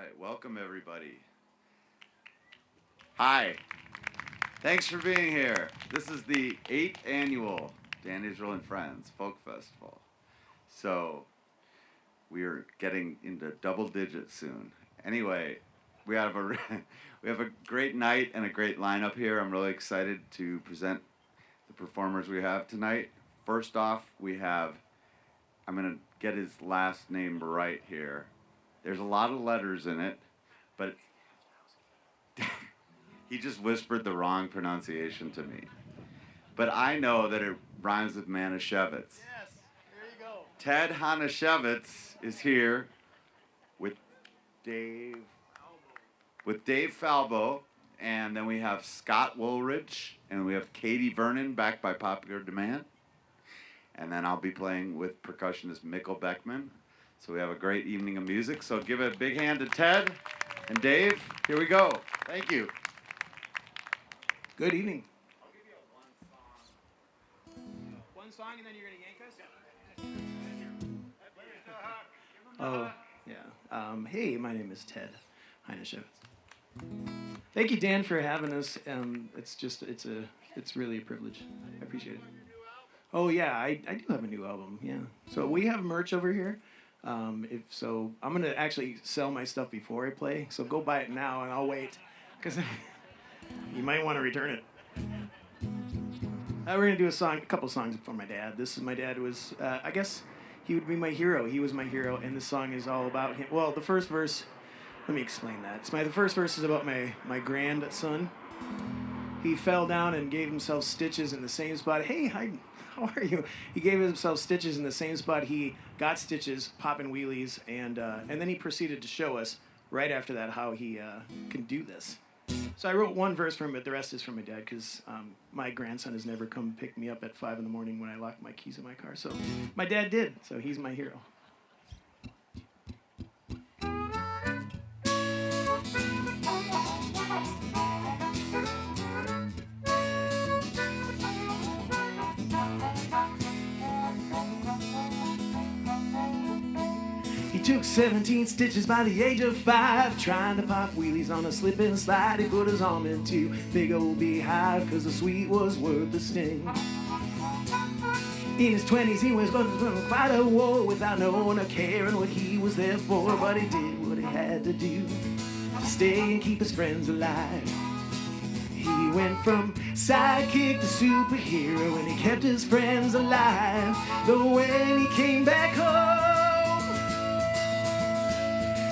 right, welcome everybody. Hi, thanks for being here. This is the 8th annual Dan Israel and Friends Folk Festival. So we are getting into double digits soon. Anyway, we have a great night and a great lineup here. I'm really excited to present the performers we have tonight. First off, we have, I'm going to get his last name right here. There's a lot of letters in it, but he just whispered the wrong pronunciation to me. But I know that it rhymes with Manischewitz. Yes, there you go. Ted Hajnasiewicz is here with Dave Falbo, and then we have Scott Wooldridge, and we have Katy Vernon back by popular demand. And then I'll be playing with percussionist Mikkel Beckmen. So we have a great evening of music. So give a big hand to Ted and Dave. Here we go. Thank you. Good evening. I'll give you a one song and then you're going to yank us? Oh, yeah. Hey, my name is Ted Hajnasiewicz. Thank you, Dan, for having us. It's really a privilege. I appreciate it. Oh, yeah, I do have a new album, yeah. So we have merch over here. I'm going to actually sell my stuff before I play. So go buy it now, and I'll wait, because you might want to return it. We're going to do a couple songs for my dad. My dad was, I guess he would be my hero. He was my hero, and this song is all about him. Well, the first verse, let me explain that. The first verse is about my grandson. He fell down and gave himself stitches in the same spot. Hey, how are you? He gave himself stitches in the same spot he got stitches, popping wheelies, and then he proceeded to show us right after that how he can do this. So I wrote one verse for him, but the rest is from my dad, because my grandson has never come pick me up at 5 in the morning when I lock my keys in my car. So my dad did, so he's my hero. He took 17 stitches by the age of 5, trying to pop wheelies on a slip and slide. He put his arm into big old beehive, cause the sweet was worth the sting. In his 20s he was going to fight a war without knowing or caring what he was there for. But he did what he had to do to stay and keep his friends alive. He went from sidekick to superhero, and he kept his friends alive. Though when he came back home,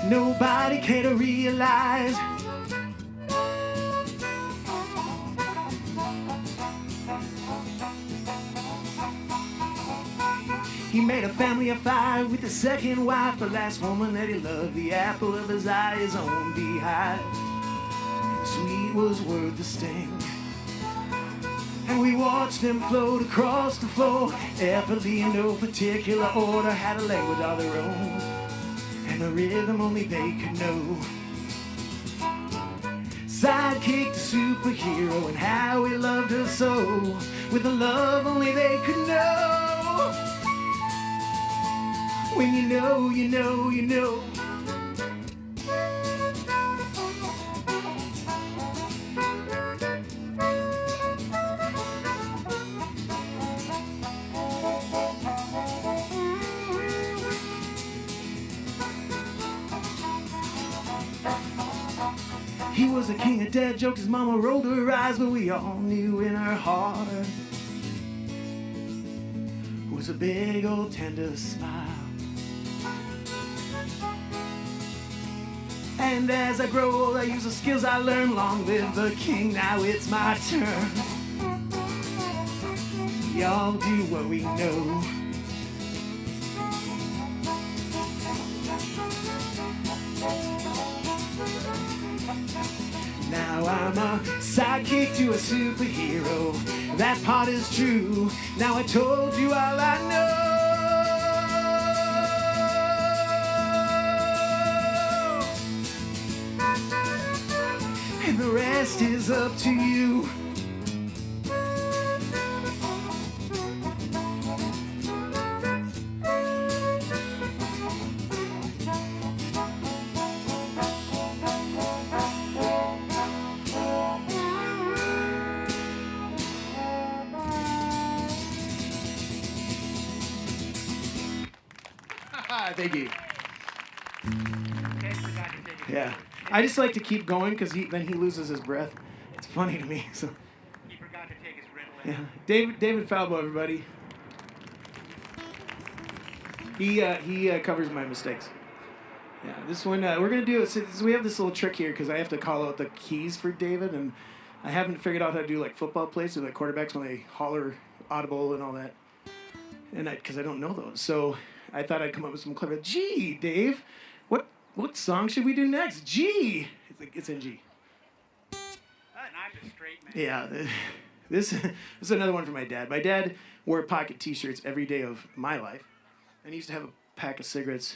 nobody cared to realize he made a family of 5 with his second wife, the last woman that he loved, the apple of his eye, his own beehive. Sweet was worth the sting. And we watched them float across the floor, effortlessly in no particular order, had a language of their own, and a rhythm only they could know. Sidekick to superhero, and how he loved her so, with a love only they could know. When you know, you know, you know. He was a king of dad jokes, his mama rolled her eyes, but we all knew in her heart was a big old tender smile. And as I grow old, I use the skills I learned. Long live the king, now it's my turn. We all do what we know. Now I'm a sidekick to a superhero. That part is true. Now I told you all I know. And the rest is up to you. Thank you. Yeah. I just like to keep going because then he loses his breath. It's funny to me. So. He forgot to take his Ritalin. Yeah. David Falbo, everybody. He covers my mistakes. Yeah, this one, we're going to do it. So we have this little trick here because I have to call out the keys for David, and I haven't figured out how to do like football plays with like quarterbacks when they holler audible and all that. And because I don't know those. So I thought I'd come up with some clever, G, Dave, what song should we do next? G. It's in G. And I'm the straight man. Yeah, this is another one for my dad. My dad wore pocket T-shirts every day of my life, and he used to have a pack of cigarettes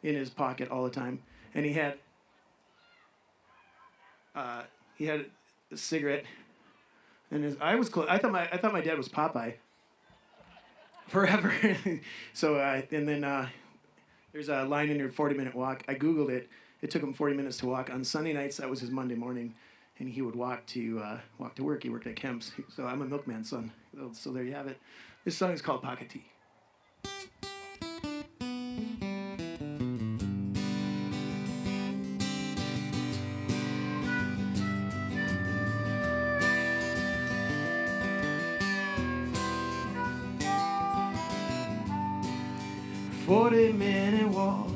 in his pocket all the time. And he had a cigarette, and his eye was closed. I thought my dad was Popeye. Forever. So and then there's a line in your 40-minute walk. I Googled it. It took him 40 minutes to walk. On Sunday nights, that was his Monday morning, and he would walk to work. He worked at Kemp's. So I'm a milkman's son. So there you have it. This song is called Pocket Tea. A 40-minute walk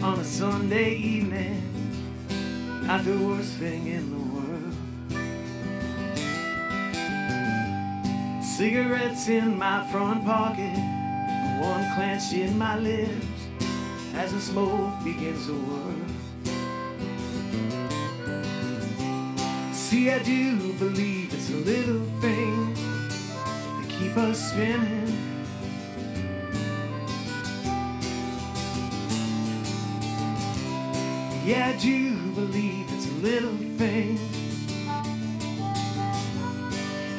on a Sunday evening, not the worst thing in the world. Cigarettes in my front pocket, one clenched in my lips as the smoke begins to whirl. See, I do believe it's a little thing that keep us spinning. Yeah, I do believe it's a little thing.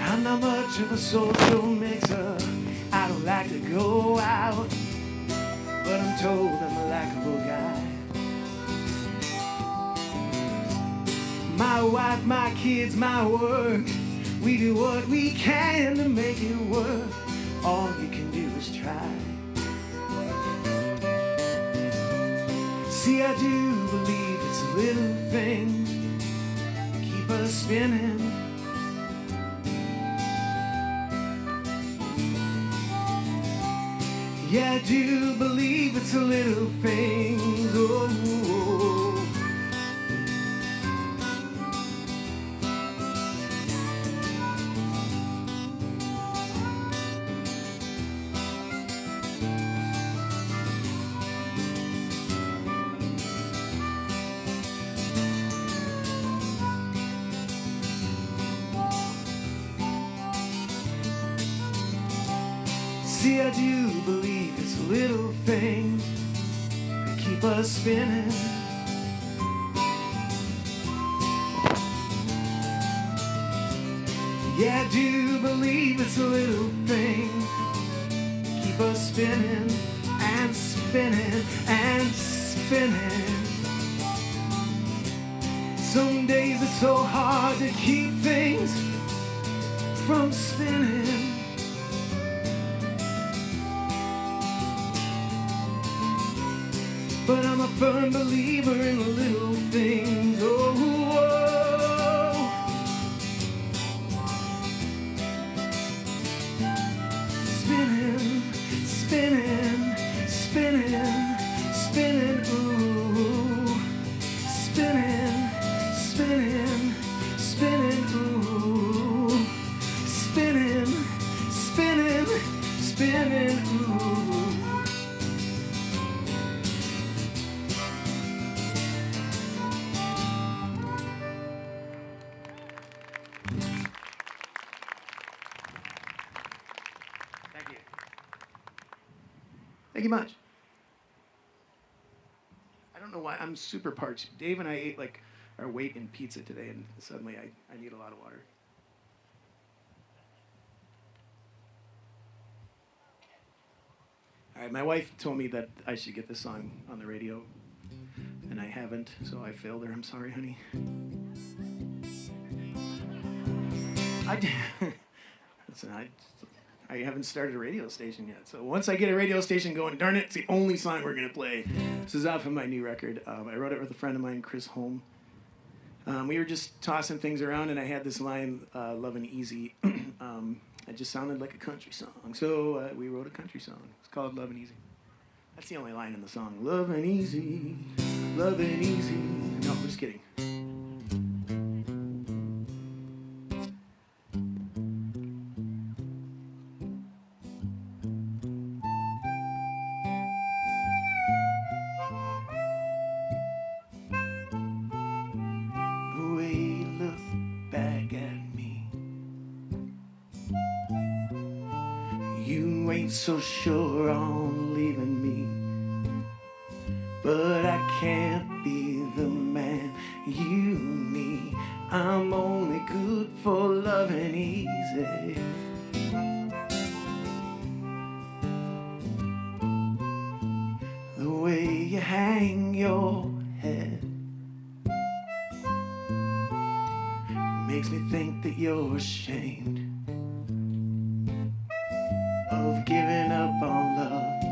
I'm not much of a social mixer. I don't like to go out, but I'm told I'm a likable guy. My wife, my kids, my work, we do what we can to make it work. All you can do is try. See, I do believe it's a little thing keep us spinning. Yeah, I do believe it's a little thing. Oh. See, I do believe it's a little thing that keep us spinning. Yeah, I do believe it's a little thing keep us spinning and spinning and spinning. Some days it's so hard to keep things from spinning. But I'm a firm believer in the little things. Oh, oh. Spinning, spinning, spinning, spinning, ooh. Spinning, spinning, spinning, ooh. Spinning, spinning, spinning, ooh. Thank you much. I don't know why I'm super parched. Dave and I ate like our weight in pizza today, and suddenly I need a lot of water. All right, my wife told me that I should get this song on the radio, and I haven't, so I failed her. I'm sorry, honey. Listen, I haven't started a radio station yet. So once I get a radio station going, darn it, it's the only song we're going to play. This is off of my new record. I wrote it with a friend of mine, Chris Holm. We were just tossing things around, and I had this line, Lovin' Easy. It just sounded like a country song. So we wrote a country song. It's called Lovin' Easy. That's the only line in the song. Lovin' easy, lovin' easy. No, just kidding. The way you look back at me, you ain't so sure on leaving me. But I can't be the man you need. I'm only good for loving easy. The way you hang your head makes me think that you're ashamed of giving up on love,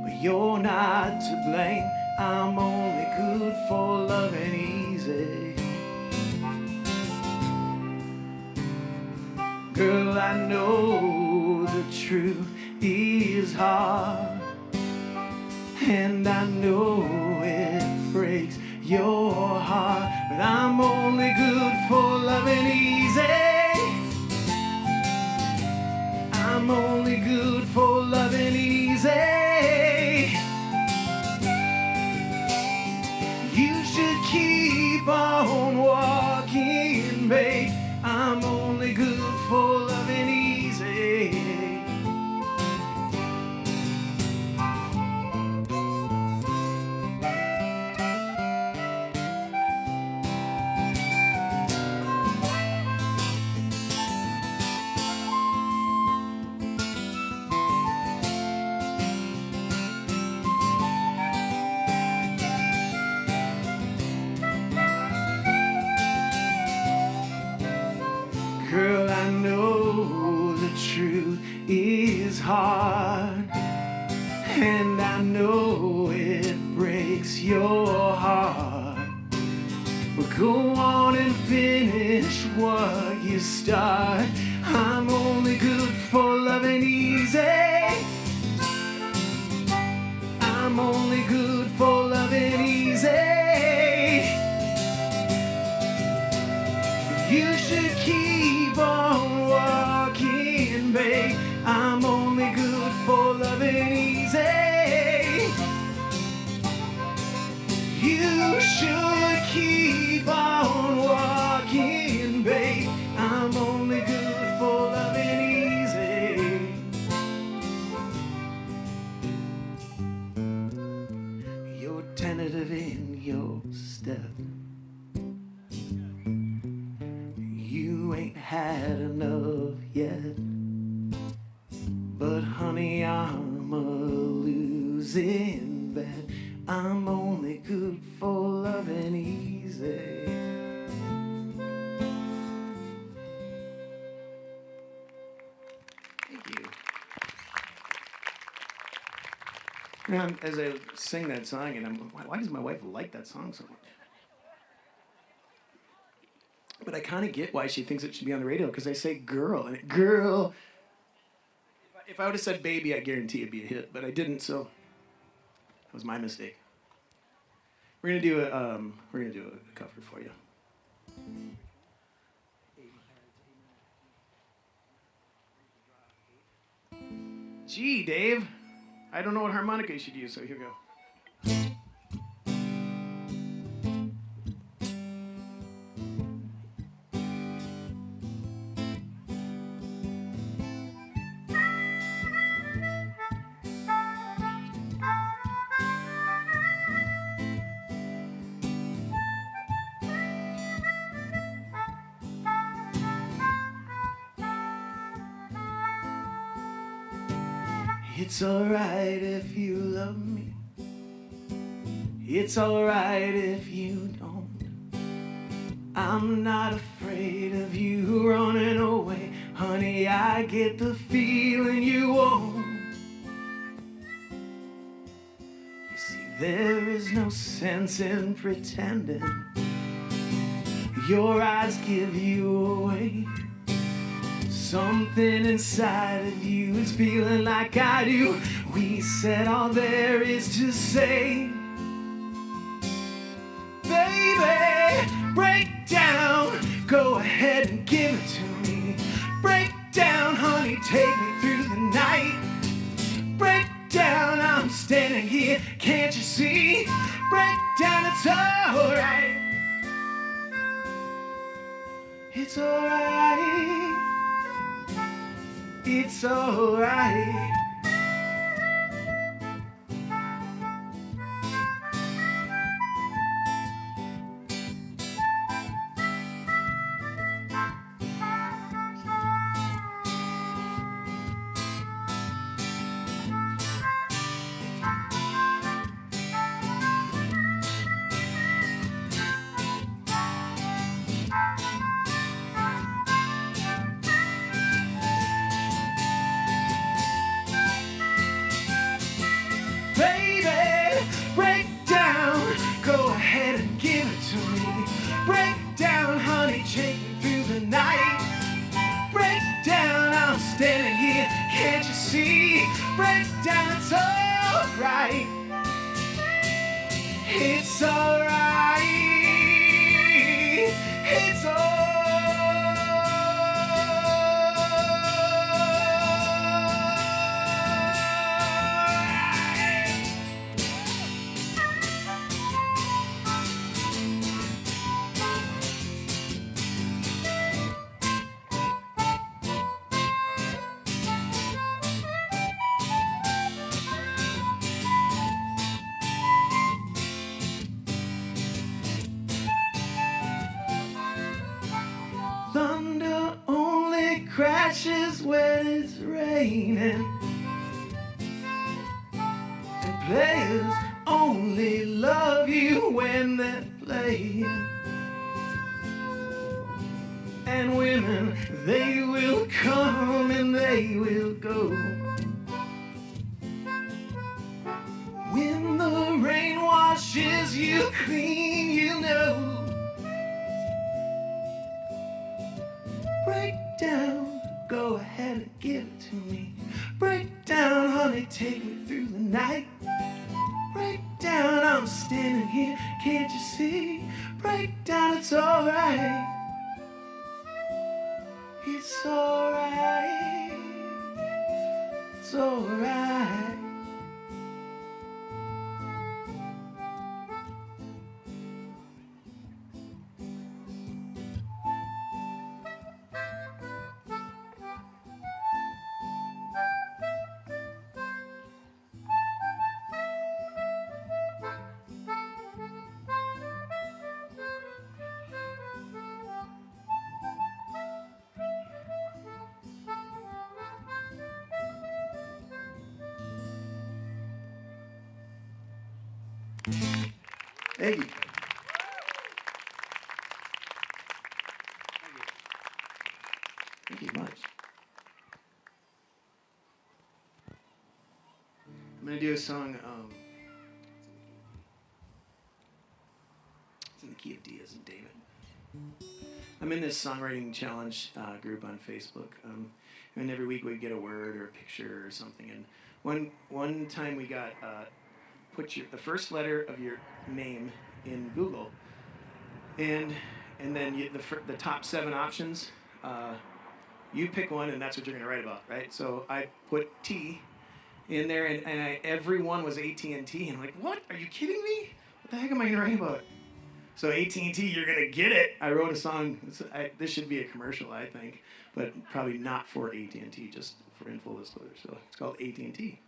but you're not to blame. I'm only good for loving easy. Girl, I know the truth is hard, and I know it breaks your heart, but I'm only good for loving easy. I'm only good for loving easy. You should keep on walking, babe. I'm only good for loving easy. Girl, I know the truth is hard, and I know it breaks your heart. But go on and finish what you start. I'm only good for loving easy. I'm only good for loving easy. You should keep on walking, babe. I'm only good for loving easy. You should keep on walking, babe. I'm only good for loving easy. You're tentative in your step. You ain't had enough yet. But honey, I'm a losing bet. I'm only good for loving easy. Thank you. And as I sing that song, and why does my wife like that song so much? But I kind of get why she thinks it should be on the radio, because I say girl, and girl. If I would have said baby, I guarantee it'd be a hit, but I didn't, so that was my mistake. We're gonna do a cover for you. Gee, Dave, I don't know what harmonica you should use, so here we go. It's alright if you love me. It's alright if you don't. I'm not afraid of you running away. Honey, I get the feeling you won't. You see, there is no sense in pretending. Your eyes give you away. Something inside of you is feeling like I do. We said all there is to say. Baby, break down. Go ahead and give it to me. Break down, honey, take me through the night. Break down, I'm standing here, can't you see? Break down, it's alright. It's alright. It's alright. It's alright. It's thunder only crashes when it's raining, and players only love you when they're playing. And women, they will come and they will go. When the rain washes you clean, you know. Break down, go ahead and give it to me. Break down, honey, take me through the night. Break down, I'm standing here, can't you see? Break down, it's alright. It's alright. It's alright. Thank you. Thank you much. I'm going to do a song, it's in the key of D as in David. I'm in this songwriting challenge group on Facebook, and every week we get a word or a picture or something. And one time we got put the first letter of your name in Google, and then the top 7 options. You pick one, and that's what you're going to write about, right? So I put T in there, and everyone was AT&T, and I'm like, what? Are you kidding me? What the heck am I going to write about? So AT&T, you're going to get it. I wrote a song. This should be a commercial, I think, but probably not for AT&T, just for in full disclosure. So it's called AT&T.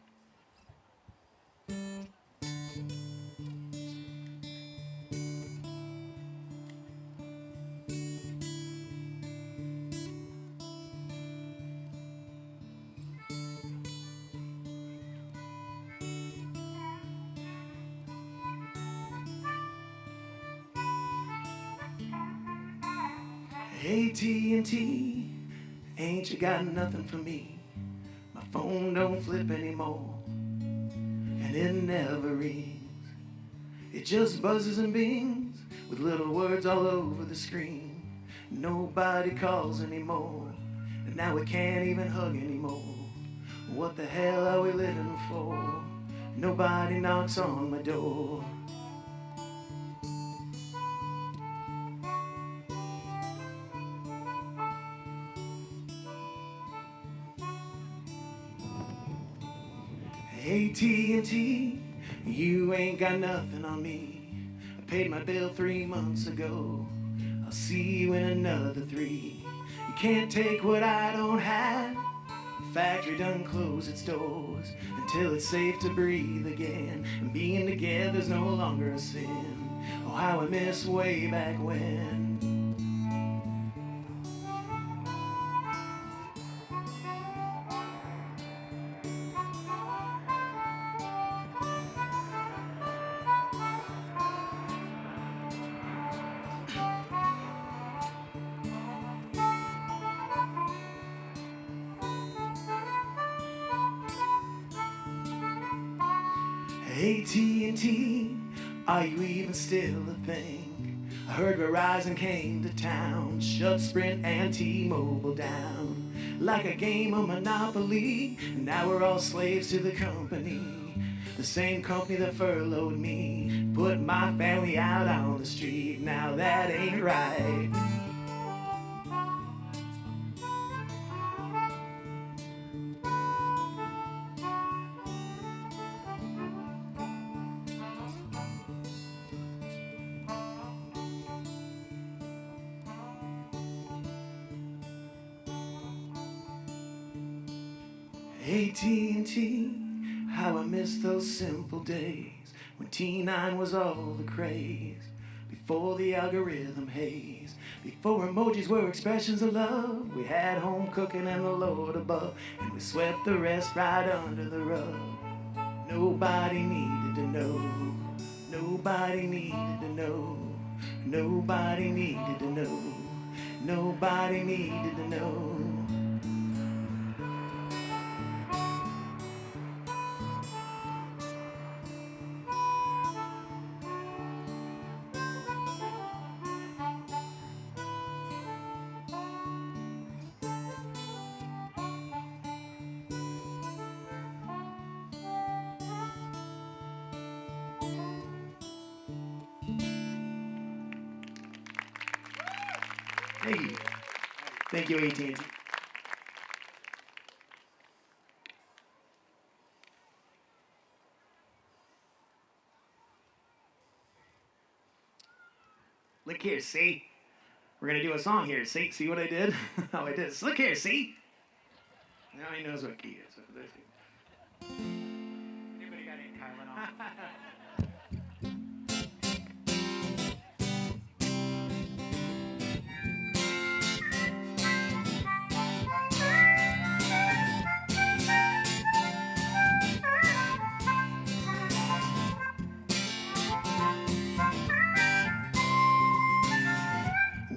AT&T, Ain't you got nothing for me? My phone don't flip anymore, and it never rings. It just buzzes and bings with little words all over the screen. Nobody calls anymore, and now we can't even hug anymore. What the hell are we living for? Nobody knocks on my door. AT&T, you ain't got nothing on me. I paid my bill 3 months ago. I'll see you in another 3. You can't take what I don't have. The factory done closed its doors until it's safe to breathe again. And being together's no longer a sin. Oh, how I miss way back when. AT&T, are you even still a thing? I heard Verizon came to town, shut Sprint and T-Mobile down. Like a game of Monopoly, and now we're all slaves to the company. The same company that furloughed me, put my family out on the street. Now that ain't right. AT&T, how I miss those simple days when T9 was all the craze. Before the algorithm haze, before emojis were expressions of love, we had home cooking and the Lord above, and we swept the rest right under the rug. Nobody needed to know, nobody needed to know, nobody needed to know, nobody needed to know. Thank you. Thank you, AT&T. Look here, see? We're gonna do a song here. See what I did? How I did this. Look here, see? Now he knows what key is. Anybody got any Tylenol?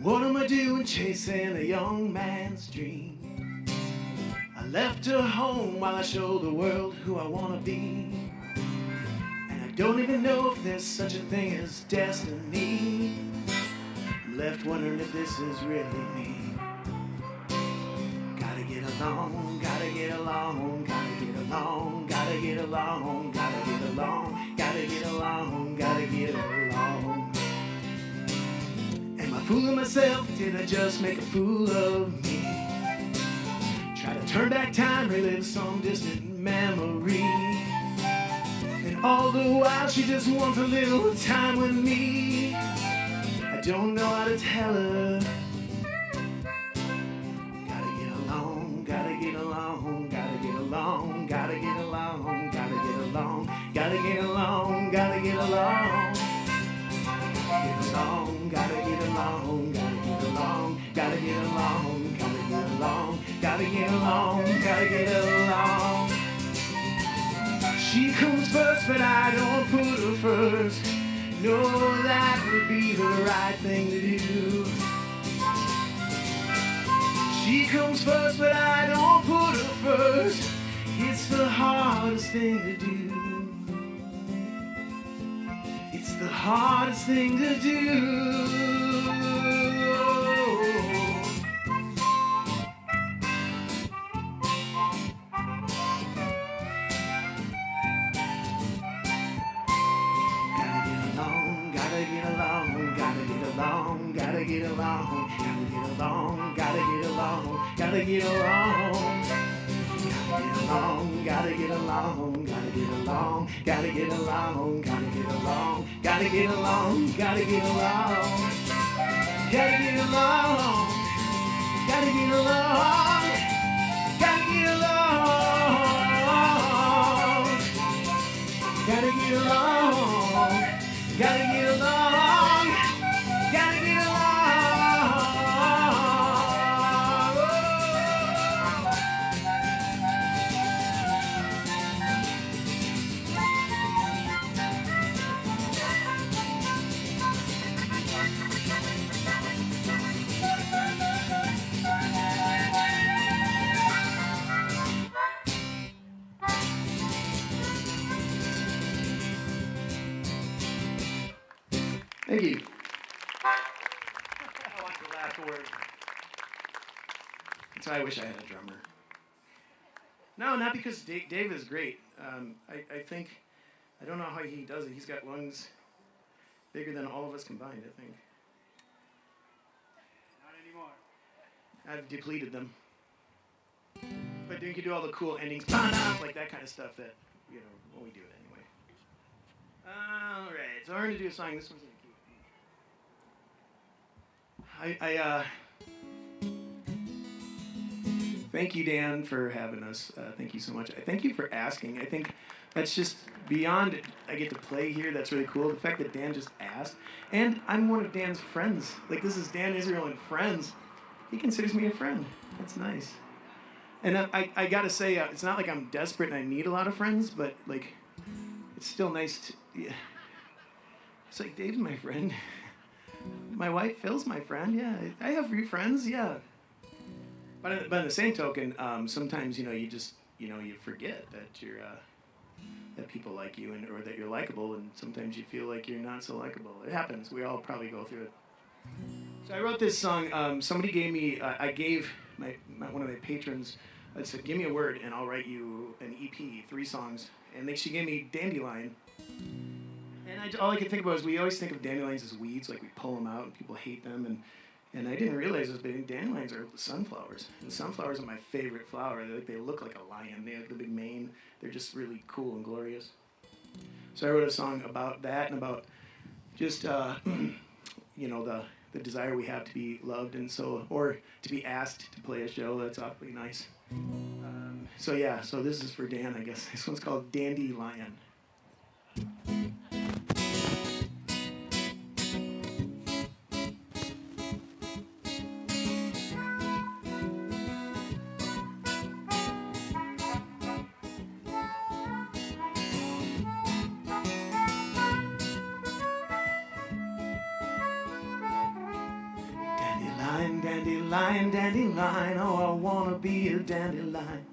What am I doing chasing a young man's dream? I left her home while I showed the world who I want to be. And I don't even know if there's such a thing as destiny. I'm left wondering if this is really me. Gotta get along, gotta get along, gotta get along, gotta get along, gotta get along, gotta get along, gotta get along. Fooling myself, did I just make a fool of me? Try to turn back time, relive some distant memory. And all the while she just wants a little time with me. I don't know how to tell her. Gotta get along, gotta get along, gotta get along, gotta get along, gotta get along, gotta get along, gotta get along. Get along, gotta get along, gotta get along, gotta get along, gotta get along, gotta get along, gotta get along. She comes first, but I don't put her first. No, that would be the right thing to do. She comes first, but I don't put her first. It's the hardest thing to do. It's the hardest thing to do. Gotta get along, gotta get along, gotta get along, gotta get along, gotta get along, gotta get along, gotta get along, gotta get along, gotta get along, gotta get along, gotta get along, gotta get along, gotta get along, gotta get along, gotta get along, gotta get along. Gotta get along, gotta get along. Thank you. I want the last word. So I wish I had a drummer. No, not because Dave is great. I think, I don't know how he does it. He's got lungs bigger than all of us combined, I think. Not anymore. I've depleted them. But you can do all the cool endings, like that kind of stuff that, you know, well, we do it anyway. All right, so we're going to do a song. This one's in the key. Thank you, Dan, for having us. Thank you so much. I thank you for asking. I think that's just beyond I get to play here. That's really cool. The fact that Dan just asked. And I'm one of Dan's friends. Like, this is Dan, Israel, and friends. He considers me a friend. That's nice. And I got to say, it's not like I'm desperate and I need a lot of friends, but, like, it's still nice to... Yeah. It's like, Dave's my friend. My wife, Phil's my friend. Yeah, I have few friends. Yeah. But on the same token, sometimes, you know, you just, you know, you forget that you're, that people like you or that you're likable, and sometimes you feel like you're not so likable. It happens. We all probably go through it. So I wrote this song. Somebody gave me, I gave one of my patrons, I said, give me a word and I'll write you an EP, 3 songs. And she gave me dandelion. And all I could think about is we always think of dandelions as weeds, like we pull them out and people hate them. And I didn't realize this, but dandelions are sunflowers. And sunflowers are my favorite flower. They look like a lion. They have the big mane. They're just really cool and glorious. So I wrote a song about that and about just, you know, the desire we have to be loved and so, or to be asked to play a show. That's awfully nice. So yeah, so this is for Dan, I guess. This one's called Dandelion. Dandelion, dandelion, oh, I wanna be a dandelion.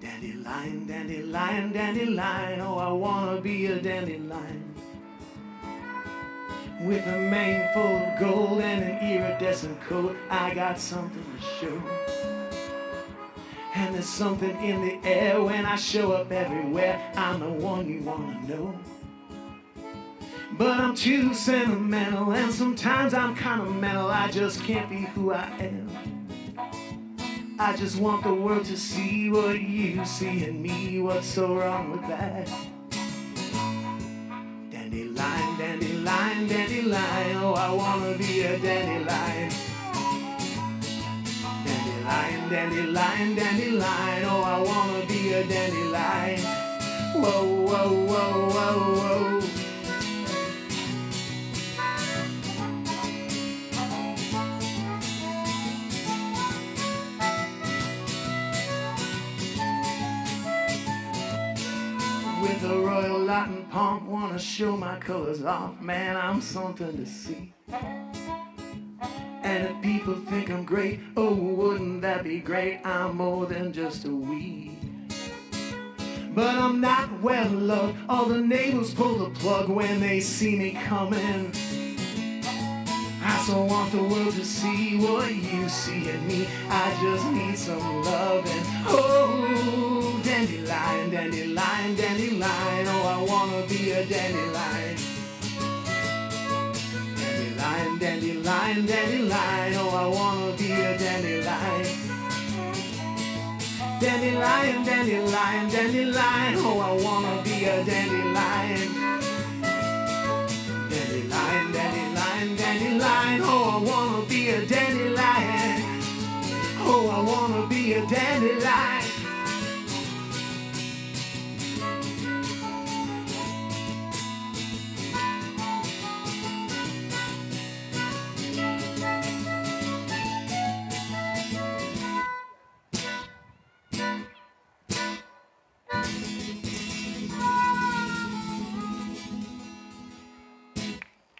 Dandelion, dandelion, dandelion, oh, I wanna be a dandelion. With a mane full of gold and an iridescent coat, I got something to show. And there's something in the air when I show up everywhere. I'm the one you wanna know. But I'm too sentimental, and sometimes I'm kind of mental. I just can't be who I am. I just want the world to see what you see in me. What's so wrong with that? Dandelion, dandelion, dandelion, oh, I wanna be a dandelion. Dandelion, dandelion, dandelion, oh, I wanna be a dandelion. Whoa, whoa, whoa, whoa, whoa. With a royal Latin pomp, wanna show my colors off. Man, I'm something to see. And if people think I'm great, oh, wouldn't that be great? I'm more than just a weed. But I'm not well loved. All the neighbors pull the plug when they see me coming. I so want the world to see what you see in me. I just need some loving. Oh, dandelion, dandelion, dandelion. Oh, I wanna be a dandelion. Dandelion, dandelion, dandelion. Oh, I wanna be a dandelion. Dandelion, dandelion, dandelion. Oh, I wanna be a dandelion. Dandelion, dandelion, dandelion. Oh, I wanna be a dandelion. Oh, I wanna be a dandelion.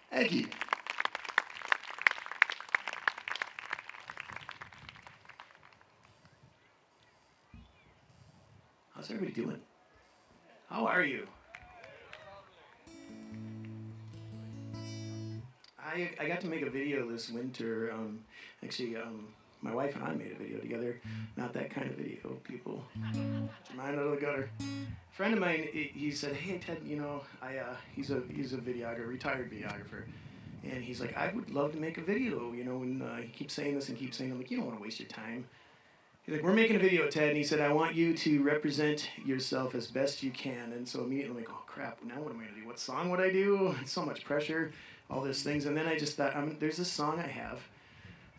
Thank you. How's everybody doing? How are you? I got to make a video this winter. My wife and I made a video together. Not that kind of video, people. Get your mind out of the gutter. A friend of mine, he said, "Hey Ted, you know, he's a videographer, retired videographer, and he's like, I would love to make a video, you know." And he keeps saying this and keeps saying, I'm like, you don't want to waste your time. He's like, we're making a video, Ted, and he said, I want you to represent yourself as best you can. And so immediately I'm like, oh crap, now what am I gonna do? What song would I do? It's so much pressure, all these things. And then I just thought, there's this song I have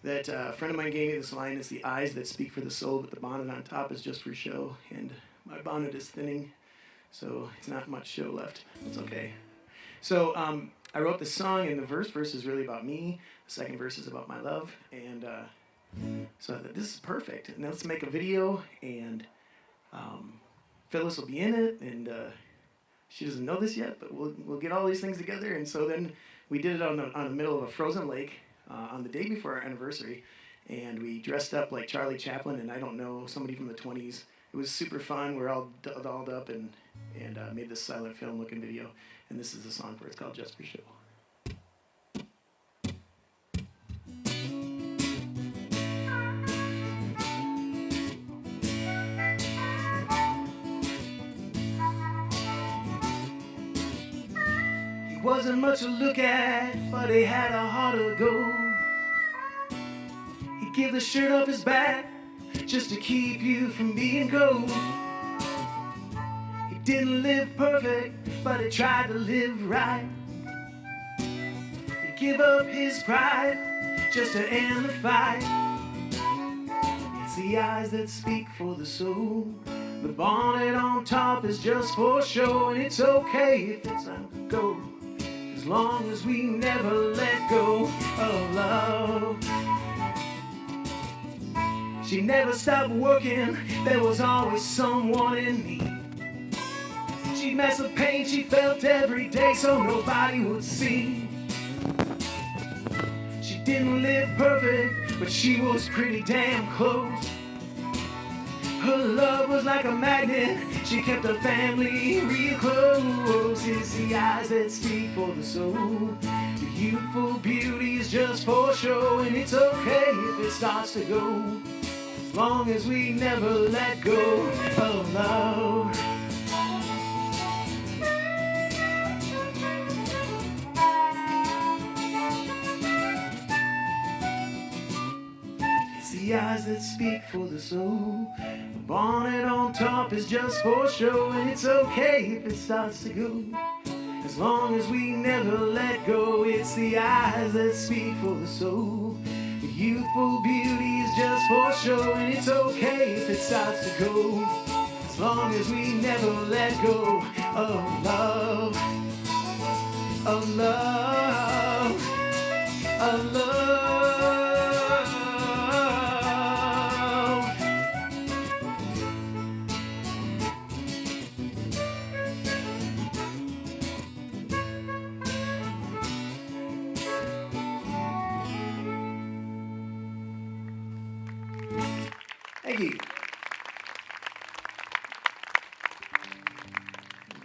that a friend of mine gave me. This line is, the eyes that speak for the soul, but the bonnet on top is just for show. And my bonnet is thinning, so it's not much show left. It's okay. So I wrote this song, and the first verse is really about me. The second verse is about my love. And so I thought, this is perfect. And let's make a video, and Phyllis will be in it. And she doesn't know this yet, but we'll get all these things together. And so then we did it on the middle of a frozen lake on the day before our anniversary. And we dressed up like Charlie Chaplin and I don't know, somebody from the 20s. It was super fun. We're all dolled up and made this silent film looking video. And this is the song for it. It's called Just for Show. He wasn't much to look at, but he had a heart of gold. He'd give the shirt off his back just to keep you from being cold. He didn't live perfect, but he tried to live right. He'd give up his pride just to end the fight. It's the eyes that speak for the soul. The bonnet on top is just for show, and it's okay if it's time to go, as long as we never let go of love. She never stopped working, there was always someone in need. She'd mask the pain she felt every day so nobody would see. She didn't live perfect, but she was pretty damn close. Her love was like a magnet, she kept her family real close. It's the eyes that speak for the soul. The youthful beauty is just for show, and it's okay if it starts to go, as long as we never let go of love. It's the eyes that speak for the soul. The bonnet on top is just for show, and it's okay if it starts to go, as long as we never let go. It's the eyes that speak for the soul. The youthful beauty is just for show, and it's okay if it starts to go, as long as we never let go of love, of love, of love. Thank you.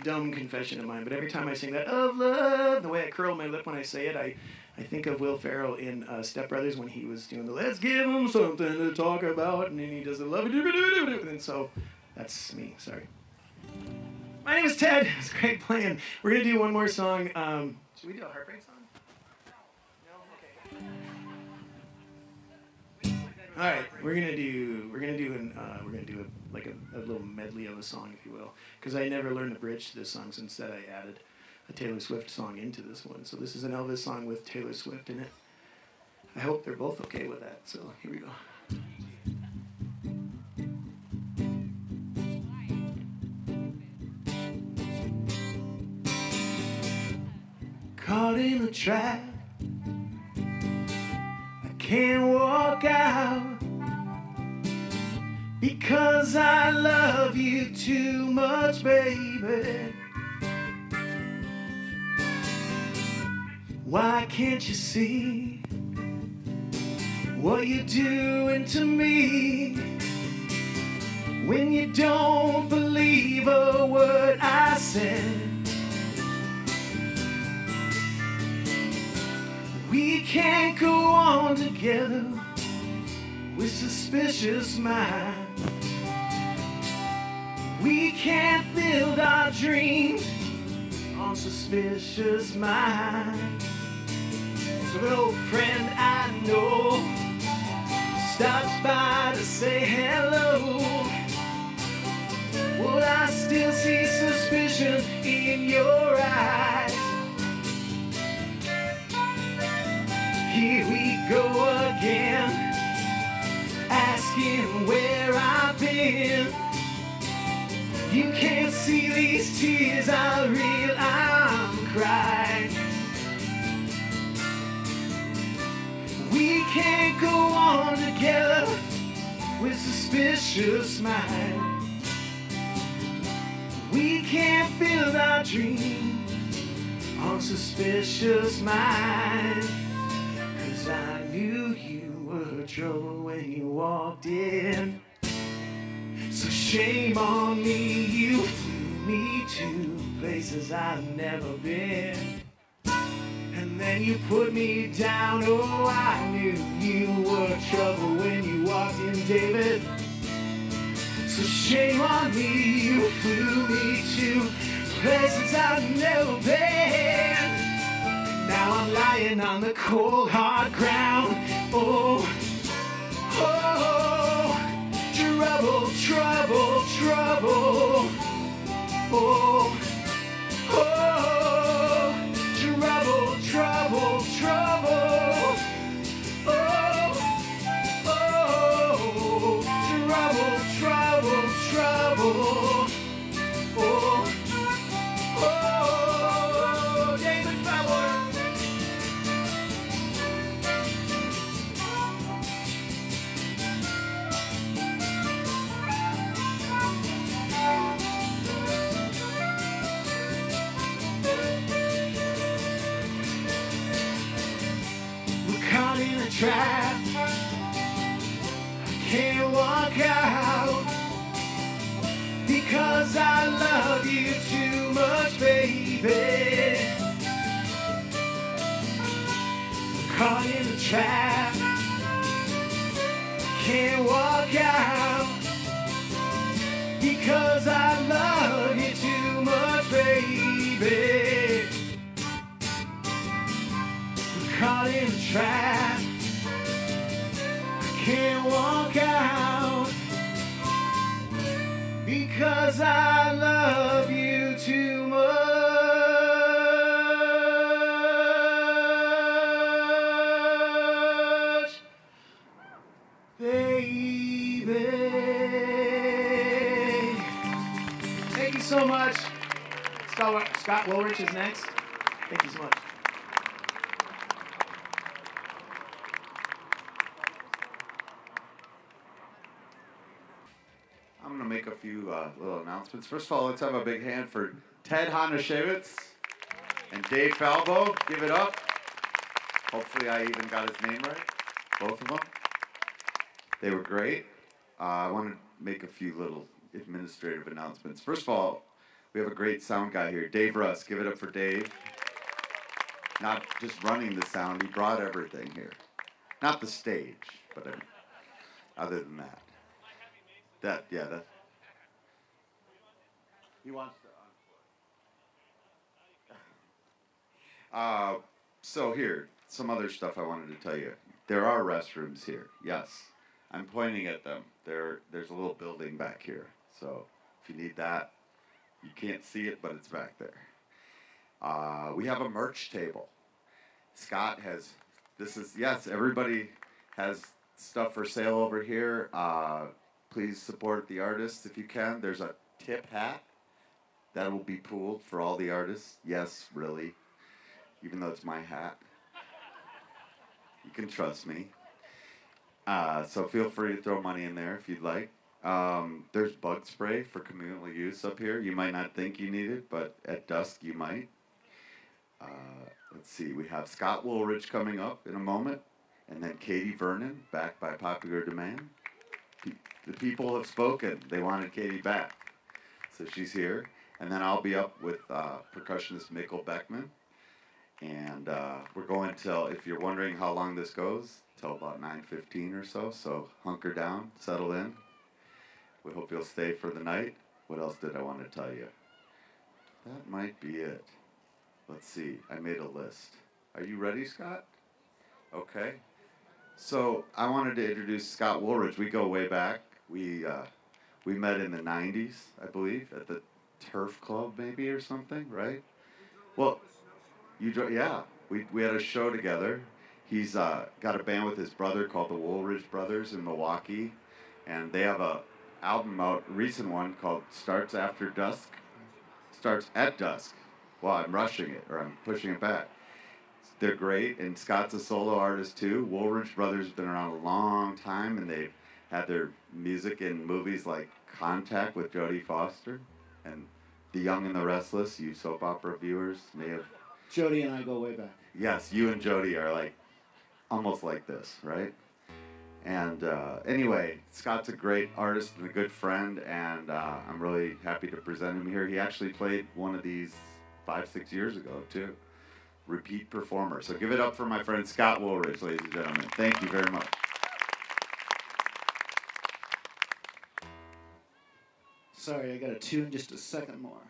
Dumb confession of mine, but every time I sing that of love, the way I curl my lip when I say it, I think of Will Ferrell in Step Brothers when he was doing the "Let's give him something to talk about," and then he does the love, and so that's me. Sorry. My name is Ted. It's great playing. We're gonna do one more song. Should we do a heartbreak song? No. Okay. All right, we're gonna do a little medley of a song, if you will, because I never learned the bridge to this song, so instead I added a Taylor Swift song into this one. So this is an Elvis song with Taylor Swift in it. I hope they're both okay with that. So here we go. Caught in a trap, I can't walk out. Because I love you too much, baby. Why can't you see what you're doing to me? When you don't believe a word I said. We can't go on together with suspicious minds. We can't build our dreams on suspicious minds. So an old friend I know stops by to say hello. Would I still see suspicion in your eyes? Here we go again, asking where I've been. You can't see these tears are real, I'm crying. We can't go on together with suspicious minds. We can't build our dreams on suspicious minds. 'Cause I knew you were trouble when you walked in. So shame on me, you flew me to places I've never been. And then you put me down, oh, I knew you were trouble when you walked in, David. So shame on me, you flew me to places I've never been. Now I'm lying on the cold, hard ground, oh, oh, trouble, trouble, trouble, oh, oh, trouble, trouble, trouble, oh, oh, trouble, trouble, trouble, oh, oh, David Falbo. Caught in a trap, I can't walk out. Because I love you too much, baby. Caught in a trap, can't walk out. Because I love you too much, baby. Caught in a trap, I can't walk out. Because I love you too much, baby. Thank you so much. Scott Wooldridge is next. Thank you so much. I'm going to make a few little announcements. First of all, let's have a big hand for Ted Hajnasiewicz and Dave Falbo. Give it up. Hopefully I even got his name right. Both of them. They were great. I want to make a few little administrative announcements. First of all, we have a great sound guy here, Dave Russ. Give it up for Dave. Not just running the sound, he brought everything here. Not the stage, but other than that. That. He wants to. So here, some other stuff I wanted to tell you. There are restrooms here. Yes, I'm pointing at them. There's a little building back here. So if you need that, you can't see it, but it's back there. We have a merch table. Scott has. Yes, everybody has stuff for sale over here. Please support the artists if you can. There's a tip hat that will be pooled for all the artists. Yes, really. Even though it's my hat. You can trust me. So feel free to throw money in there if you'd like. There's bug spray for communal use up here. You might not think you need it, but at dusk you might. Let's see, we have Scott Wooldridge coming up in a moment, and then Katy Vernon, back by popular demand. The people have spoken. They wanted Katy back. So she's here. And then I'll be up with percussionist Mikkel Beckmen. And we're going till, if you're wondering how long this goes, till about 9:15 or so. So hunker down, settle in. We hope you'll stay for the night. What else did I want to tell you? That might be it. Let's see. I made a list. Are you ready, Scott? Okay. So I wanted to introduce Scott Wooldridge. We go way back. We met in the 90s, I believe, at the Turf Club maybe or something, right? Well, yeah. We had a show together. He's got a band with his brother called the Wooldridge Brothers in Milwaukee, and they have a album out, a recent one called Starts at Dusk. Well, I'm rushing it, or I'm pushing it back. They're great, and Scott's a solo artist too. Wooldridge Brothers have been around a long time, and they've had their music in movies like Contact with Jodie Foster, and The Young and the Restless. You soap opera viewers may have... Jodie and I go way back. Yes, you and Jodie are like, almost like this, right? And anyway, Scott's a great artist and a good friend, and I'm really happy to present him here. He actually played one of these 5-6 years ago, too. Repeat performer. So give it up for my friend Scott Wooldridge, ladies and gentlemen. Thank you very much. Sorry, I got to tune just a second more.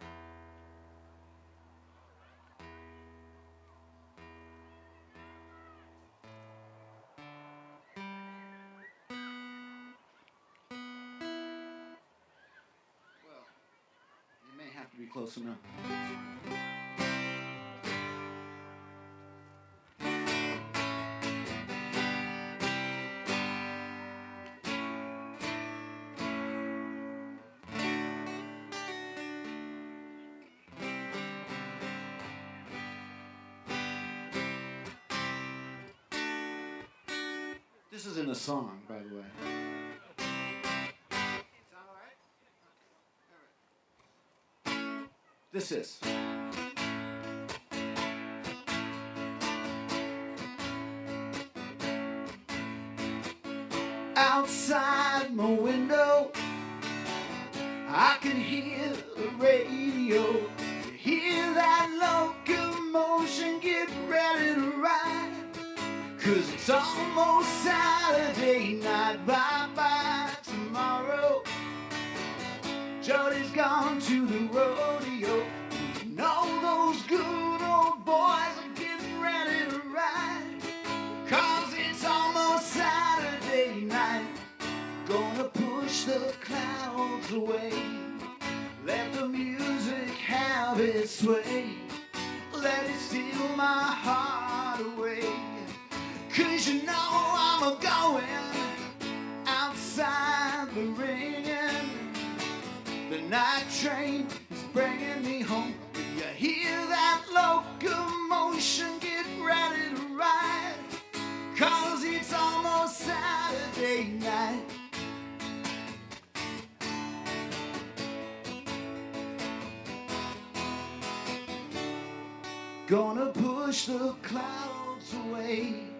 Well, you may have to be close enough. This isn't a song, by the way. This is. Outside my window, I can hear the radio. You hear that locomotion, get ready to ride. 'Cause it's almost Saturday night, bye-bye tomorrow. Jodie's gone to the rodeo. You know those good old boys are getting ready to ride. 'Cause it's almost Saturday night. Gonna push the clouds away. Let the music have its way. Let it steal my heart away. 'Cause you know I'm a-going outside the ringing. The night train is bringing me home. When you hear that locomotion, get ready to ride. 'Cause it's almost Saturday night. Gonna push the clouds away.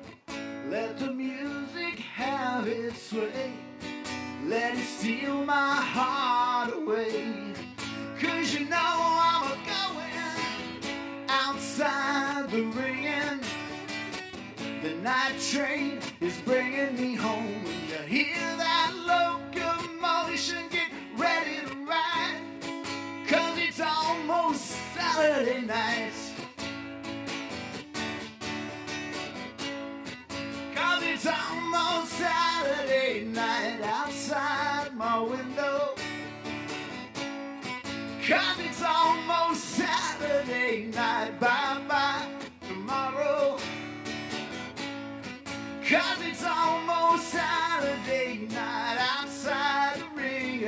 Let the music have its way. let it steal my heart away. 'Cause you know I'm a-going outside the ring. The night train is bringing me home. When you hear that locomotion, get ready to ride. 'Cause it's almost Saturday night. 'Cause it's almost Saturday night outside my window. 'Cause it's almost Saturday night, bye-bye tomorrow. 'Cause it's almost Saturday night outside the ring.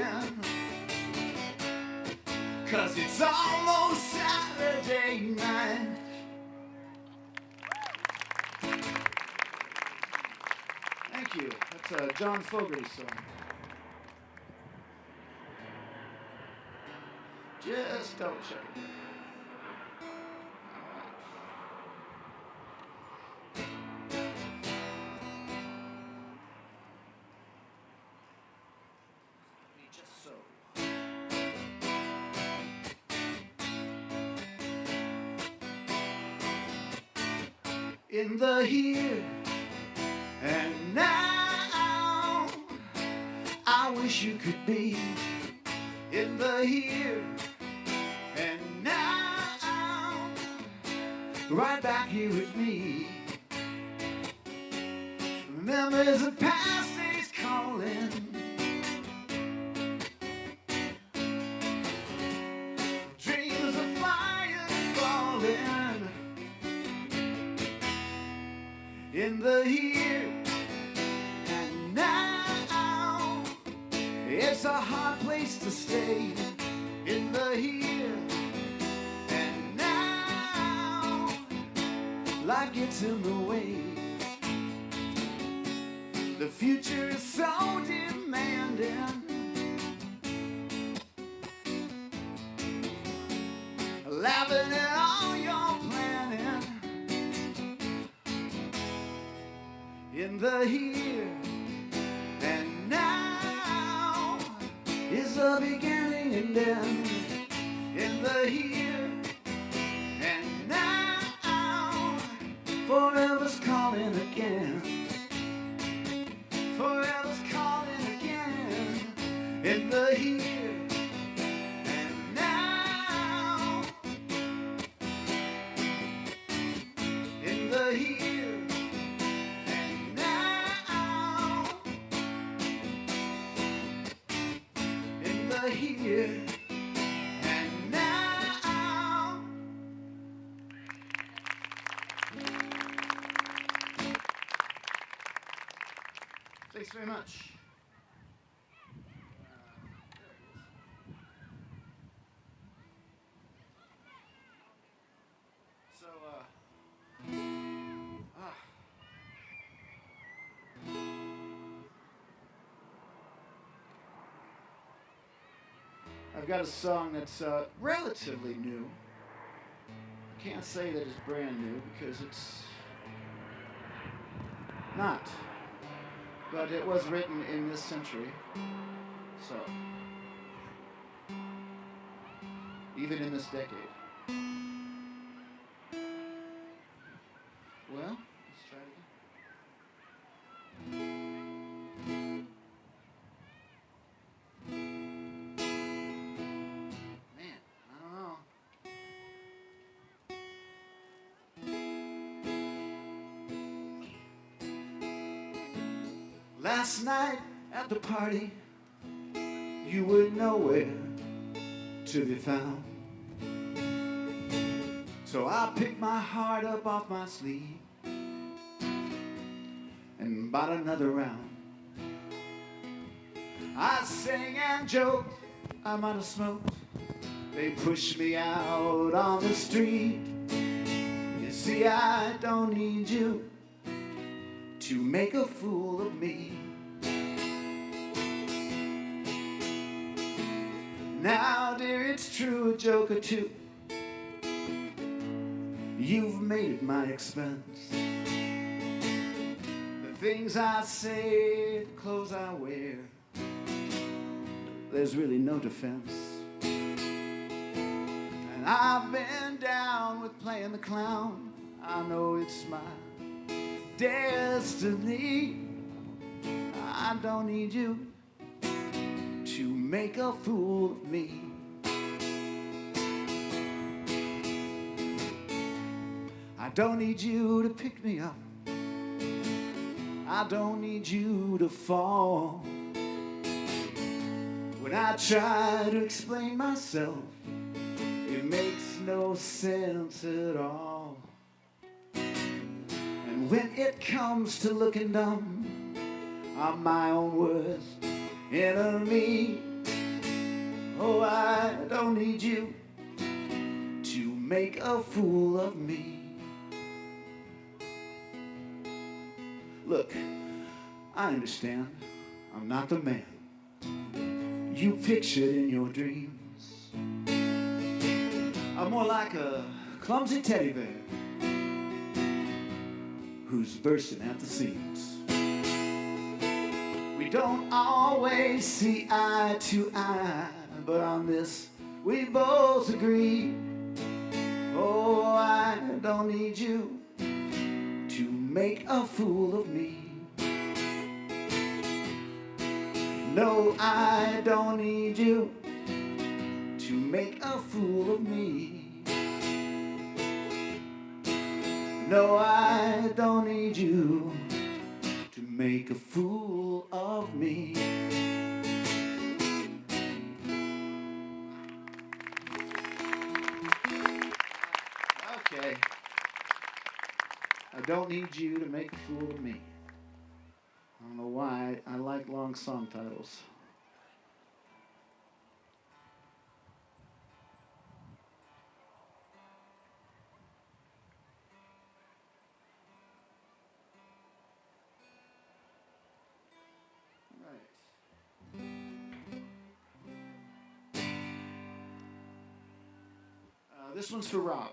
'Cause it's almost Saturday night. Thank you. That's a John Fogerty song. Just double checking. Just so. In the here and now, I wish you could be in the here and now, right back here with me. Memories of past days calling. Dreams of fire falling. In the here and now, it's a hard place to stay. In the here and now, life gets in the way. The future is so demanding. Laughing at all your planning. In the here and now is the beginning and end. In the here and now, forever's calling again. Forever's calling again. In the here and now. In the here and now. In the here and now. Thanks very much. So, I've got a song that's relatively new. I can't say that it's brand new because it's not. But it was written in this century, so even in this decade. Well, let's try it again. Man, I don't know. Last night at the party, you were nowhere to be found. So I picked my heart up off my sleeve and bought another round. I sang and joked, I might have smoked. They pushed me out on the street. You see, I don't need you to make a fool of me. Now, dear, it's true, a joke or two you've made at my expense. The things I say, the clothes I wear, there's really no defense. And I've been down with playing the clown. I know it's my destiny. I don't need you to make a fool of me. I don't need you to pick me up. I don't need you to fall. When I try to explain myself, it makes no sense at all. And when it comes to looking dumb, I'm my own worst enemy. Oh, I don't need you to make a fool of me. Look, I understand I'm not the man you pictured in your dreams. I'm more like a clumsy teddy bear who's bursting at the seams. We don't always see eye to eye, but on this we both agree. Oh, I don't need you to make a fool of me. No, I don't need you to make a fool of me. No, I don't need you to make a fool of me. Okay. I don't need you to make a fool of me. I don't know why I like long song titles. This one's for Rob.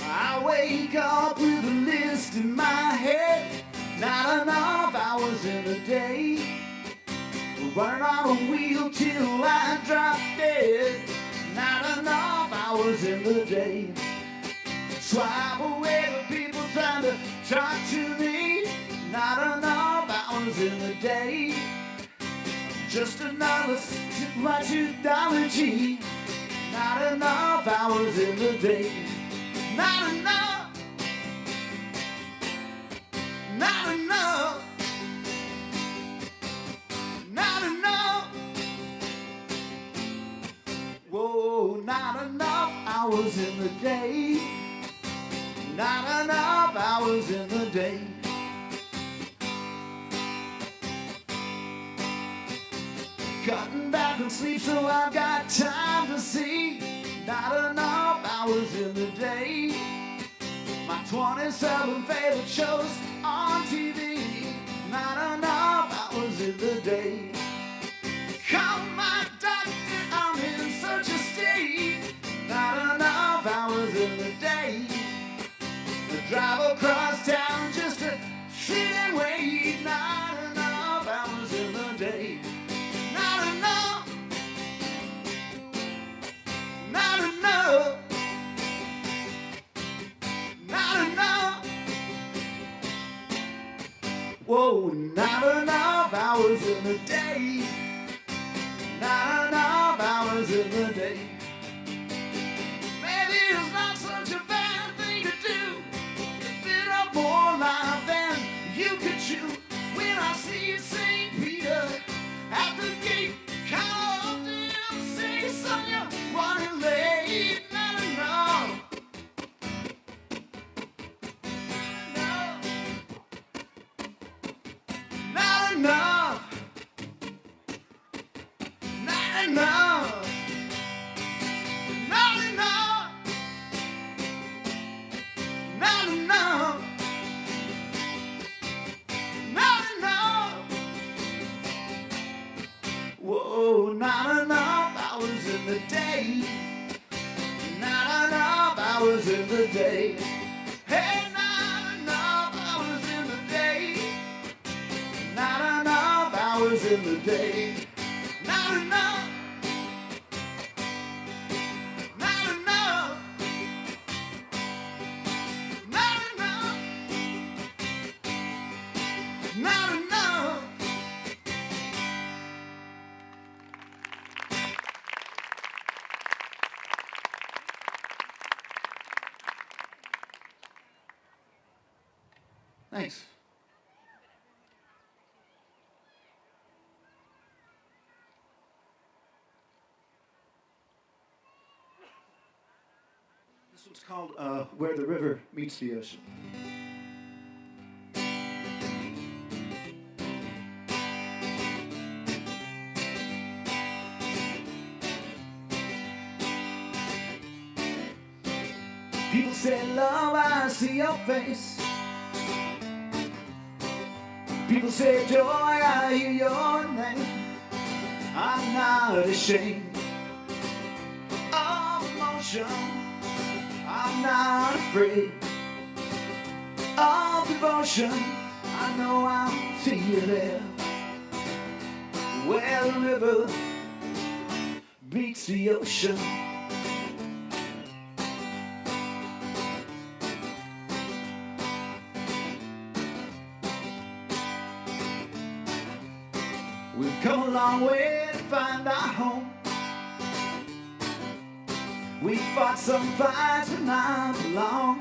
I wake up with a list in my head, not enough hours in a day. Burn on a wheel till I drop dead, not enough hours in the day. Swipe away the people trying to talk to me, not enough hours in the day. Just another tip my $2 not enough hours in the day. Not enough, not enough, not enough. Whoa, not enough hours in the day. Not enough hours in the day. Cutting back on sleep so I've got time to see. Not enough hours in the day. My 27 favorite shows on TV. Not enough hours in the day. Call my doctor, I'm in such a state. Not enough hours in the day. I drive across town just to sit and wait. Not enough hours in the day. Not enough. Not enough. Not enough. Whoa, not enough hours in the day. Not enough hours in the day. Maybe it's not such a bad thing to do. You bit up more life than you could chew. When I see St. Peter at the gate, call up to him, say, son, you're running late. Not enough. Not enough. Not enough. Not enough. Not enough. Not enough. Whoa, not enough hours in the day. Not enough hours in the day. Hey, not enough. day. Not enough. Not enough. Not enough. Not enough. Thanks. This one's called Where the River Meets the Ocean. People say, love, I see your face. People say, joy, I hear your name. I'm not ashamed of emotion. I'm not afraid of devotion. I know I'll see you there, where the river meets the ocean. We've come a long way to find our home. We fought some fights but not for long.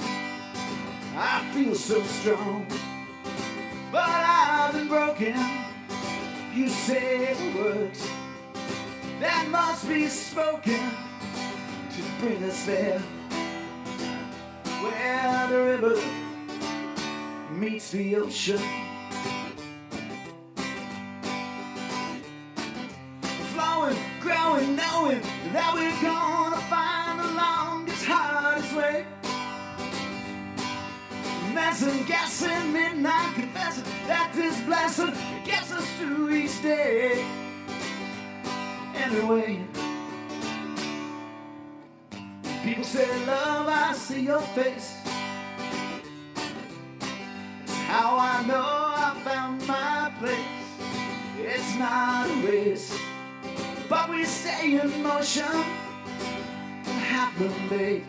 I feel so strong, but I've been broken. You say the words that must be spoken to bring us there, where the river meets the ocean. Growing, knowing that we're gonna find the longest, hardest way. Messing, guessing, midnight confessing that this blessing gets us through each day. Anyway, people say, love, I see your face. It's how I know I found my place. It's not a race, but we stay in motion and happen late.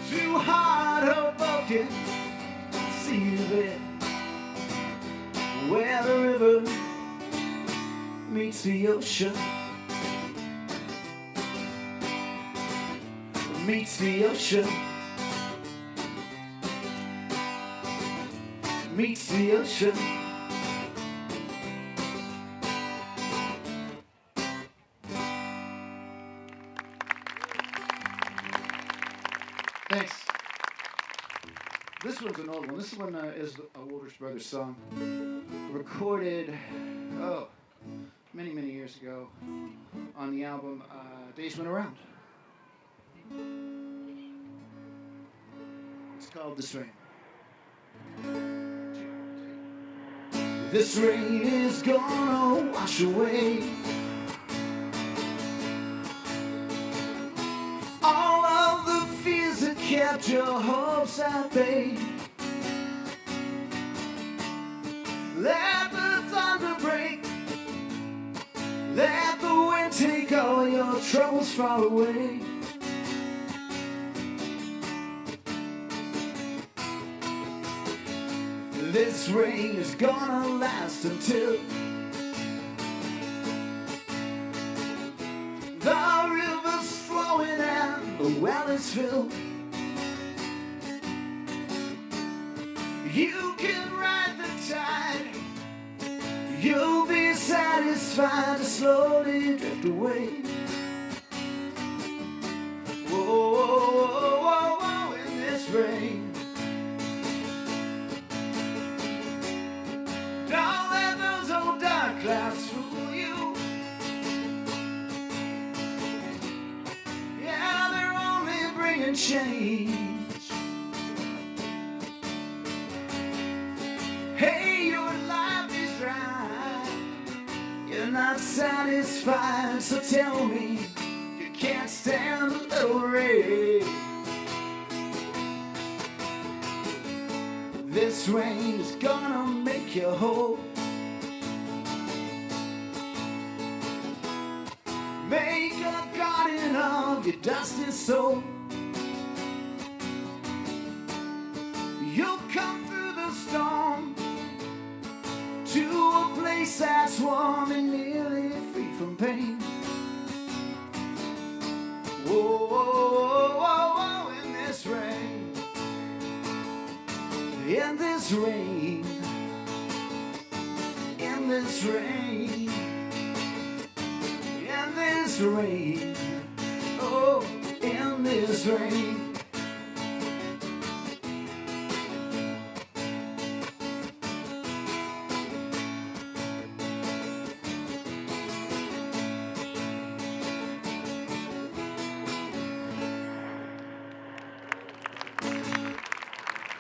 Too hard, hoboken, see you there, where the river meets the ocean. Meets the ocean. Meets the ocean. Thanks. This one's an old one. This one is a Wooldridge Brothers song, recorded, many, many years ago on the album Days Went Around. It's called This Rain. This rain is gonna wash away all of the fears that kept your hopes at bay. Let the thunder break, let the wind take all your troubles far away. This rain is gonna last until the river's flowing and the well is filled. You can ride the tide, you'll be satisfied to slowly drift away. Whoa, whoa, whoa, whoa, whoa, in this rain. Don't let those old dark clouds fool you. Yeah, they're only bringing change. Hey, your life is dry, you're not satisfied, so tell me you can't stand a little rain. This rain is gonna make you whole. make a garden of your dusty soul. You'll come through the storm to a place that's warm and nearly free from pain. Whoa, whoa, whoa, whoa, in this rain, in this rain, in this rain, in this rain, oh, in this rain.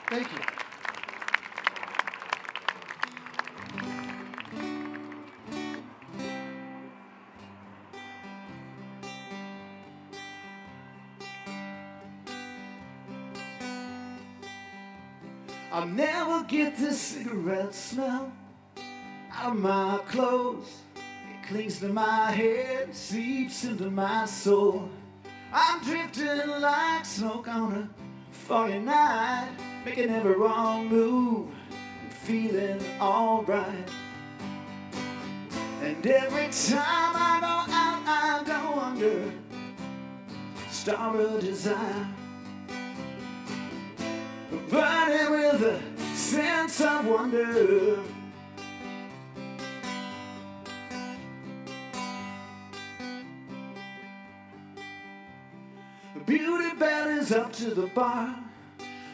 Thank you. I'll never get this cigarette smell out of my clothes. It clings to my head, seeps into my soul. I'm drifting like smoke on a foggy night, making every wrong move and feeling alright. And every time I go out, I go under star of desire, burning with a sense of wonder. Beauty Betty's up to the bar.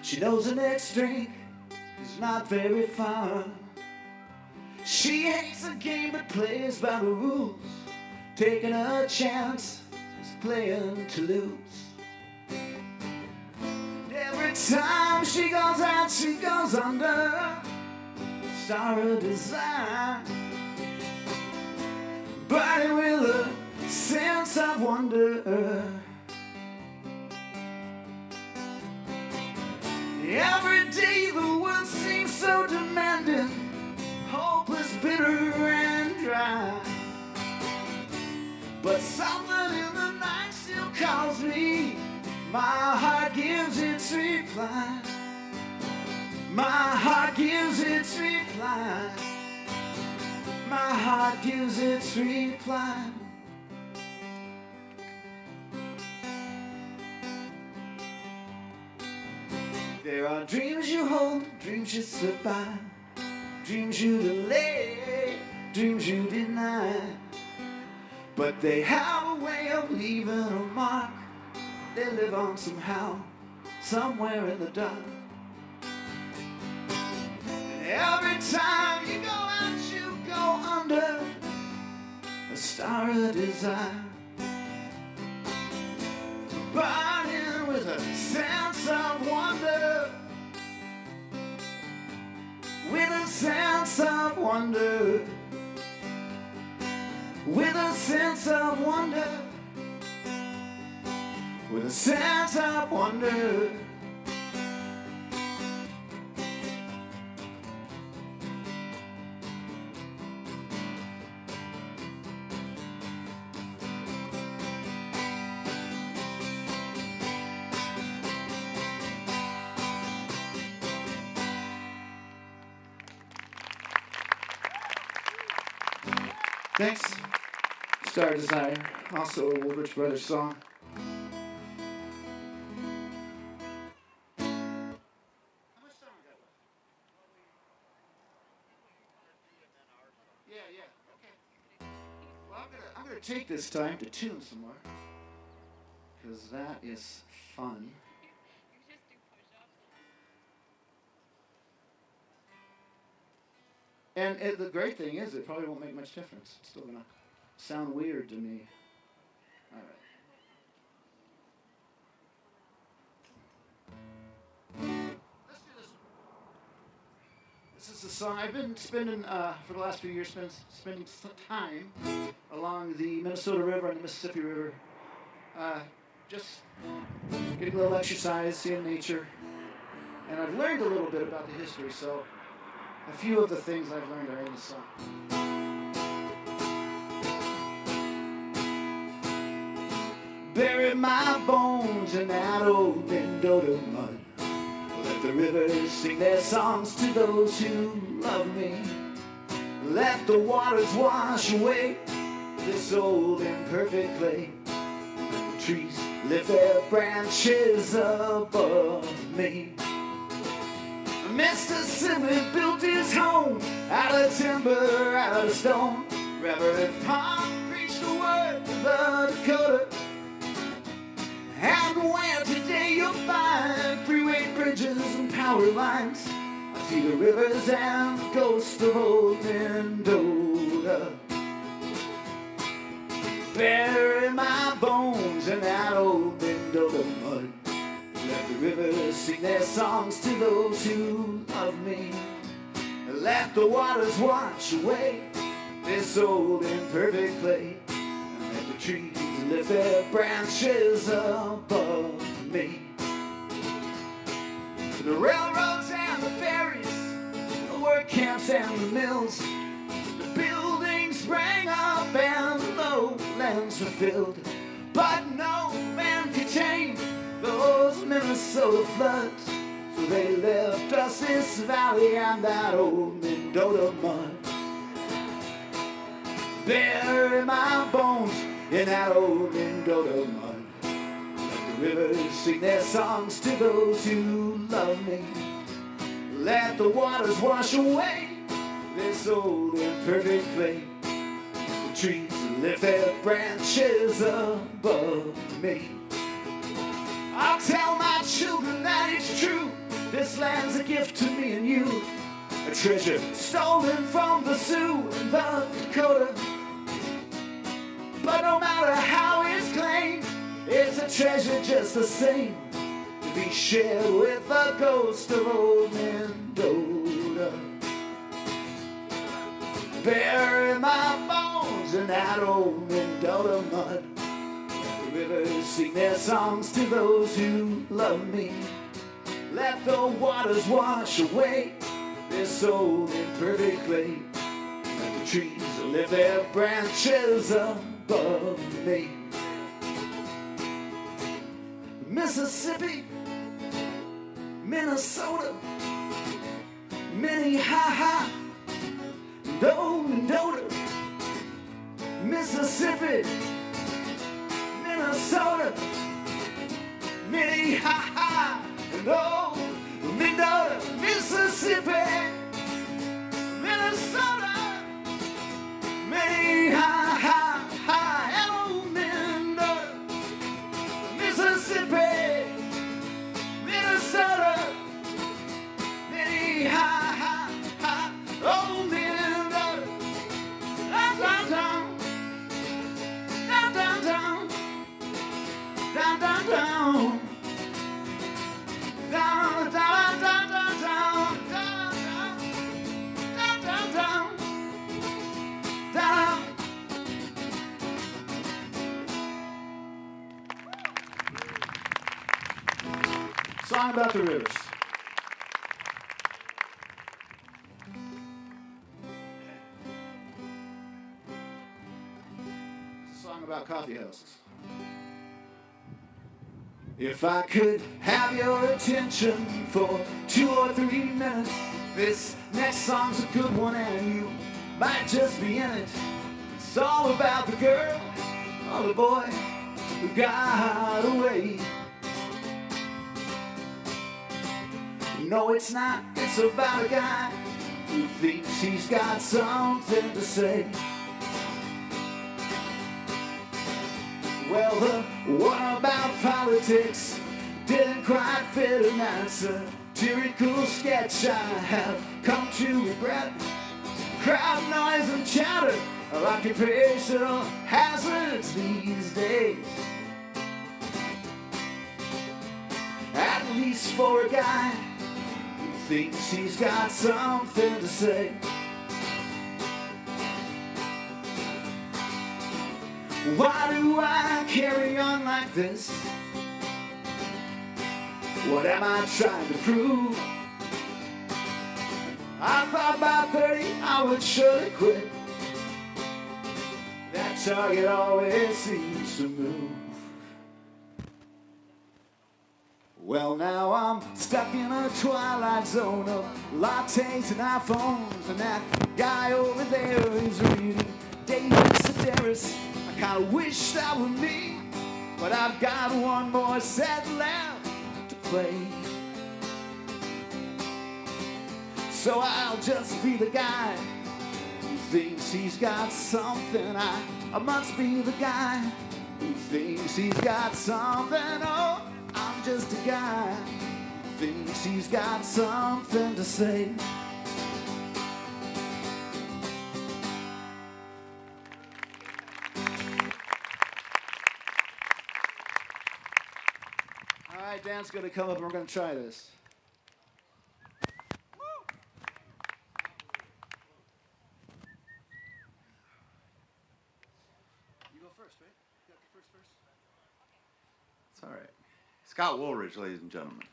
She knows the next drink is not very far. She hates the game but plays by the rules. Taking a chance is playing to lose. And every time she goes out, she goes under star of desire, burning with a sense of wonder. Every day the world seems so demanding, hopeless, bitter, and dry. But something in the night still calls me. My heart gives its reply. My heart gives its reply. My heart gives its reply. There are dreams you hold, dreams you slip by, dreams you delay, dreams you deny. But they have a way of leaving a mark. They live on somehow, somewhere in the dark. And every time you go out, you go under a star of desire, burning with a sense of wonder, with a sense of wonder, with a sense of wonder, with a sense of wonder. Thanks. Star Desire, also a Wooldridge Brothers song. I'm gonna take this time to tune some more, because that is fun. And the great thing is, it probably won't make much difference. It's still gonna sound weird to me. All right. Let's do this one. This is a song I've been spending, for the last few years, spending some time along the Minnesota River and the Mississippi River. Just getting a little exercise, seeing nature. And I've learned a little bit about the history, so a few of the things I've learned are in the song. Bury my bones in that old Mendota mud. Let the rivers sing their songs to those who love me. Let the waters wash away this old imperfect clay. Let the trees lift their branches above me. Mississippi built his home out of timber, out of stone. Reverend Pond preached the word to the Dakota. And where today you'll find freeway bridges and power lines, I see the rivers and the ghost of old Mendota. Bury my bones in that old Mendota mud. Let the rivers sing their songs to those who love me. Let the waters wash away this old imperfect clay. And let the trees lift their branches above me. The railroads and the ferries, the work camps and the mills, the buildings sprang up and the lowlands were filled. But no man could tame those Minnesota floods, so they left us this valley and that old Mendota mud. Bury my bones in that old Mendota mud. Let the rivers sing their songs to those who love me. Let the waters wash away this old imperfect clay. Let the trees lift their branches above me. I'll tell my children that it's true. This land's a gift to me and you, a treasure stolen from the Sioux and the Dakota. But no matter how it's claimed, it's a treasure just the same, to be shared with the ghost of old Mendota. Bury my bones in that old Mendota mud. Let the rivers sing their songs to those who love me. Let the waters wash away this old imperfect clay. Let the trees lift their branches above me. Mississippi, Minnesota, Minnehaha, Mendota. Mississippi, Minnesota, Minnehaha, and oh, Mendota. Mississippi, Minnesota, Minnehaha, and oh, Mendota. Mississippi, Minnesota, Minnehaha, oh, Mendota. Down, down, down, down, down, down, down, down. Down, down, down, down, down, down, down, down, down, down. Song about the rivers. It's a song about coffee houses. If I could have your attention for 2 or 3 minutes, this next song's a good one and you might just be in it. It's all about the girl or the boy who got away. No, it's not, it's about a guy who thinks he's got something to say. Well, the one about politics didn't quite fit an satirical sketch I have come to regret. Crowd noise and chatter are occupational hazards these days. At least for a guy who thinks he's got something to say. Why do I carry on like this? What am I trying to prove? I thought by 30 I would surely quit. That target always seems to move. Well, now I'm stuck in a twilight zone of lattes and iPhones, and that guy over there is reading David Sedaris. I kinda wish that were me, but I've got one more set left to play. So I'll just be the guy who thinks he's got something. I must be the guy who thinks he's got something. Oh, I'm just a guy who thinks he's got something to say. All right, Dan's gonna come up and we're gonna try this. You go first, right? You got the first verse? It's all right. Scott Wooldridge, ladies and gentlemen.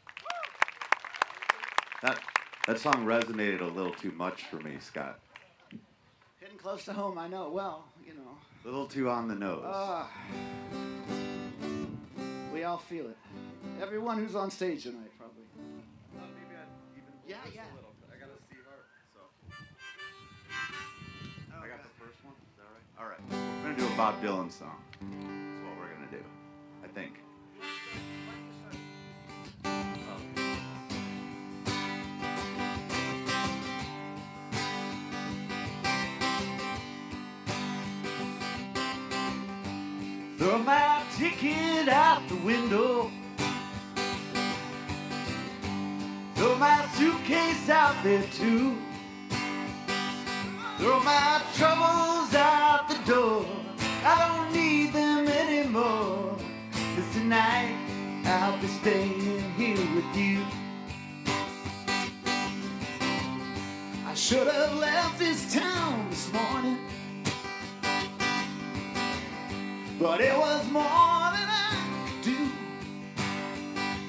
That song resonated a little too much for me, Scott. Hitting close to home, I know. Well, you know. A little too on the nose. We all feel it. Everyone who's on stage tonight, probably. Maybe I'd even Yeah. a little bit. I gotta see her, so. I got the first one. Is that right? All right. We're gonna do a Bob Dylan song. That's what we're gonna do. I think. Throw my ticket out the window. Throw my suitcase out there too. Throw my troubles out the door. I don't need them anymore. 'Cause tonight I'll be staying here with you. I should have left this town this morning, but it was more than I could do.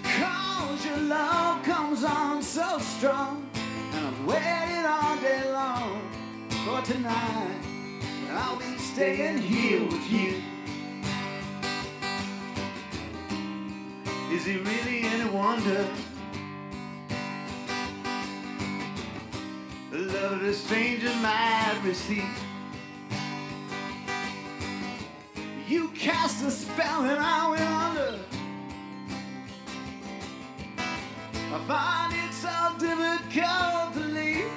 'Cause your love comes on so strong, and I've waited all day long for tonight. And I'll be staying here with you. Is it really any wonder the love that a stranger might receive? You cast a spell and I went under. I find it so difficult to leave.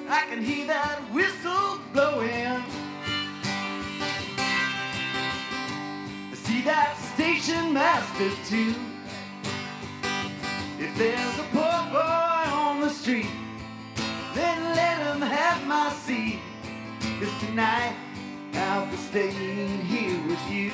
I can hear that whistle blowing. I see that station master too. If there's a poor boy on the street, then let him have my seat. 'Cause tonight I'll be staying here with you.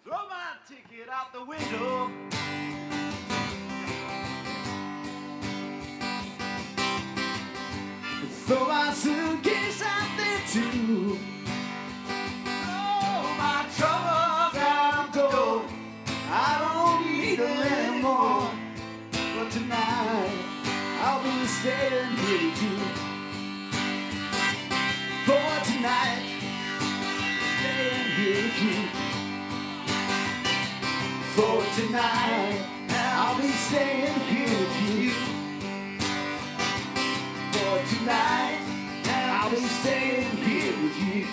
Throw my ticket out the window. Throw my suitcase out there too. Oh, my troubles out the door. I don't need them anymore. But tonight I'll be staying here with you. For tonight, staying here with you. For tonight, I'll be staying here with you. For tonight, I'll be staying here with you.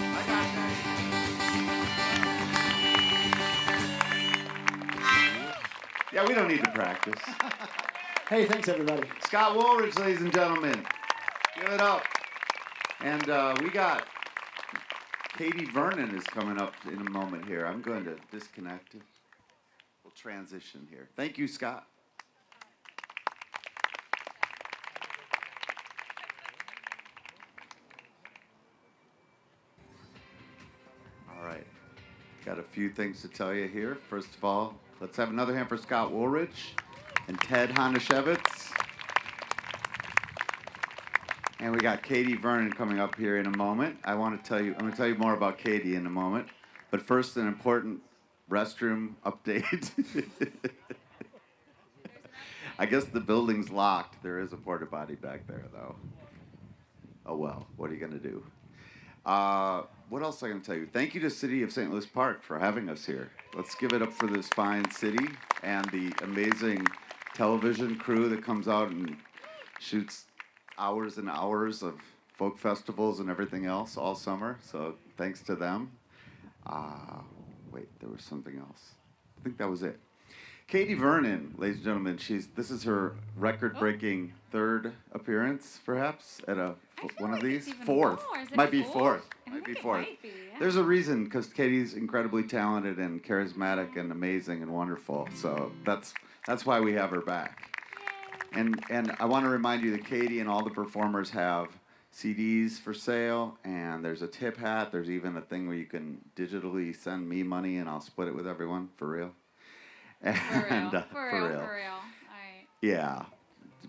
I got that. Yeah, we don't need to practice. Hey, thanks everybody. Scott Wooldridge, ladies and gentlemen. Give it up. And we got Katy Vernon is coming up in a moment here. I'm going to disconnect it. We'll transition here. Thank you, Scott. Got a few things to tell you here. First of all, let's have another hand for Scott Wooldridge and Ted Hajnasiewicz. And we got Katy Vernon coming up here in a moment. I'm going to tell you more about Katy in a moment. But first, an important restroom update. I guess the building's locked. There is a porta potty back there, though. Oh, well, what are you going to do? What else am I going to tell you? Thank you to City of St. Louis Park for having us here. Let's give it up for this fine city and the amazing television crew that comes out and shoots hours and hours of folk festivals and everything else all summer. So thanks to them. Wait, there was something else. I think that was it. Katy Vernon, ladies and gentlemen, this is her record-breaking third appearance, perhaps, at one of these. Fourth. Might be fourth. Might be fourth. There's a reason, because Katy's incredibly talented and charismatic and amazing and wonderful. So that's why we have her back. And I want to remind you that Katy and all the performers have CDs for sale, and there's a tip hat. There's even a thing where you can digitally send me money, and I'll split it with everyone, for real. And, for real. All right. Yeah.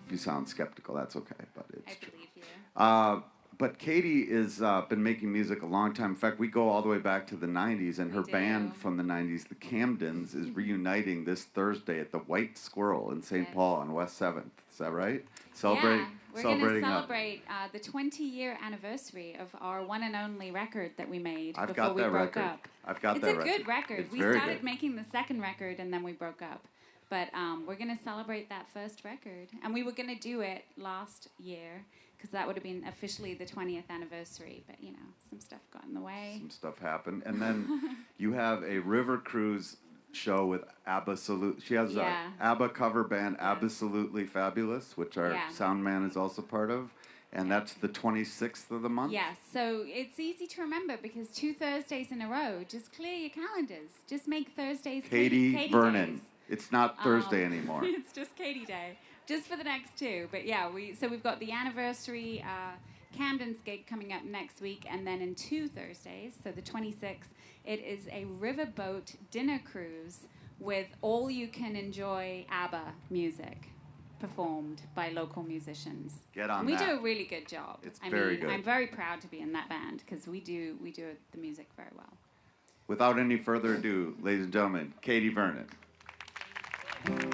If you sound skeptical, that's okay, but it's I believe you. But Katy has been making music a long time. In fact, we go all the way back to the 90s, and her band from the 90s, the Camdens, is reuniting this Thursday at the White Squirrel in St. Paul on West 7th. Is that right? We're going to celebrate the 20-year anniversary of our one and only record that we made before we broke up. I've got that record. It's a good record. It's we started making the second record, and then we broke up. But we're going to celebrate that first record. And we were going to do it last year, because that would have been officially the 20th anniversary. But, you know, some stuff got in the way. Some stuff happened. And then you have a River Cruise show with Absolute. She has a ABBA cover band, Absolutely Fabulous, which our sound man is also part of. And that's the 26th of the month? Yes, so it's easy to remember because 2 Thursdays in a row. Just clear your calendars. Just make Thursdays Katy Vernon. Days. It's not Thursday anymore. It's just Katy Day. Just for the next 2. But yeah, we've got the anniversary Camden's gig coming up next week, and then in 2 Thursdays, so the 26th, it is a riverboat dinner cruise with all you can enjoy ABBA music performed by local musicians. Get on and we that. do a really good job. It's very good. I'm very proud to be in that band because we do the music very well. Without any further ado, ladies and gentlemen, Katy Vernon.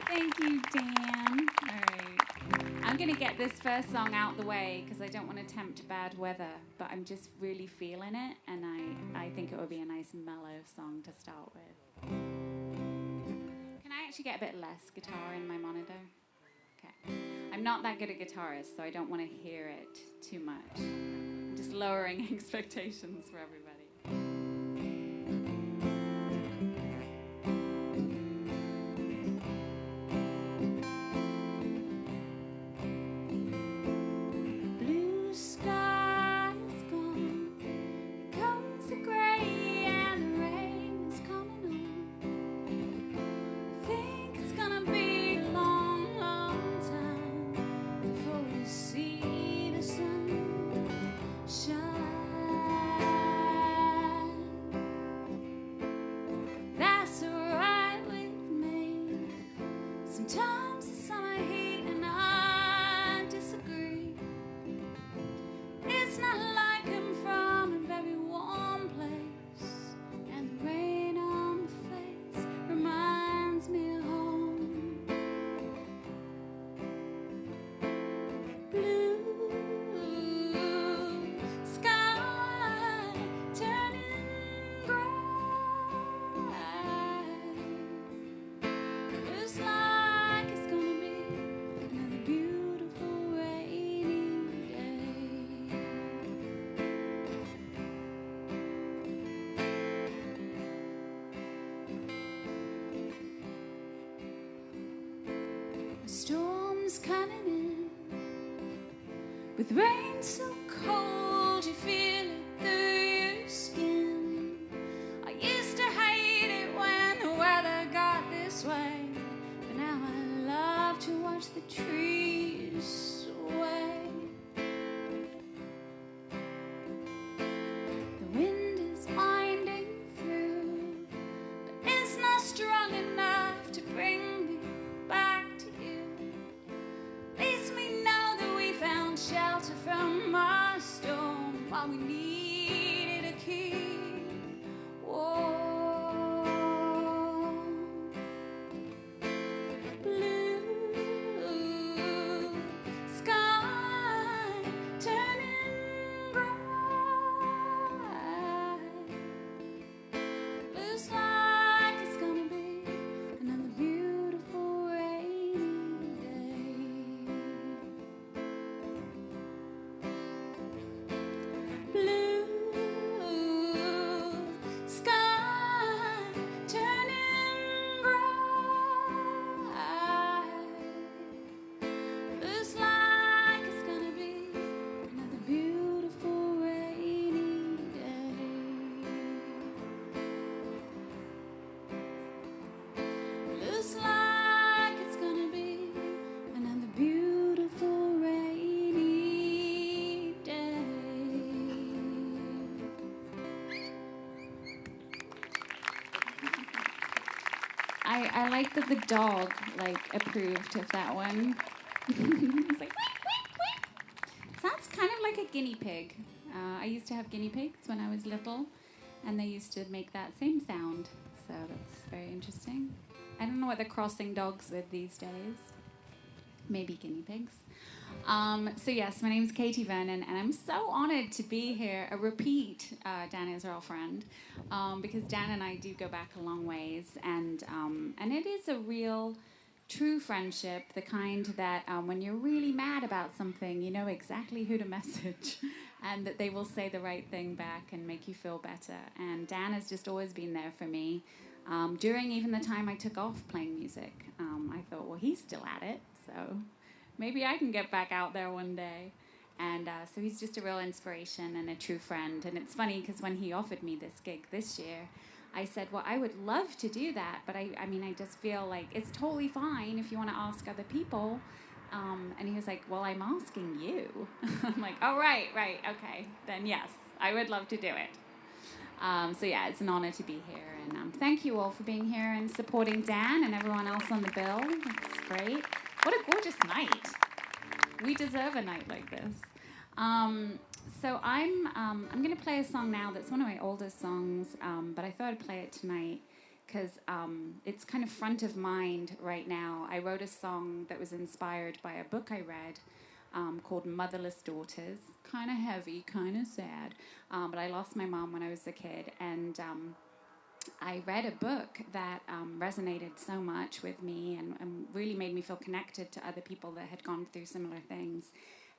Thank you, Dan. All right. I'm going to get this first song out the way because I don't want to tempt bad weather, but I'm just really feeling it, and I think it would be a nice mellow song to start with. Can I actually get a bit less guitar in my monitor? Okay. I'm not that good a guitarist, so I don't want to hear it too much. I'm just lowering expectations for everybody. Storm's coming in with rain so cold you feel it through your skin. I used to hate it when the weather got this way, but now I love to watch the trees sway. The wind is winding through shelter from our storm while we needed a key. Whoa. Blue sky turning bright. Looks like it's gonna be another beautiful rainy day. Blue sky turning bright. Looks like it's gonna be another beautiful rainy day. Looks like it's gonna be another beautiful rainy day. I like that the dog approved of that one. It's like sounds kind of like a guinea pig. I used to have guinea pigs when I was little, and they used to make that same sound. So that's very interesting. I don't know what they're crossing dogs with these days. Maybe guinea pigs. So yes, my name is Katy Vernon, and I'm so honored to be here, a repeat Dan Israel friend, because Dan and I do go back a long ways, and it is a real, true friendship, the kind that when you're really mad about something, you know exactly who to message, and that they will say the right thing back and make you feel better. And Dan has just always been there for me. During even the time I took off playing music, I thought, well, he's still at it, so maybe I can get back out there one day. And so he's just a real inspiration and a true friend. And it's funny because when he offered me this gig this year, I said, well, I would love to do that, but I mean, I just feel like it's totally fine if you want to ask other people. And he was like, well, I'm asking you. I'm like, oh, right, okay. Then yes, I would love to do it. So yeah, it's an honor to be here. And thank you all for being here and supporting Dan and everyone else on the bill. That's great. What a gorgeous night. We deserve a night like this. So I'm going to play a song now that's one of my oldest songs, but I thought I'd play it tonight because it's kind of front of mind right now. I wrote a song that was inspired by a book I read called Motherless Daughters. Kind of heavy, kind of sad, but I lost my mom when I was a kid, and I read a book that resonated so much with me and really made me feel connected to other people that had gone through similar things.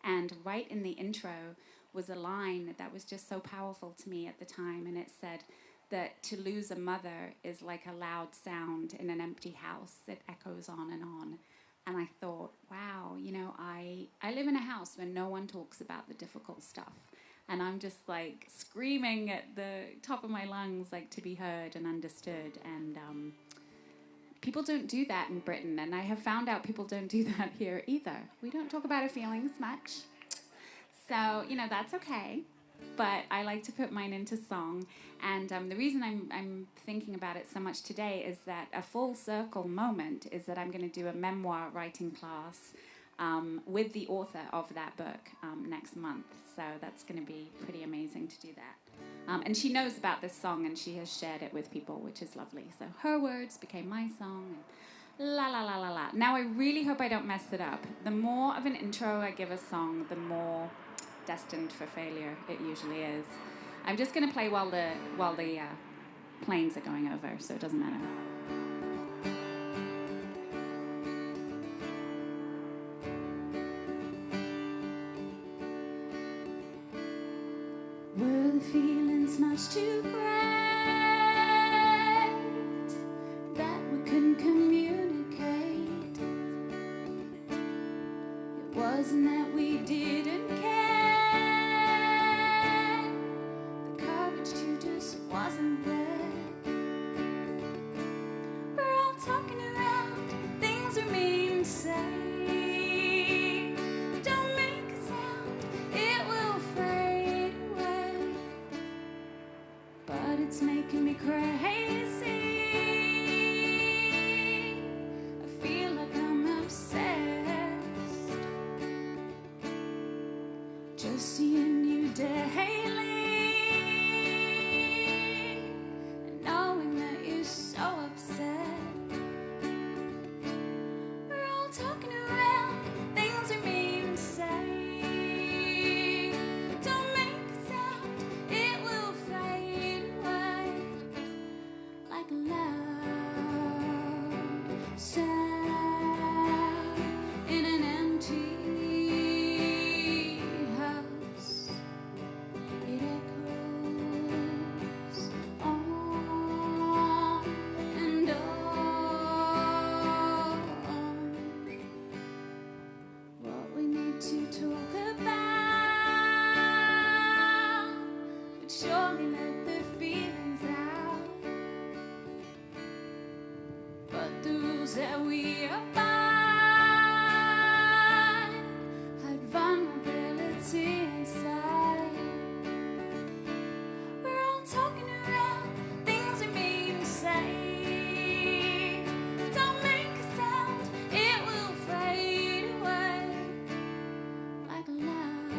And right in the intro was a line that was just so powerful to me at the time, and it said that to lose a mother is like a loud sound in an empty house. It echoes on and on. And I thought, wow, you know, I live in a house where no one talks about the difficult stuff. And I'm just like screaming at the top of my lungs, like to be heard and understood. And people don't do that in Britain. And I have found out people don't do that here either. We don't talk about our feelings much. So, you know, that's okay. But I like to put mine into song. And the reason I'm thinking about it so much today is that a full circle moment is that I'm going to do a memoir writing class with the author of that book next month. So that's going to be pretty amazing to do that. And she knows about this song, and she has shared it with people, which is lovely. So her words became my song, and la la la la la. Now I really hope I don't mess it up. The more of an intro I give a song, the more destined for failure it usually is. I'm just going to play while the planes are going over, so it doesn't matter. Were the feelings much too great that we couldn't communicate? It wasn't that we didn't care. The courage to just wasn't there. We're all talking around things we mean to say. Don't make a sound, it will fade away. But it's making me crazy. I feel like I'm obsessed. just seeing you daily, and knowing that you're so upset. We're all talking around things we mean to say. Don't make a sound, it will fade away like a loud sound in an empty house. It echoes on and on. What we need to talk about would surely let the feelings out. But the rules that we abide hide vulnerability inside. We're all talking around things we mean to say. Don't make a sound, it will fade away like a loud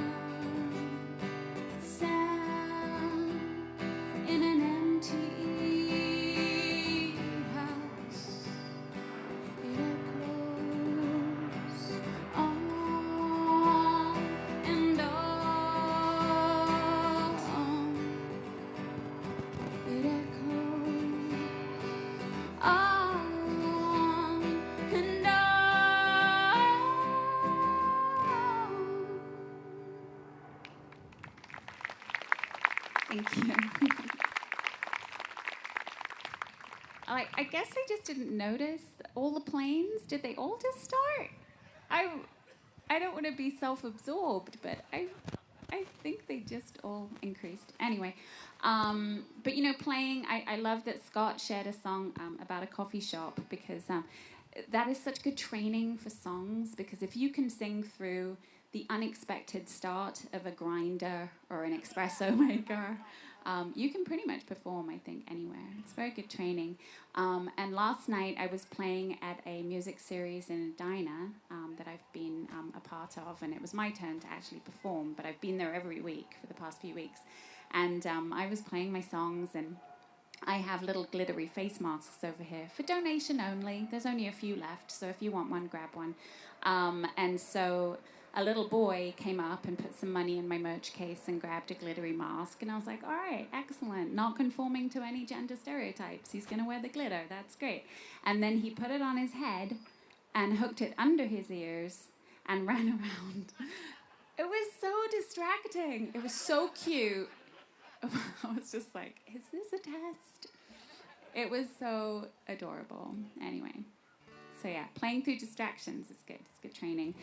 sound in an empty house. It echoes on and on. It echoes on and on. Thank you. I guess I just didn't notice all the planes. Did they all just start? I don't want to be self-absorbed, but I think they just all increased. Anyway, but you know, playing. I love that Scott shared a song about a coffee shop, because that is such good training for songs. Because if you can sing through the unexpected start of a grinder or an espresso maker, you can pretty much perform, I think, anywhere. It's very good training. And last night I was playing at a music series in Edina that I've been a part of, and it was my turn to actually perform, but I've been there every week for the past few weeks. And I was playing my songs, and I have little glittery face masks over here for donation only. There's only a few left, so if you want one, grab one. And so a little boy came up and put some money in my merch case and grabbed a glittery mask, and I was like, all right, excellent, not conforming to any gender stereotypes. He's going to wear the glitter. That's great. And then he put it on his head and hooked it under his ears and ran around. It was so distracting. It was so cute. I was just like, is this a test? It was so adorable. Anyway. So yeah, playing through distractions is good. It's good training.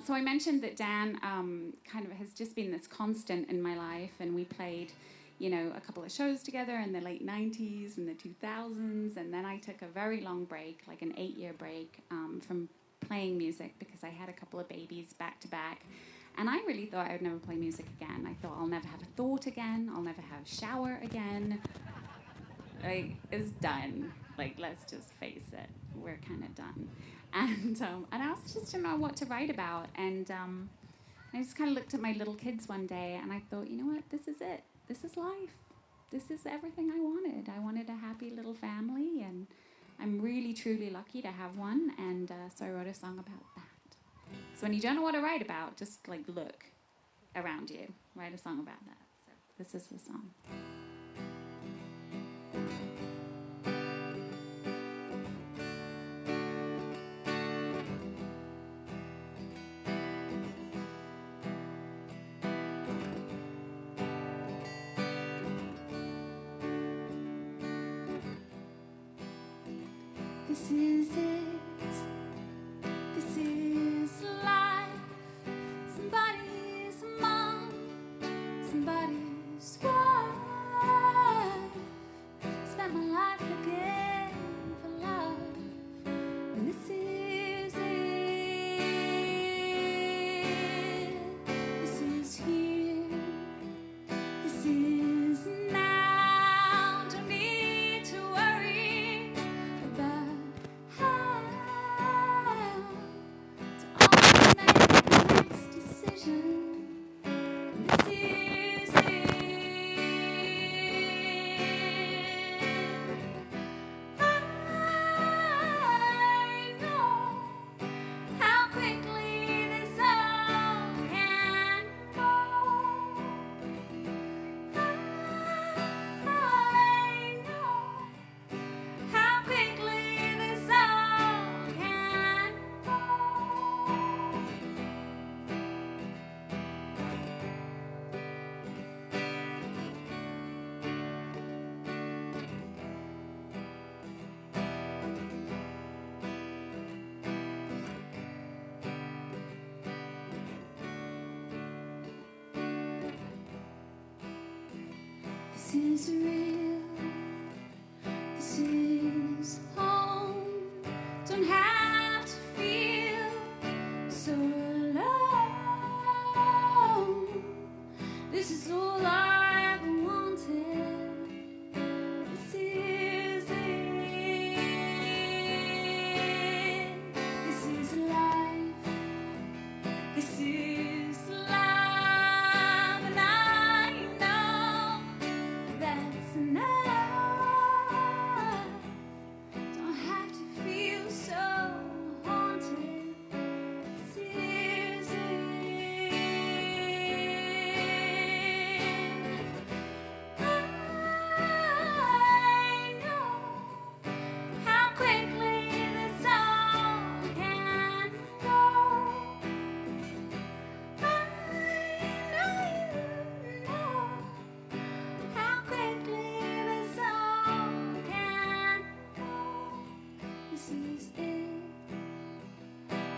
So I mentioned that Dan kind of has just been this constant in my life, and we played, you know, a couple of shows together in the late 90s and the 2000s, and then I took a very long break, like an 8-year break from playing music, because I had a couple of babies back to back, and I really thought I would never play music again. I thought I'll never have a thought again. I'll never have a shower again. Like, it's done. Like, let's just face it. We're kind of done. And I also just didn't know what to write about. And I just kind of looked at my little kids one day, and I thought, you know what? This is it. This is life. This is everything I wanted. I wanted a happy little family, and I'm really, truly lucky to have one. And so I wrote a song about that. So when you don't know what to write about, just, like, look around you. Write a song about that. So this is the song. This is it. This is life. Somebody's mom, somebody's wife. Spent my life looking for love, and this is it. This is here. This is now. Don't need to worry about how to always make the next decision. This is real. This is home. Don't have to feel so alone. This is all I ever wanted. This is it. This is life. This is love, and I know that's enough. Don't have to feel so haunted. This is it. I know how quickly this all can go. I know you know how quickly this all can go. This is it.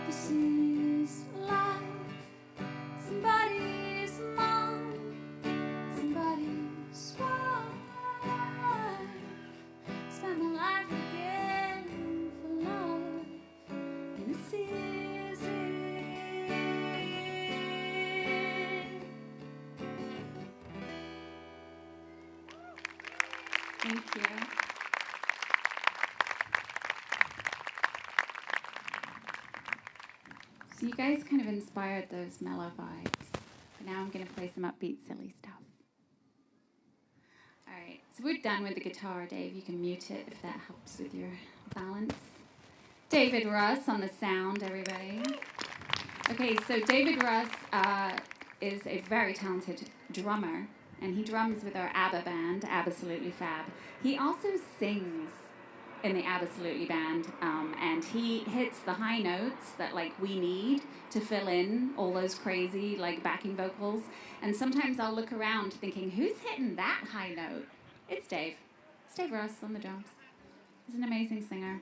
This is life. Somebody's mom, somebody's wife. Spent my life again for love, and this is it. Thank you. So you guys kind of inspired those mellow vibes. But now I'm going to play some upbeat, silly stuff. All right, so we're done with the guitar. Dave, you can mute it if that helps with your balance. David Russ on the sound, everybody. Okay, so David Russ is a very talented drummer, and he drums with our ABBA band, Absolutely Fab. He also sings in the Absolutely band, and he hits the high notes that like we need to fill in all those crazy like backing vocals. And sometimes I'll look around thinking, who's hitting that high note? It's Dave. It's Dave Russ on the drums. He's an amazing singer.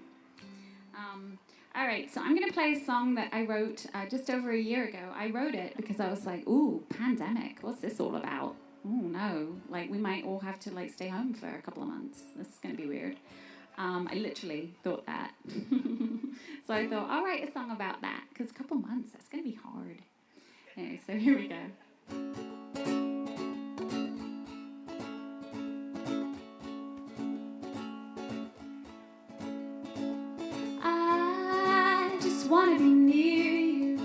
All right, so I'm going to play a song that I wrote just over a year ago. I wrote it because I was like, ooh, pandemic, what's this all about? Oh, no, like we might all have to like stay home for a couple of months. This is going to be weird. I literally thought that. So I thought, I'll write a song about that, because a couple of months, that's going to be hard. Anyway, so here we go. I just want to be near you.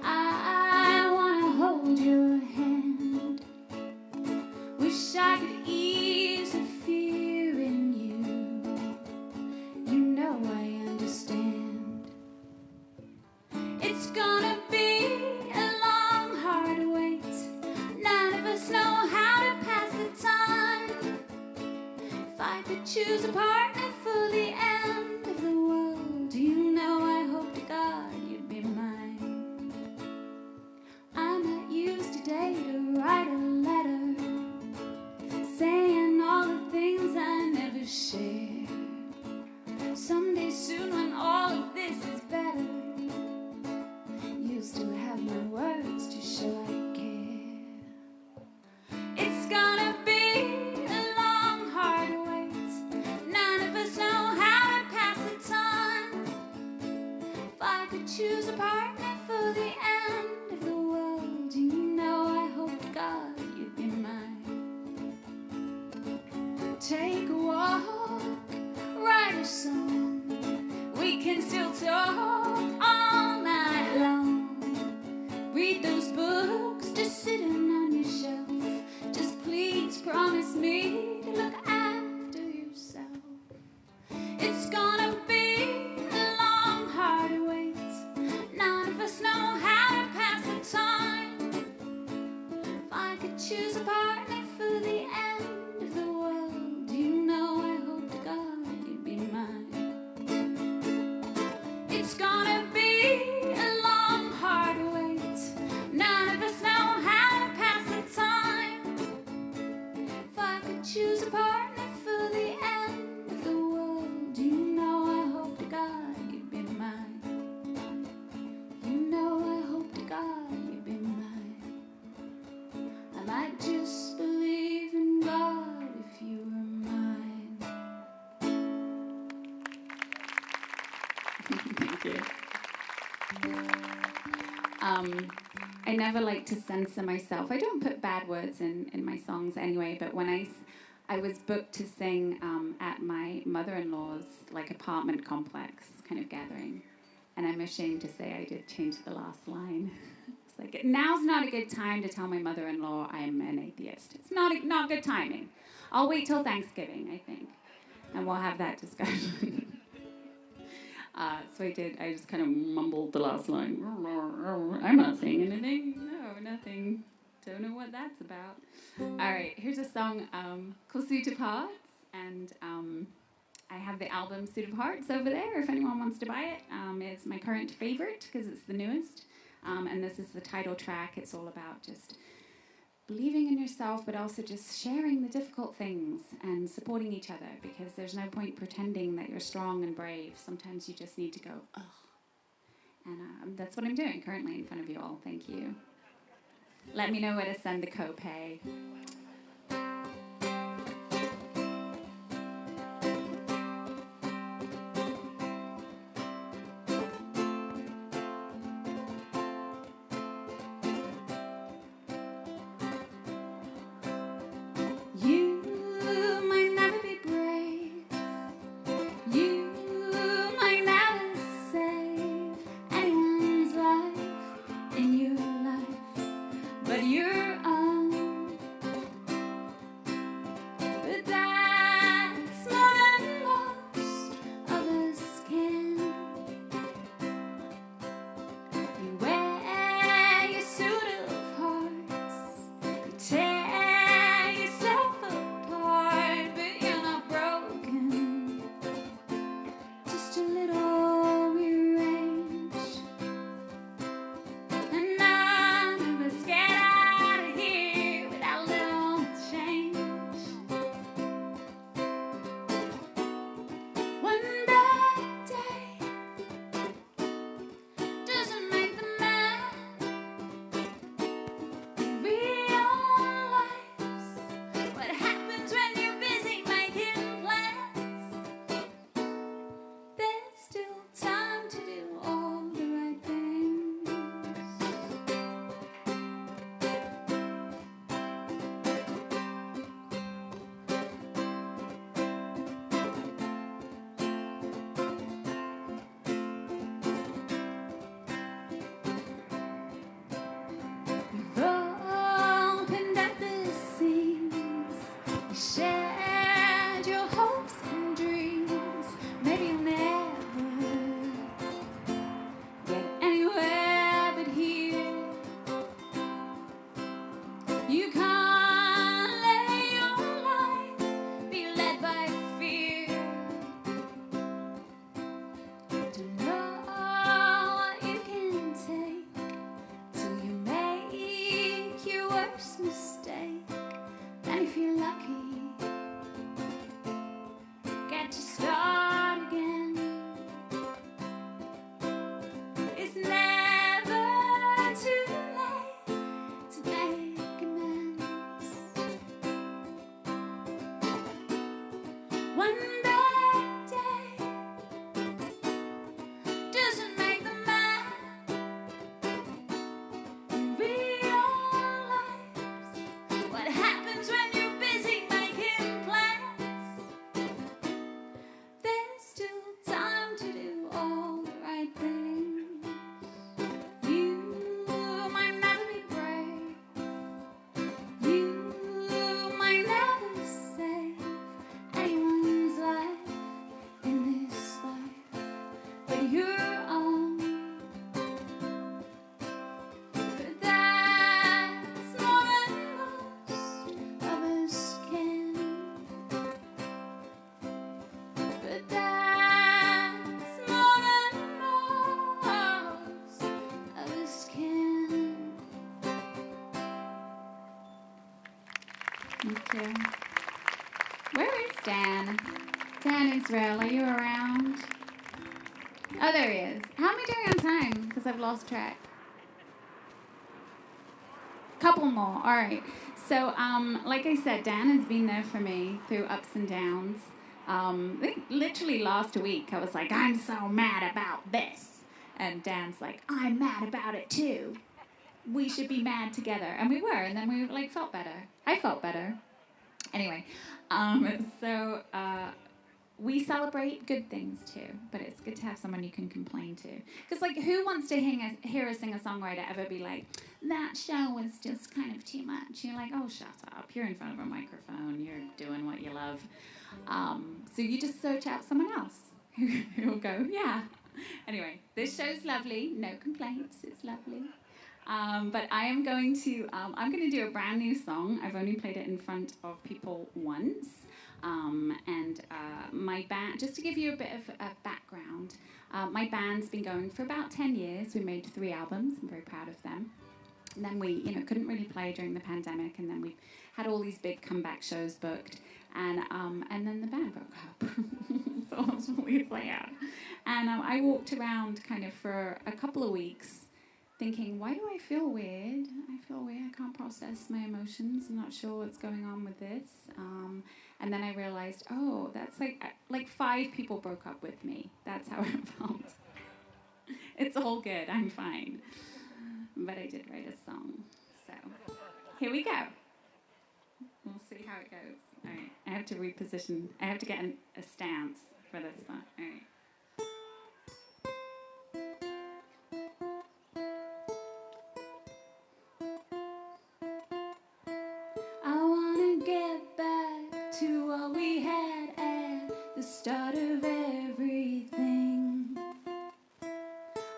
I want to hold your hand. Wish I could ease the fear in you. You know I understand. It's gonna be a long, hard wait. None of us know how to pass the time. If I could choose a partner for the end of the world, you know I hope to God you'd be mine. I might use today to write a letter, saying all the things I never share. Someday soon when all of this is better, you'll still have my words to show I care. It's gonna be a long, hard wait. None of us know how to pass the time. If I could choose a partner for the end of the world, you know I hope to God you'd be mine. Take a walk, write a song. We can still talk all night long. Read those books just sitting on your shelf. Just please promise me to look after yourself. It's gonna be a long, hard wait. None of us know how to pass the time. If I could choose a partner for the end of the world, you know I hope to God you'd be mine. I never like to censor myself. I don't put bad words in my songs anyway, but when I was booked to sing at my mother-in-law's like apartment complex kind of gathering, and I'm ashamed to say I did change the last line. It's like, now's not a good time to tell my mother-in-law I'm an atheist. It's not good timing. I'll wait till Thanksgiving, I think, and we'll have that discussion. So I just kind of mumbled the last line. I'm not saying anything. No, nothing. Don't know what that's about. All right, here's a song called Suit of Hearts, and I have the album Suit of Hearts over there if anyone wants to buy it. It's my current favorite because it's the newest, and this is the title track. It's all about just believing in yourself, but also just sharing the difficult things and supporting each other, because there's no point pretending that you're strong and brave. Sometimes you just need to go, ugh. And that's what I'm doing currently in front of you all. Thank you. Let me know where to send the copay. Thank you. Where is Dan? Dan Israel, are you around? Oh, there he is. How am I doing on time? Because I've lost track. Couple more. All right. So, like I said, Dan has been there for me through ups and downs. I think literally last week, I was like, I'm so mad about this. And Dan's like, I'm mad about it too. We should be mad together. And we were, and then we like felt better. I felt better. Anyway, so we celebrate good things too, but it's good to have someone you can complain to. Because like, who wants to hear a singer-songwriter ever be like, that show was just kind of too much? You're like, oh, shut up. You're in front of a microphone. You're doing what you love. So you just search out someone else who will go, yeah. Anyway, this show's lovely. No complaints. It's lovely. But I'm going to do a brand new song. I've only played it in front of people once. My band, just to give you a bit of a background, my band's been going for about 10 years. We made 3 albums. I'm very proud of them. And then we, couldn't really play during the pandemic, and then we had all these big comeback shows booked, and then the band broke up. So it was really sad. And I walked around kind of for a couple of weeks thinking, why do I feel weird? I feel weird. I can't process my emotions. I'm not sure what's going on with this. And then I realized, oh, that's like 5 people broke up with me. That's how it felt. It's all good. I'm fine. But I did write a song. So here we go. We'll see how it goes. All right. I have to reposition. I have to get a stance for this song. All right. To what we had at the start of everything.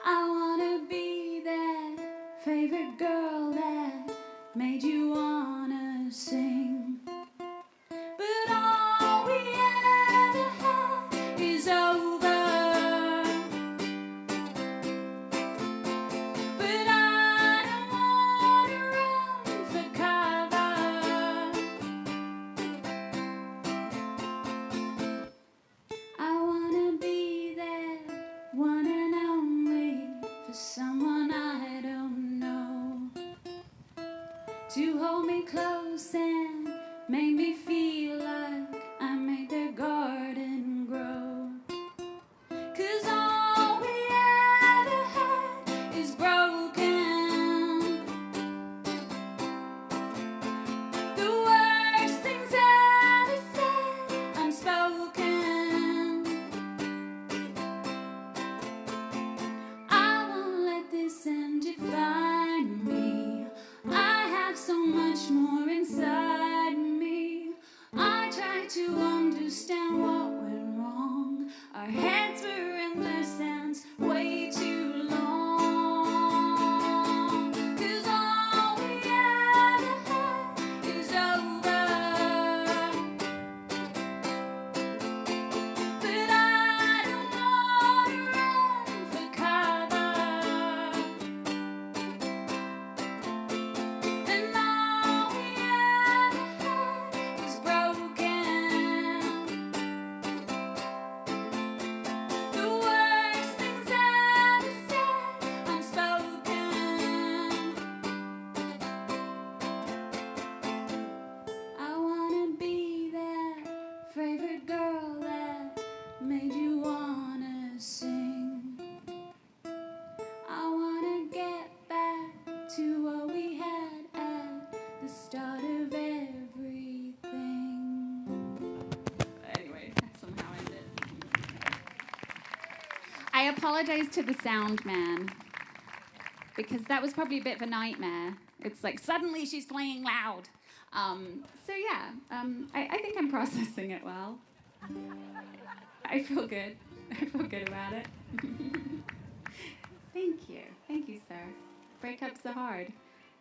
I wanna be that favorite girl that made you wanna sing. But all we ever had is over. But I don't wanna run for cover. One and only for someone I don't know, to hold me close and make me feel like I made their garden grow. 'Cause all we ever had is broken. The worst things ever said, unspoken. And define me. I have so much more inside me. I try to understand what went wrong. Our heads were in their sands way too long. 'Cause all we ever had is over. But I don't wanna run for cover. I apologize to the sound man, because that was probably a bit of a nightmare. It's like, suddenly she's playing loud. So yeah, I think I'm processing it well. I feel good. I feel good about it. Thank you. Thank you, sir. Breakups are hard.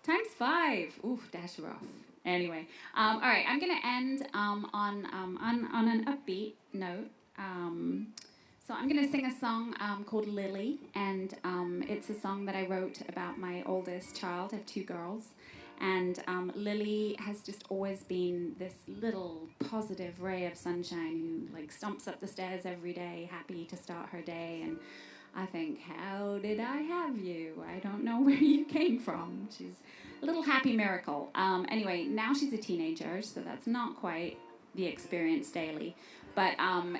Times 5. Oof, dash rough. Anyway, all right, I'm going to end on an upbeat note. So I'm going to sing a song called Lily, and it's a song that I wrote about my oldest child. I have 2 girls, and Lily has just always been this little positive ray of sunshine who like stomps up the stairs every day, happy to start her day, and I think, how did I have you? I don't know where you came from. She's a little happy miracle. Anyway, now she's a teenager, so that's not quite the experience daily. But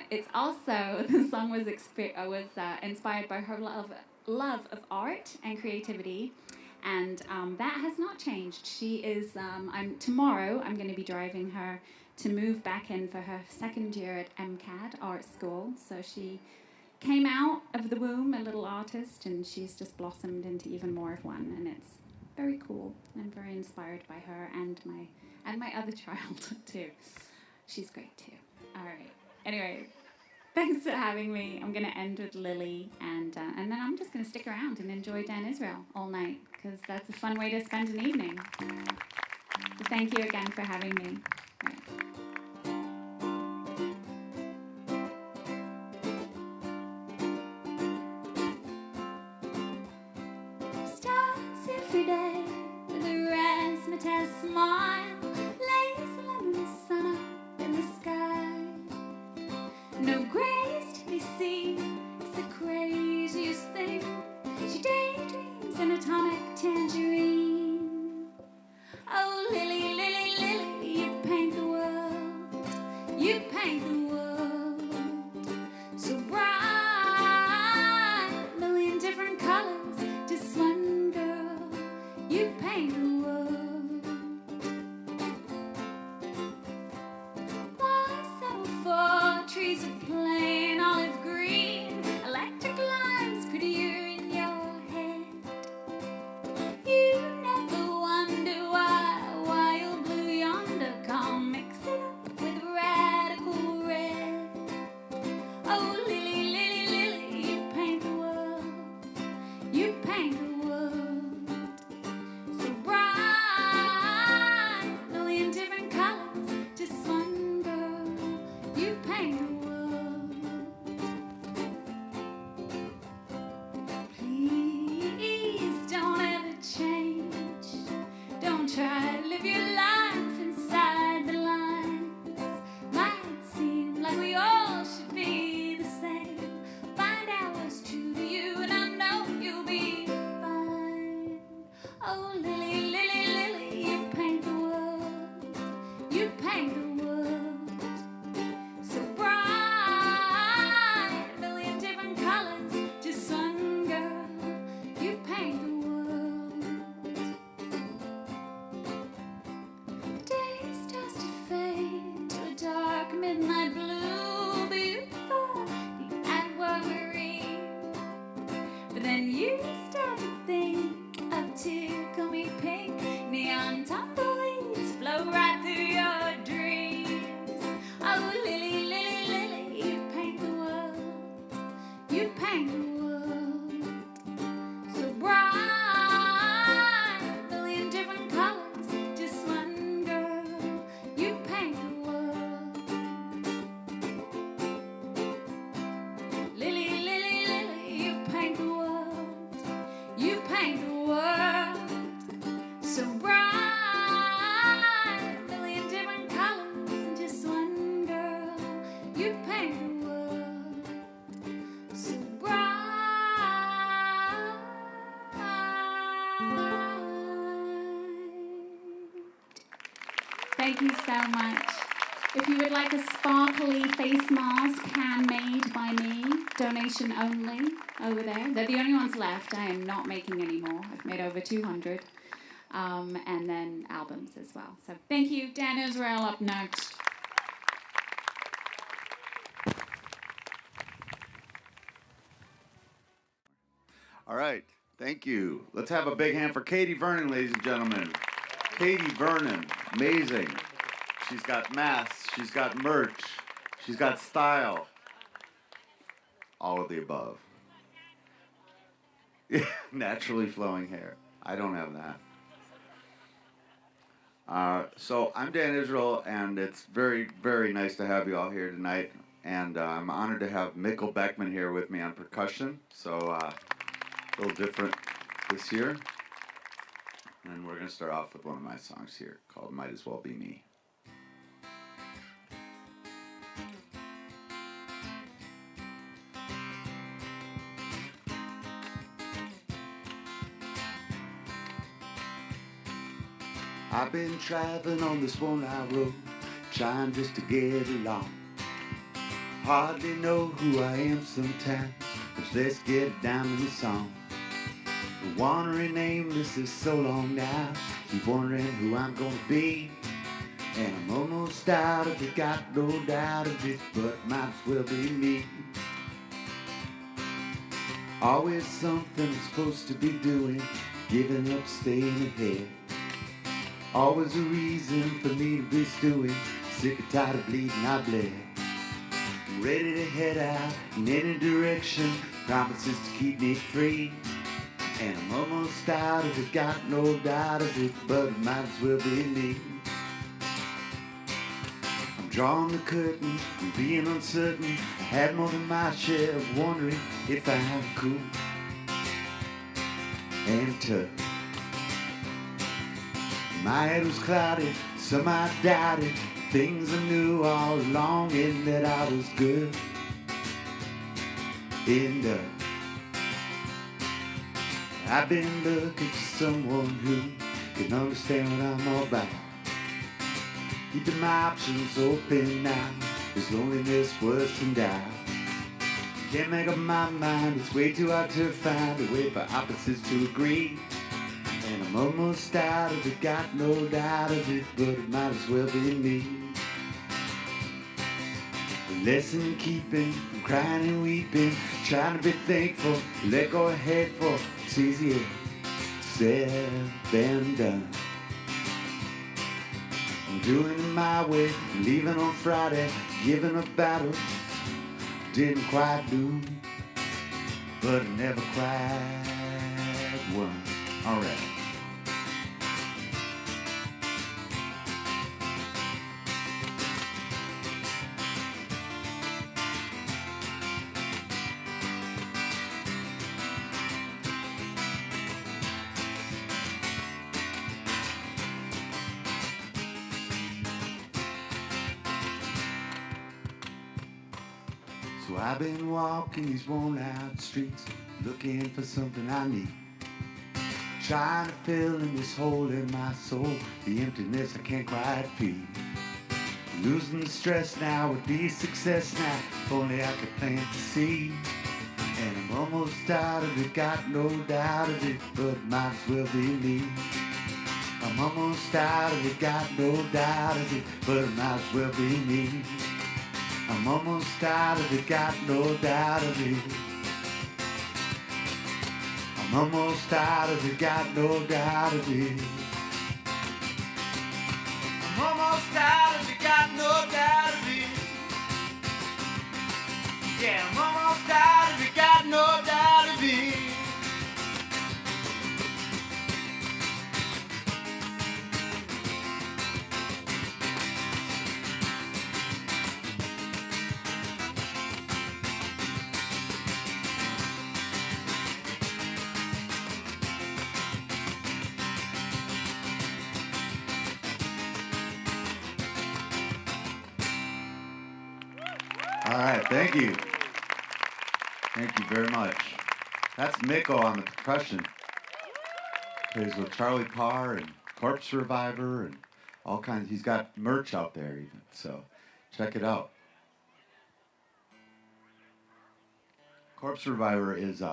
it's also, the song was inspired by her love of art and creativity, and that has not changed. She is, tomorrow I'm going to be driving her to move back in for her second year at MCAD Art School. So she came out of the womb a little artist, and she's just blossomed into even more of one, and it's very cool. I'm very inspired by her and my other child too. She's great too. All right. Anyway, thanks for having me. I'm going to end with Lily, and then I'm just going to stick around and enjoy Dan Israel all night, because that's a fun way to spend an evening. So thank you again for having me. All right. Starts every day with a razzmatazz smile, lays a lemon sun up in the sky. No grace to be seen, it's the craziest thing. She daydreams an atomic tangerine. Oh, Lily, Lily, Lily, you paint the world. You paint the world so bright, a million different colors, just one girl. You paint the world. Why settle for trees of plain olive green, electric lines prettier in your head? You never wonder why wild blue yonder can't mix it up with radical red. Oh, Lily, Lily, Lily, you paint the world. You paint the world so bright, a million different colors, just one girl. You paint the world. Please don't ever change. Don't try to live your life inside the lines. Might seem like we all should be the same. Find out what's true to you, and I know you'll be fine. Oh, Lily, Lily, Lily, you paint the world. You paint the world so bright, a million different colors, just one girl. You paint the world. The day starts to fade to a dark midnight blue, beautiful, the aquamarine. But then you start to think of tickle me pink, neon tumbleweeds flow right through your dreams. Oh, Lily, Lily, Lily, you paint the world. You paint the world so bright, a million different colors, just one girl. You paint the world. Lily, Lily, Lily, you paint the world. You paint the world so bright, a million different colors, and just one girl. You paint the world so bright. Thank you so much. If you would like a sparkly face mask handmade by me, donation only over there. They're the only ones left. I am not making any more. I've made over 200. And then albums as well. So thank you. Dan Israel up next. All right, thank you. Let's have a big hand for Katy Vernon, ladies and gentlemen. Katy Vernon, amazing. She's got masks, she's got merch, she's got style. All of the above. Naturally flowing hair. I don't have that. So I'm Dan Israel, and it's very, very nice to have you all here tonight. And I'm honored to have Mikkel Beckmen here with me on percussion. So a little different this year. And we're going to start off with one of my songs here called Might As Well Be Me. I've been traveling on this one-hour road, trying just to get along. Hardly know who I am sometimes, but let's get down in the song. Wandering aimlessly so long now, keep wondering who I'm gonna be. And I'm almost out of it, got no doubt of it, but might as well be me. Always something I'm supposed to be doing, giving up, staying ahead. Always a reason for me to be stewing, sick and tired of bleeding, I bled. I'm ready to head out in any direction, promises to keep me free. And I'm almost out of it, got no doubt of it, but it might as well be me. I'm drawing the curtain and being uncertain. I had more than my share of wondering if I'm cool and tough. My head was clouded, some I doubted, things I knew all along, and that I was good. End up. I've been looking for someone who can understand what I'm all about. Keeping my options open now, is loneliness worse than doubt? Can't make up my mind, it's way too hard to find a way for opposites to agree. And I'm almost out of it, got no doubt of it, but it might as well be me. A lesson keeping from crying and weeping, trying to be thankful, let go ahead for it's easier said than done. I'm doing it my way, leaving on Friday, giving a battle, didn't quite do, but I never quite won. All right. So I've been walking these worn out streets, looking for something I need. Trying to fill in this hole in my soul, the emptiness I can't quite feed. Losing the stress now would be success now, if only I could plant the seed. And I'm almost out of it, got no doubt of it, but it might as well be me. I'm almost out of it, got no doubt of it, but it might as well be me. I'm almost out of it, got no doubt of it. I'm almost out of it, got no doubt of it. I'm almost out of it, got no doubt of it. Yeah, I'm almost out of it, got no doubt of it. All right, thank you. Thank you very much. That's Mikkel on the percussion. Plays with Charlie Parr and Corpse Survivor and all kinds. He's got merch out there even, so check it out. Corpse Survivor is,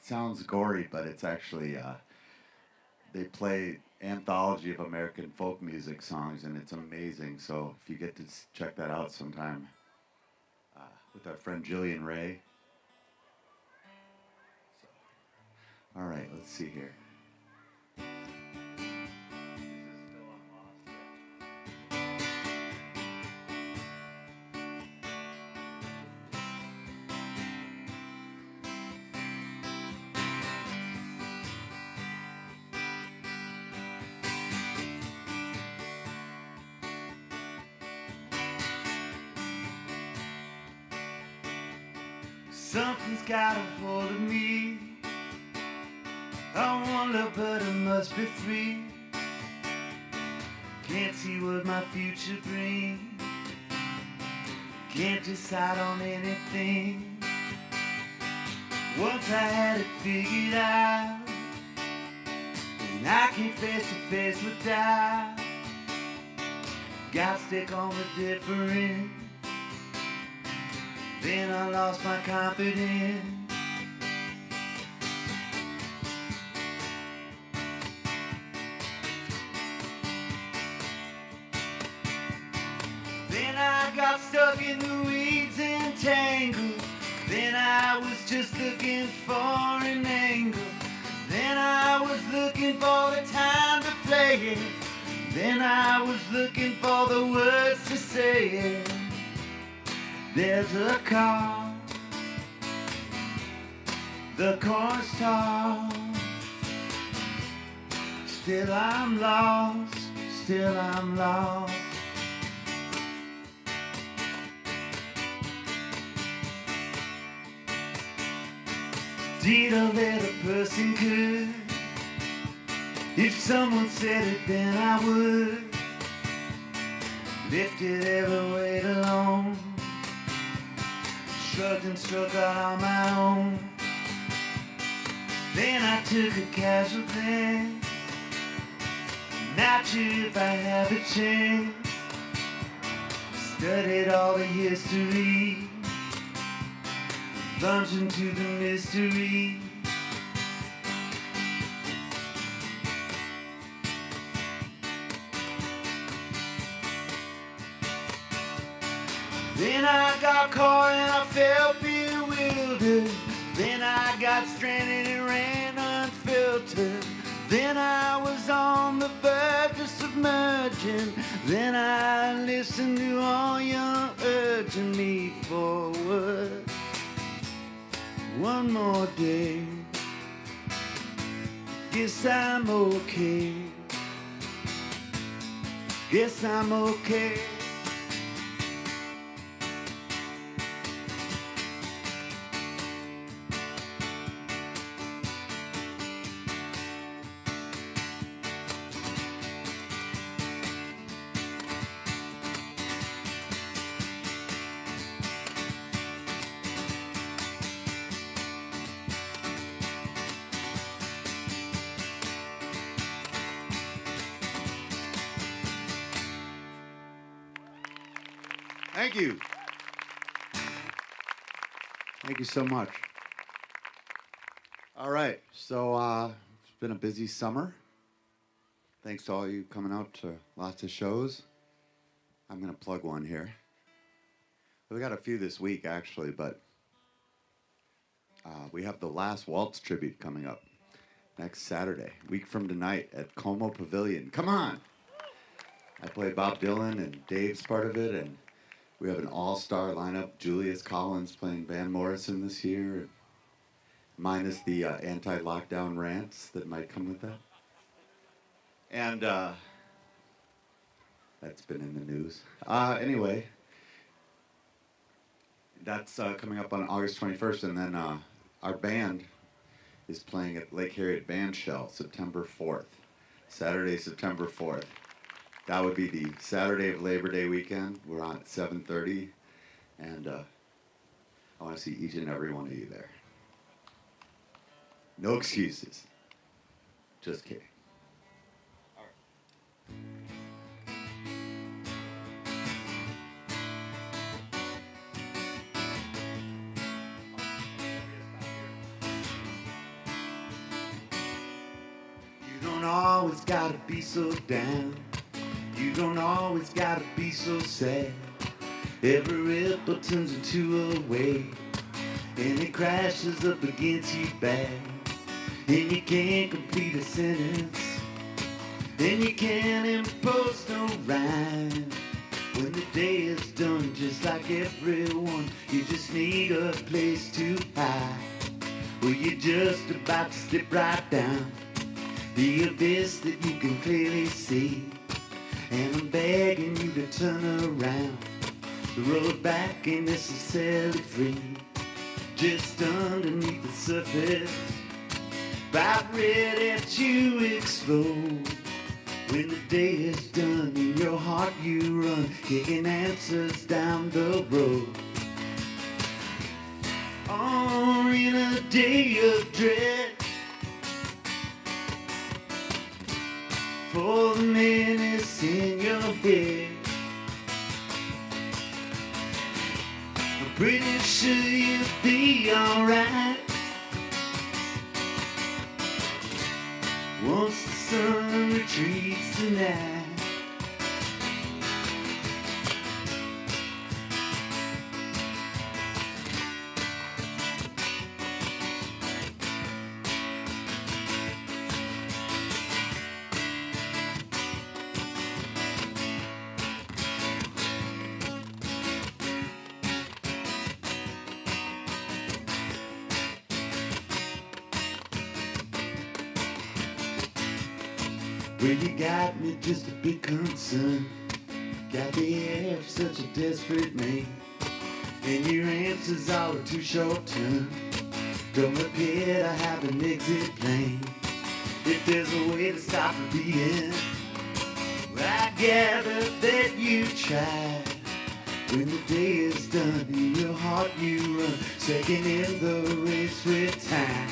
sounds gory, but it's actually, they play anthology of American folk music songs, and it's amazing. So if you get to check that out sometime, with our friend Jillian Ray. So, all right, let's see here. Something's got a hold of me. I wonder, but I must be free. Can't see what my future brings. Can't decide on anything. Once I had it figured out, and I came face to face with doubt. Got stuck on the difference. Then I lost my confidence. Then I got stuck in the weeds and tangled. Then I was just looking for an angle. Then I was looking for the time to play it. Then I was looking for the words to say it. There's a car, the chorus talks. Still I'm lost, still I'm lost. Did all that a person could. If someone said it, then I would. Lifted every weight alone. Shrugged and struck out on my own. Then I took a casual glance. Not sure if I have a chance. Studied all the history. Plunged into the mystery. Then I got caught and I felt bewildered. Then I got stranded and ran unfiltered. Then I was on the verge of submerging. Then I listened to all your urging me forward. One more day. Guess I'm okay. Guess I'm okay. Thank you. Thank you so much. All right, so it's been a busy summer. Thanks to all you coming out to lots of shows. I'm going to plug one here. We got a few this week, actually, but we have the Last Waltz tribute coming up next Saturday, week from tonight at Como Pavilion. Come on! I play Bob Dylan, and Dave's part of it, and we have an all-star lineup. Julius Collins playing Van Morrison this year, minus the anti-lockdown rants that might come with that. And that's been in the news. Anyway, that's coming up on August 21st, and then our band is playing at Lake Harriet Band Shell September 4th, Saturday, September 4th. That would be the Saturday of Labor Day weekend. We're on at 7:30, and I want to see each and every one of you there. No excuses. Just kidding. You don't always gotta be so down. You don't always gotta be so sad. Every ripple turns into a wave, and it crashes up against you bad. And you can't complete a sentence, and you can't impose no rhyme. When the day is done, just like everyone, you just need a place to hide. Well, you're just about to slip right down the abyss that you can clearly see. And I'm begging you to turn around. The road back ain't necessarily free. Just underneath the surface, about ready to explode. When the day is done, in your heart you run, kicking answers down the road. Or in a day of dread, for the menace in your head. I'm pretty sure you'll be alright once the sun retreats tonight. Well, you got me just a bit concerned. Got the air for such a desperate man, and your answers all are too short term. Don't appear to have an exit plan. If there's a way to stop the beating, well, I gather that you tried. When the day is done, in your heart you run, second in the race with time.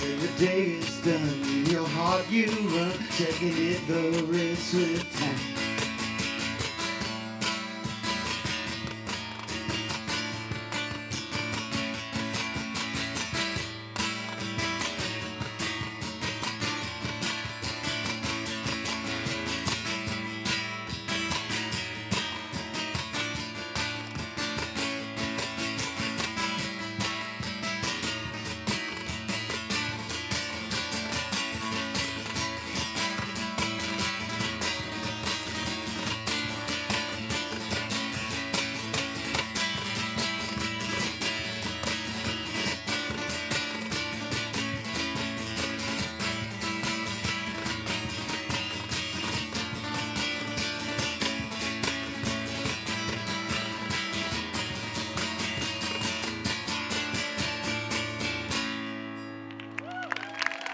When the day is done, in your heart you run, second in the race with time.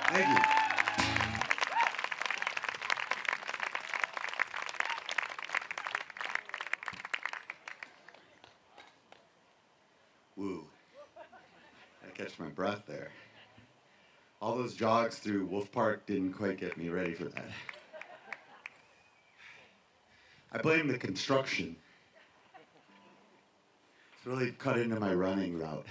Thank you. Woo. I catch my breath there. All those jogs through Wolfe Park didn't quite get me ready for that. I blame the construction. It's really cut into my running route.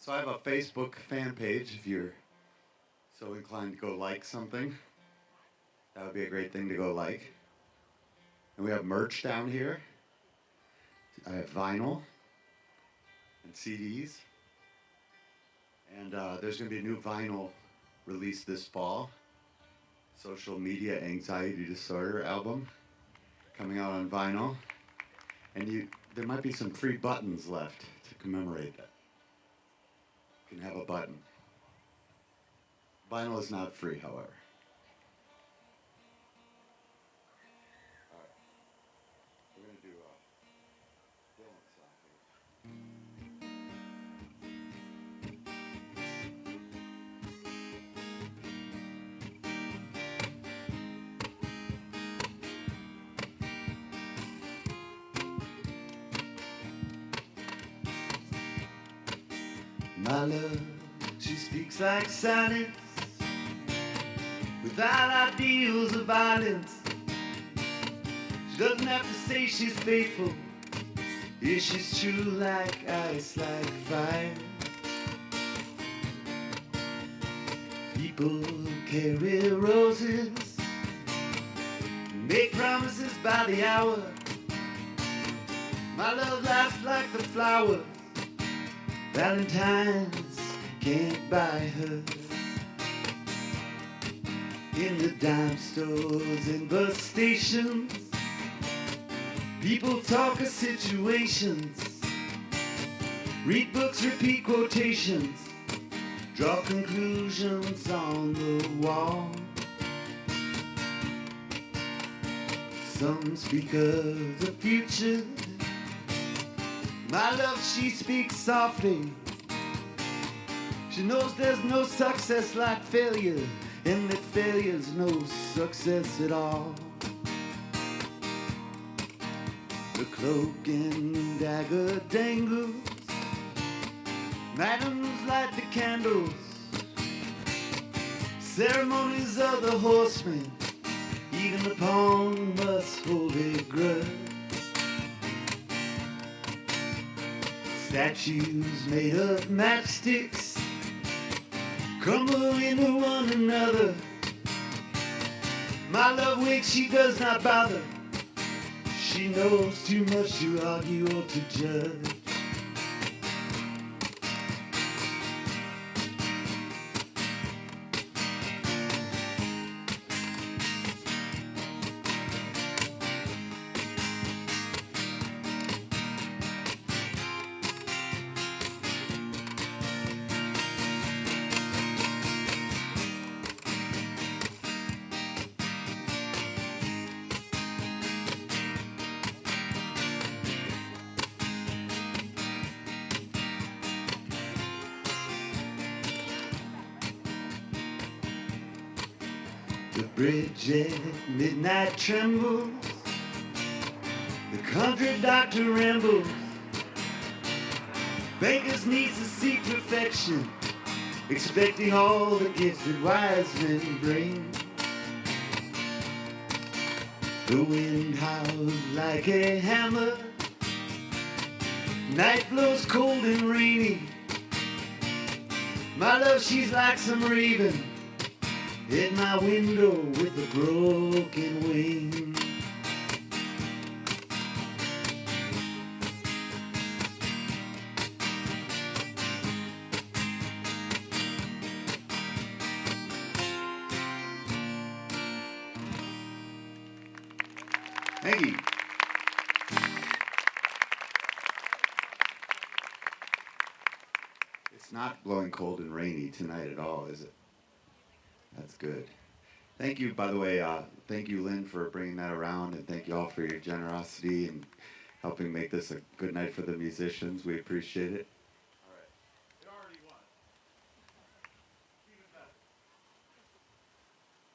So I have a Facebook fan page if you're so inclined to go like something. That would be a great thing to go like. And we have merch down here. I have vinyl and CDs. And there's going to be a new vinyl released this fall. Social Media Anxiety Disorder album coming out on vinyl. And there might be some free buttons left to commemorate that. You can have a button. Vinyl is not free, however. All right. We're going to do Dylan's song here. My love, she speaks like silence, without ideals of violence. She doesn't have to say she's faithful, yeah, she's true like ice, like fire. People carry roses, make promises by the hour. My love lasts like the flowers, Valentine's can't buy her. In the dime stores and bus stations, people talk of situations, read books, repeat quotations, draw conclusions on the wall. Some speak of the future. My love, she speaks softly. She knows there's no success like failure, and that failure's no success at all. The cloak and dagger dangles, madams light the candles, ceremonies of the horsemen, even the pawn must hold a grudge. Statues made of matchsticks crumble into one another. My love wakes, she does not bother. She knows too much to argue or to judge. The bridge at midnight trembles. The country doctor rambles. Baker's niece to seek perfection, expecting all the gifts that wise men bring. The wind howls like a hammer. Night blows cold and rainy. My love, she's like some raven at my window with a broken wing. Thank you. It's not blowing cold and rainy tonight at all, is it? That's good. Thank you, by the way, thank you, Lynn, for bringing that around, and thank you all for your generosity and helping make this a good night for the musicians. We appreciate it. All right. It already was. Even better.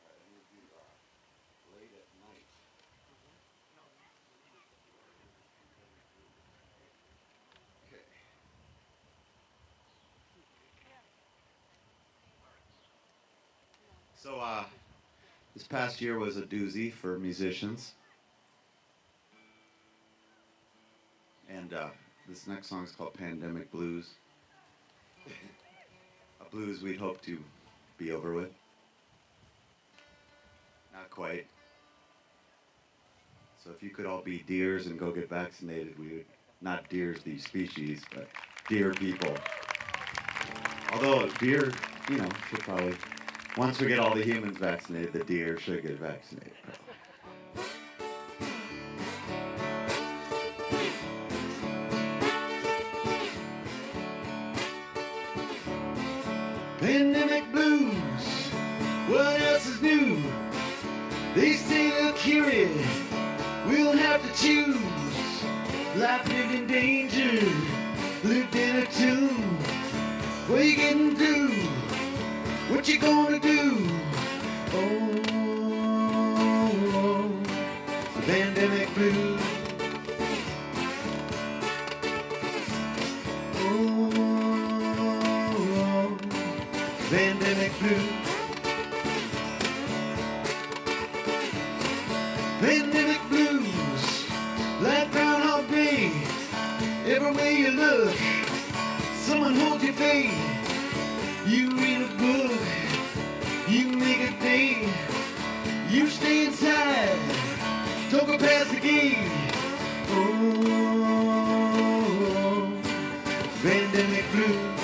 All right, I'm going to do Late at Night. Okay. So, this past year was a doozy for musicians. And this next song is called Pandemic Blues. A blues we'd hope to be over with. Not quite. So if you could all be deers and go get vaccinated, we would, not deers the species, but deer people. Although deer, you know, should probably, once we get all the humans vaccinated, the deer should get vaccinated. Pandemic blues, what else is new? They say they'll cure it, we'll have to choose. Life lived in danger, lived in a tomb. What you gonna do? What you gonna do? Oh, the pandemic blues. Pandemic blues. Pandemic blues, like Groundhog Day. Everywhere you look, someone holds your face. You read a book, you make a day. You stay inside, don't go past the gate. Oh, pandemic blues.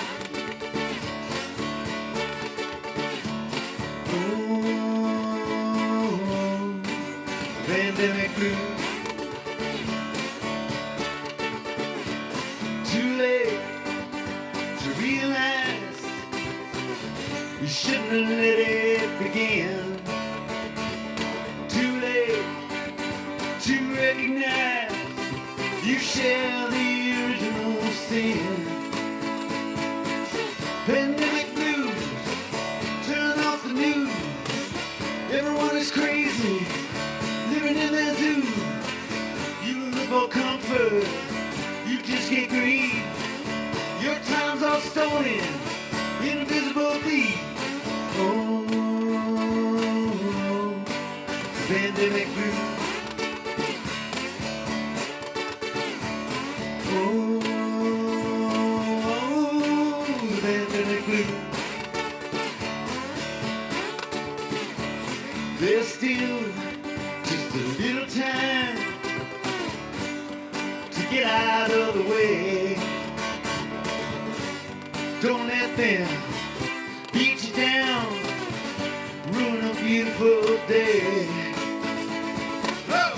Pandemic blues. Too late to realize you shouldn't have let it begin. Too late to recognize you share the original sin. Pandemic blues, turn off the news. Everyone is crazy, living in their zoo. You look for comfort, you just can't breathe. Your time's all stolen, invisible thief. Oh, pandemic blues. Oh, pandemic blues. There's still just a little time to get out of the way. Don't let them beat you down, ruin a beautiful day. Oh!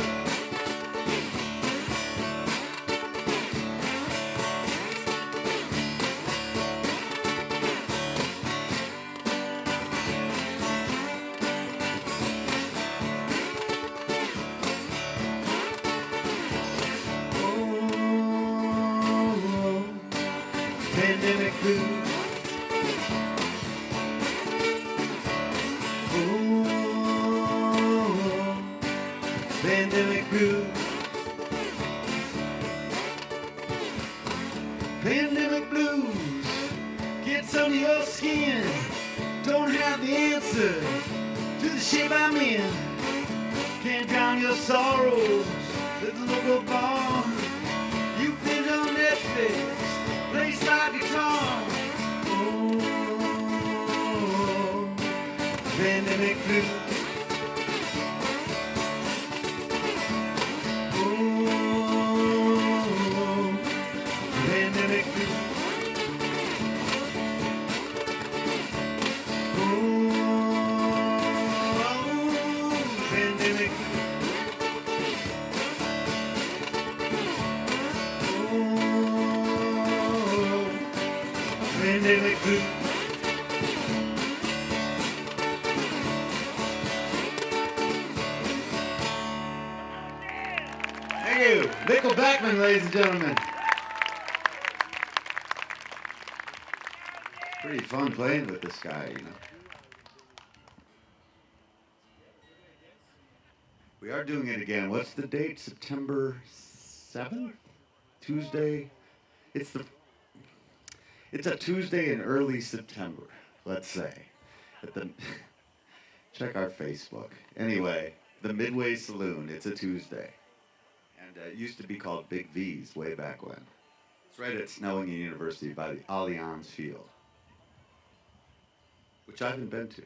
Pandemic blues. Oh, Pandemic blues gets under your skin. Don't have the answer to the shape I'm in. Can't drown your sorrows at the local bar. You binge on Netflix, play slide guitar. Oh, pandemic blues. Pandemic blues. Thank you. Mikkel Beckmen, ladies and gentlemen. Pretty fun playing with this guy, you know. We are doing it again. What's the date? September 7th? Tuesday? It's a Tuesday in early September, let's say. Check our Facebook. Anyway, the Midway Saloon, it's a Tuesday. And it used to be called Big V's way back when. It's right at Snellingen University by the Allianz Field, which I haven't been to.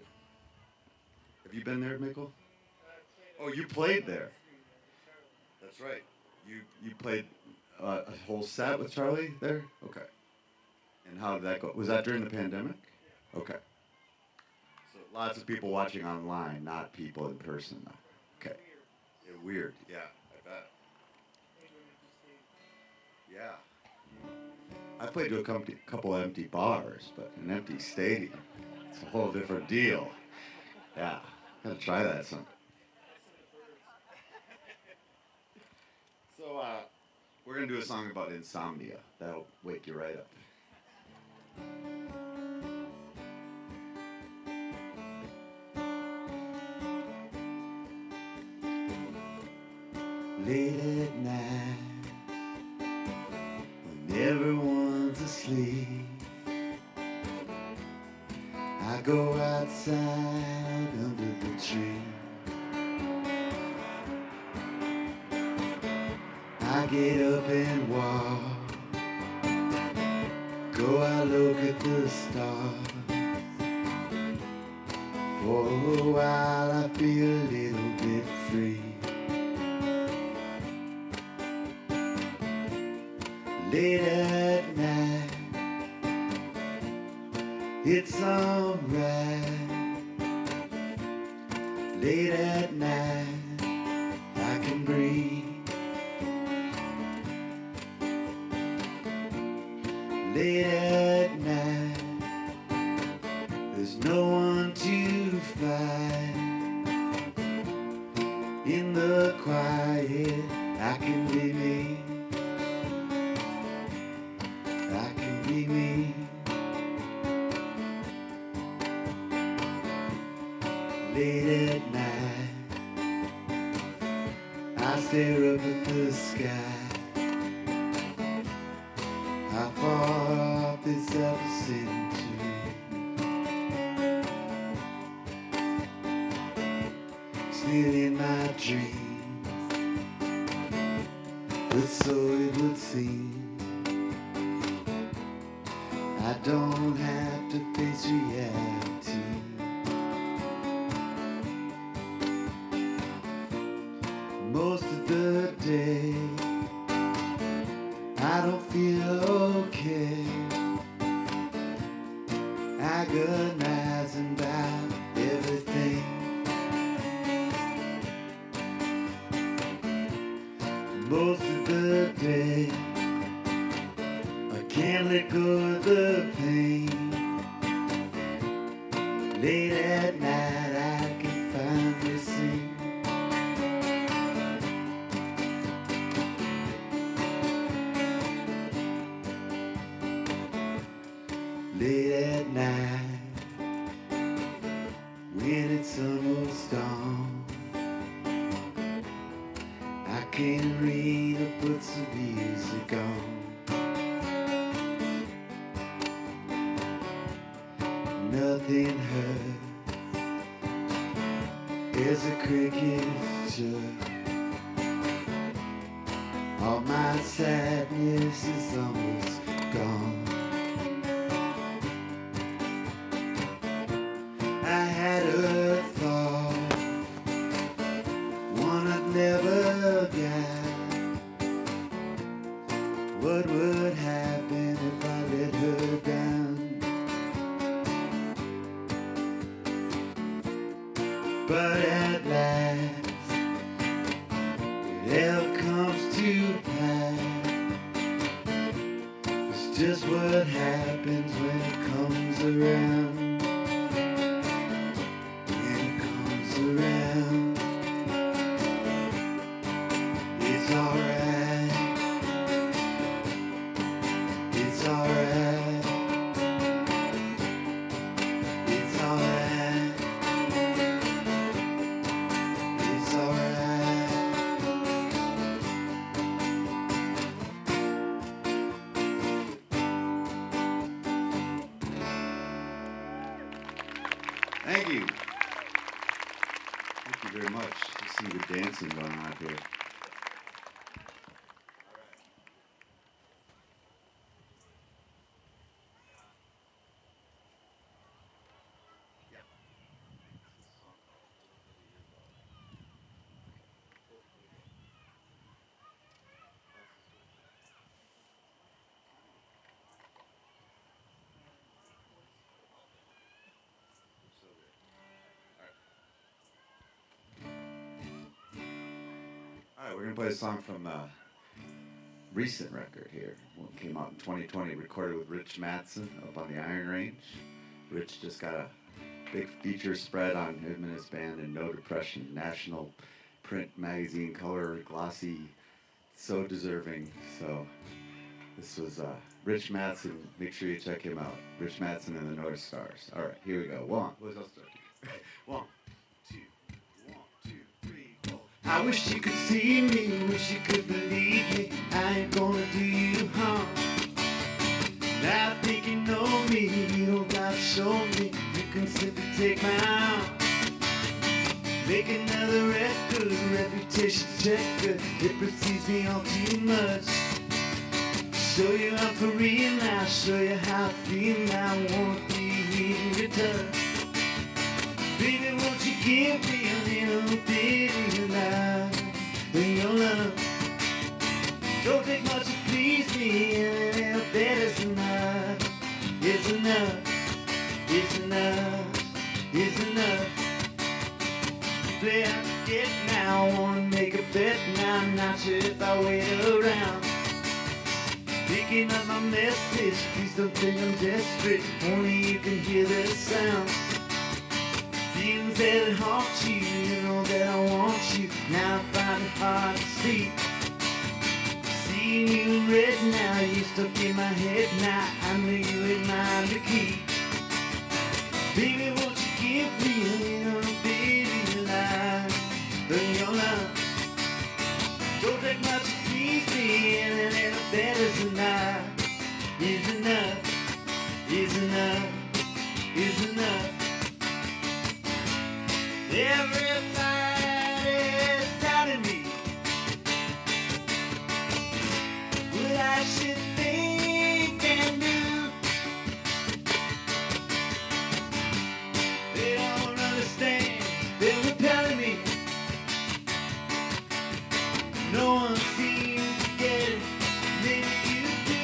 Have you been there, Mikkel? Oh, you played there. That's right. You played a whole set with Charlie there? Okay. And how did that go? Was that during the pandemic? Okay. So lots of people watching online, not people in person, though. Okay. Yeah, weird. Yeah, I bet. Yeah. I played to a couple empty bars, but an empty stadium. It's a whole different deal. Yeah. Gotta try that sometime. So, we're gonna do a song about insomnia. That'll wake you right up. Late at night, when everyone's asleep, I go outside under the tree. I get up and walk. Go out, look at the stars. For a while I feel a little bit free. Late at night, it's alright. Late at night, I can breathe. Late at night, there's no one to fight. In the quiet, I can be me. I can be me. Late at night, I stare up at the sky. How far off is ever century? Still in my dreams, but so it would seem. I don't have to face reality. Most of the day, I don't feel okay. Agonizing about everything. Most of the day, I can't let go of the pain. Late at night, I can finally sing. Late at night, when it's almost dawn, I can't read or put some music on. nothing hurt as a cricket's chirp. All my sadness is almost gone. I had a thought, one I'd never got. What would happen if I let her down? But at last, it all comes to pass. It's just what happens when it comes around. When it comes around, it's alright. It's alright. It's alright. It's alright. Thank you. Thank you very much. There's some good dancing going on up here. All right, we're going to play a song from a recent record here. One came out in 2020, recorded with Rich Mattson up on the Iron Range. Rich just got a big feature spread on him and his band in No Depression, national print magazine, color, glossy, so deserving. So this was Rich Mattson. Make sure you check him out. Rich Mattson and the North Stars. All right, here we go. One, one, two, 1, 2, 3, 4. I wish you could see me, wish you could believe me. I ain't gonna do you harm. I think you know me, you don't gotta show me. You can simply take my arm. Make another record, reputation checker. It precedes me all too much. Show you I'm for real now, show you how I feel now. I wanna be in return. Baby, won't you give me a little bit of your life and your love? Don't take much to please me, and a little bit is enough. It's enough, it's enough, it's enough. Play out the get now, I wanna make a bet now. I'm not sure if I wait around. Picking up my message, please don't think I'm desperate. Only you can hear the sound. Feelings that haunt you, you know that I want you. Now I find it hard to sleep. Seeing you in red now, you stuck in my head now. I know you ain't mine to keep. Baby, won't you give me a little bit of your life and your love? Don't take much to please me, and a little bit is enough. Is enough, is enough, is enough. Everybody's telling me what I should think and do. They don't understand, they're repelling me. No one seems to get it, maybe you do.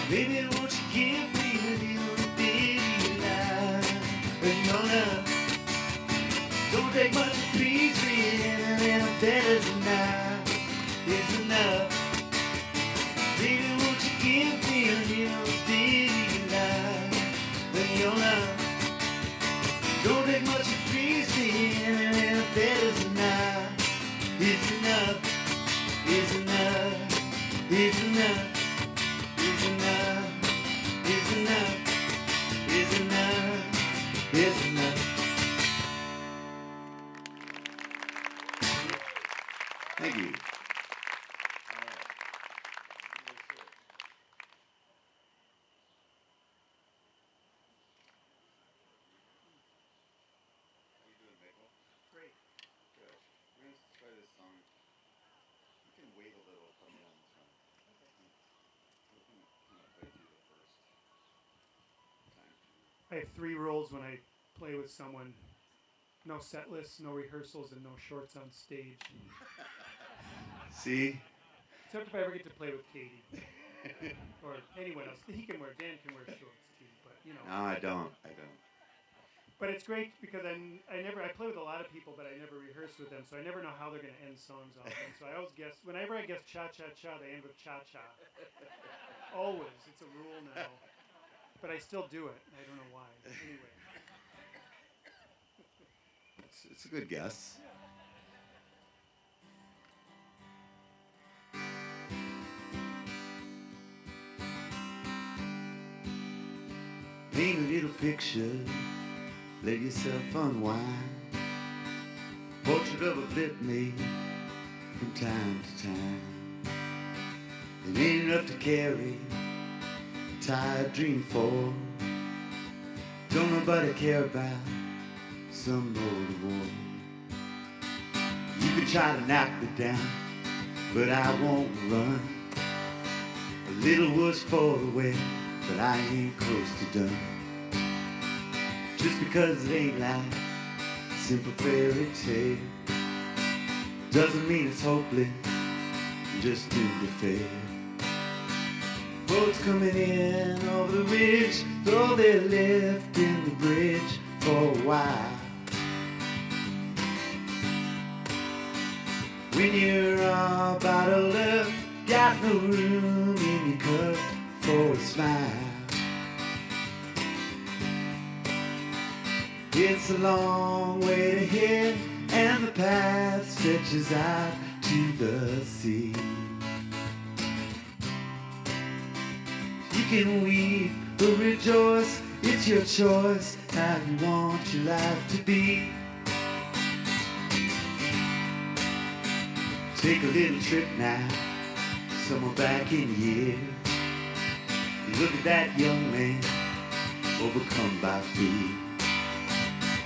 Baby, won't you give me a little bit of your life and your love? Don't take much to please me, and a little bit is enough, is enough. Baby, won't you give me a little bit of your life and your love? Don't take much in and if that is enough, is enough, is enough, is enough, is enough, is enough, is enough, is enough. Thank you. Great. Good. We're going to try this song. You can wait a little for me on this one. We can kind of play through the first time. I have 3 rules when I play with someone. No set lists, no rehearsals, and no shorts on stage. See? Except if I ever get to play with Katy. Or anyone else. He can wear, Dan can wear shorts too, but you know. No, I don't. But it's great because I play with a lot of people, but I never rehearse with them, so I never know how they're going to end songs often. So I always guess, whenever I guess cha-cha-cha, they end with cha-cha. Always. It's a rule now. But I still do it. I don't know why. Anyway. It's a good guess. Paint a little picture, let yourself unwind. Portrait of a bit made from time to time. It ain't enough to carry a tired dream for. Don't nobody care about some old war. You can try to knock me down, but I won't run. A little worse for the wear, but I ain't close to done. Just because it ain't like a simple fairy tale doesn't mean it's hopeless, just doomed to fail. Boats coming in over the ridge, though they're left in the bridge for a while. When you're all bottled up, got no room in your cup for a smile. It's a long way to head, and the path stretches out to the sea. You can weep or rejoice, it's your choice how you want your life to be. Take a little trip now, somewhere back in the year. You look at that young man, overcome by fear.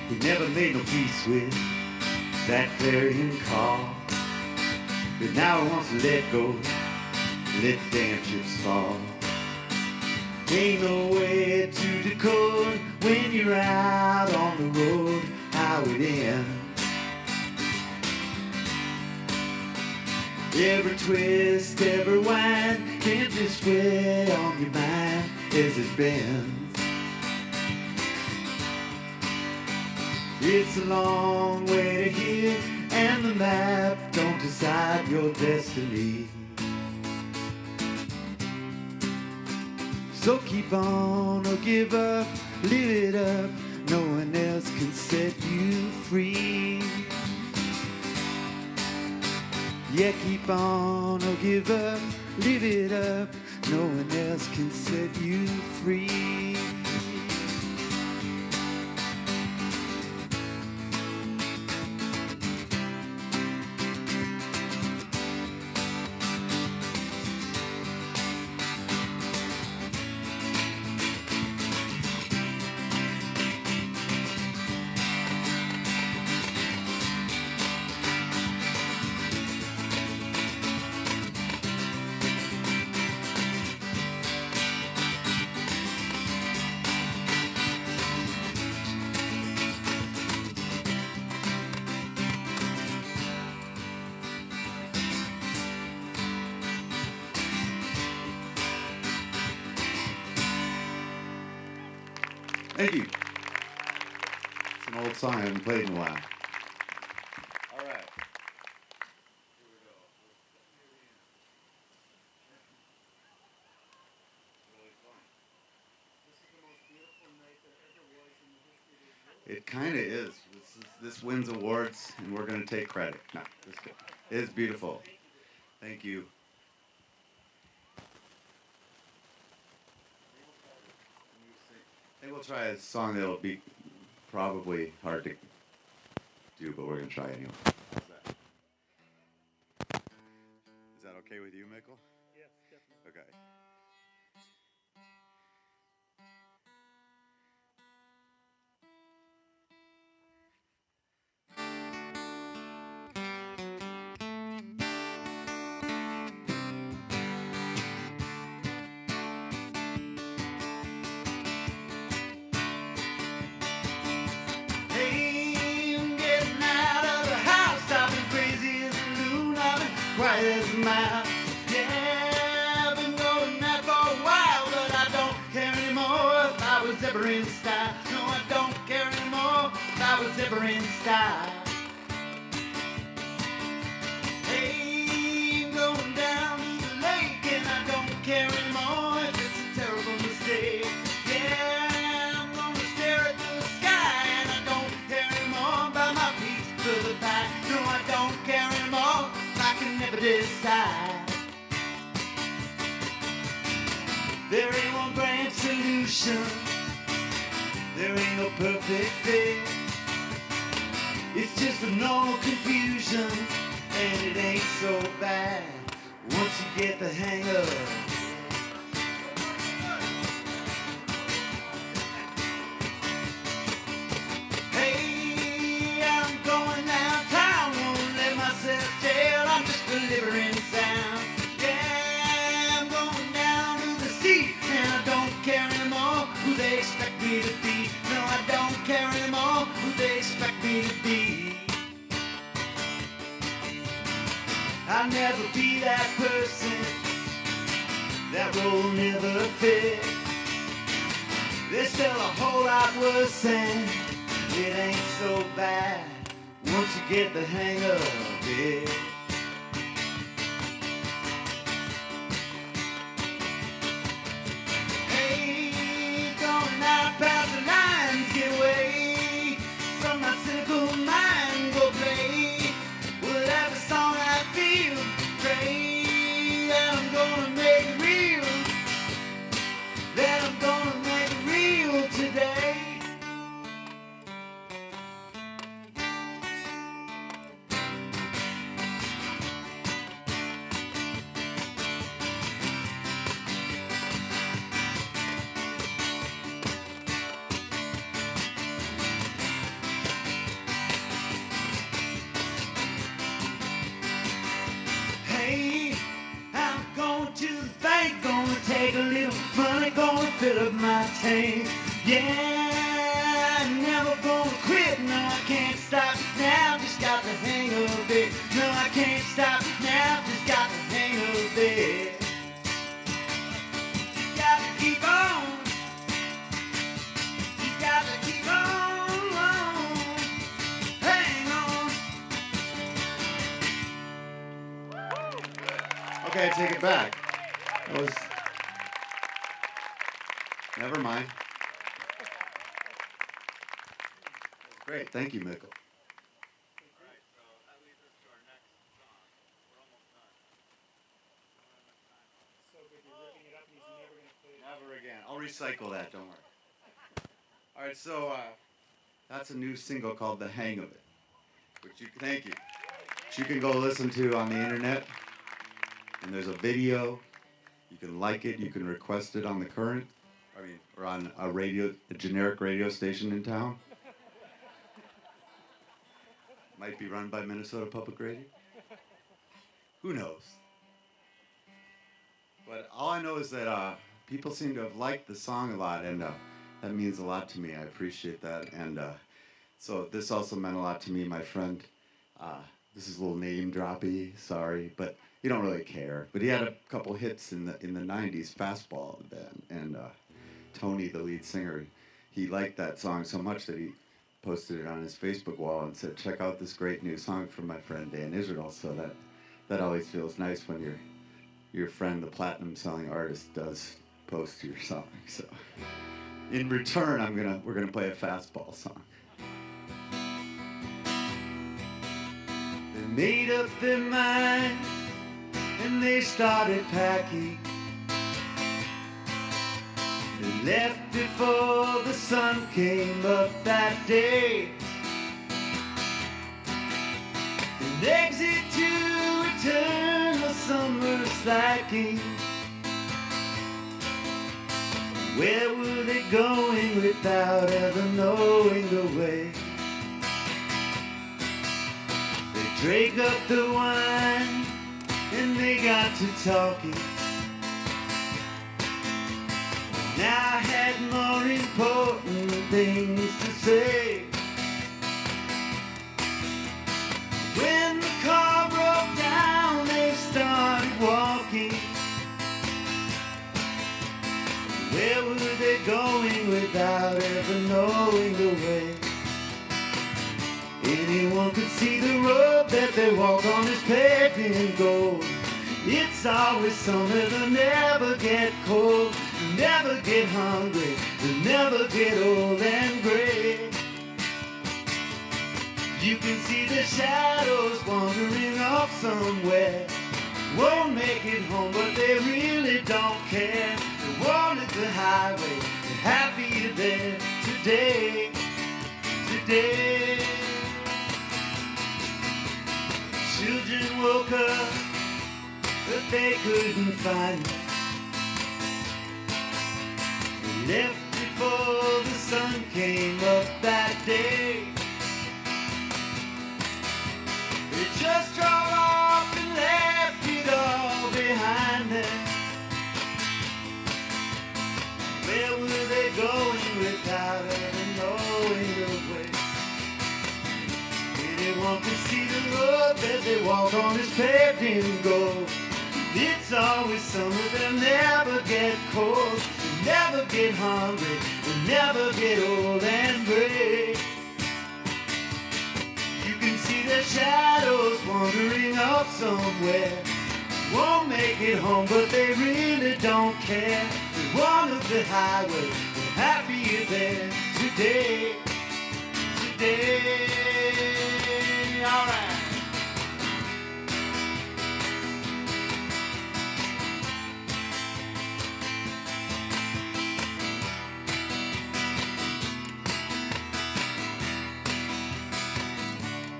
He never made no peace with that clarion call, but now he wants to let go, let the damn chips fall. Ain't no way to decode when you're out on the road how it ends. Every twist, every wind can't just weigh on your mind as it bends. It's a long way to here, and the map don't decide your destiny. So keep on or give up, live it up, no one else can set you free. Yeah, keep on or give up, live it up, no one else can set you free. Thank you. It's an old song I haven't played in a while. All right. Here we go. Really fun. This is the most beautiful night there ever was in the history of the world. It kind of is. This wins awards, and we're going to take credit. No, it is beautiful. Thank you. I think we'll try a song that'll be probably hard to do, but we're going to try anyway. Is that okay with you, Mikkel? Yes, definitely. Okay. Hey, I'm getting out of the house. I've been crazy as a loon. I've been quiet as a mouse. Yeah, I've been going that for a while, but I don't care anymore if I was ever in style. No, I don't care anymore if I was ever in style. Hey, I'm going down to the lake, and I don't care anymore if it's a terrible mistake. Yeah, I'm gonna stare at the sky, and I don't care anymore about my piece of the pie. No, I don't care anymore. I can never decide. There ain't one grand solution. There ain't no perfect fit. It's just a normal confusion, and it ain't so bad once you get the hang of it. Hey, I'm going downtown, won't let myself tell. I'm just delivering sound. Yeah, I'm going down to the sea, and I don't care anymore who they expect me to be. No, I don't care anymore who they expect me to be. I'll never be that person. That role never fit. There's still a whole lot worse, and it ain't so bad once you get the hang of it. Hey, going out past the lines, get away from my cynical mind, go play whatever song I feel. Pray that I'm gonna make it real, that I'm gonna make it real today. Hey, I'm going to the bank, gonna take a little money, gonna fill up my tank. Yeah, I'm never gonna quit, no, I can't stop now, just got the hang of it. No, I can't stop now, just got the hang of it. You gotta keep on, you gotta keep on, hang on. Okay, I take it back. That was... Never mind. Great, thank you, Mikkel. So good, you're ripping it up, and he's never going to play it. Never again. I'll recycle that, don't worry. All right, so that's a new single called The Hang of It, which you thank you. Which you can go listen to on the internet. And there's a video. You can like it. You can request it on the Current. Or on a generic radio station in town. Might be run by Minnesota Public Radio. Who knows? But all I know is that people seem to have liked the song a lot, and that means a lot to me. I appreciate that. And so this also meant a lot to me, my friend. This is a little name droppy, sorry, but you don't really care. But he had a couple hits in the 90s, Fastball, the band, and Tony, the lead singer, he liked that song so much that he posted it on his Facebook wall and said, check out this great new song from my friend Dan Israel. So that always feels nice when your friend, the platinum selling artist, does post your song. So in return, we're gonna play a Fastball song. made up their mind and they started packing. They left before the sun came up that day. An exit to eternal summer slacking. Where were they going without ever knowing the way? They drank up the wine and they got to talking. Now I had more important things to say. When the car broke down, they started walking. Where were they going without ever knowing the way? Anyone could see the road that they walk on is paved in gold. It's always summer, they'll never get cold, they'll never get hungry, they'll never get old and gray. You can see the shadows wandering off somewhere. Won't make it home, but they really don't care. They wanted the highway, they're happier there today, today. Children woke up, but they couldn't find me. They left before the sun came up that day. They just drove off and left it all behind them. Where were they going without ever knowing the way? Anyone can see the road that they walk on is paved in gold. It's always summer, they'll never get cold, they'll never get hungry, they'll never get old and gray. You can see their shadows wandering off somewhere. Won't make it home, but they really don't care. They wanted the highway, they're happier there today, today. All right.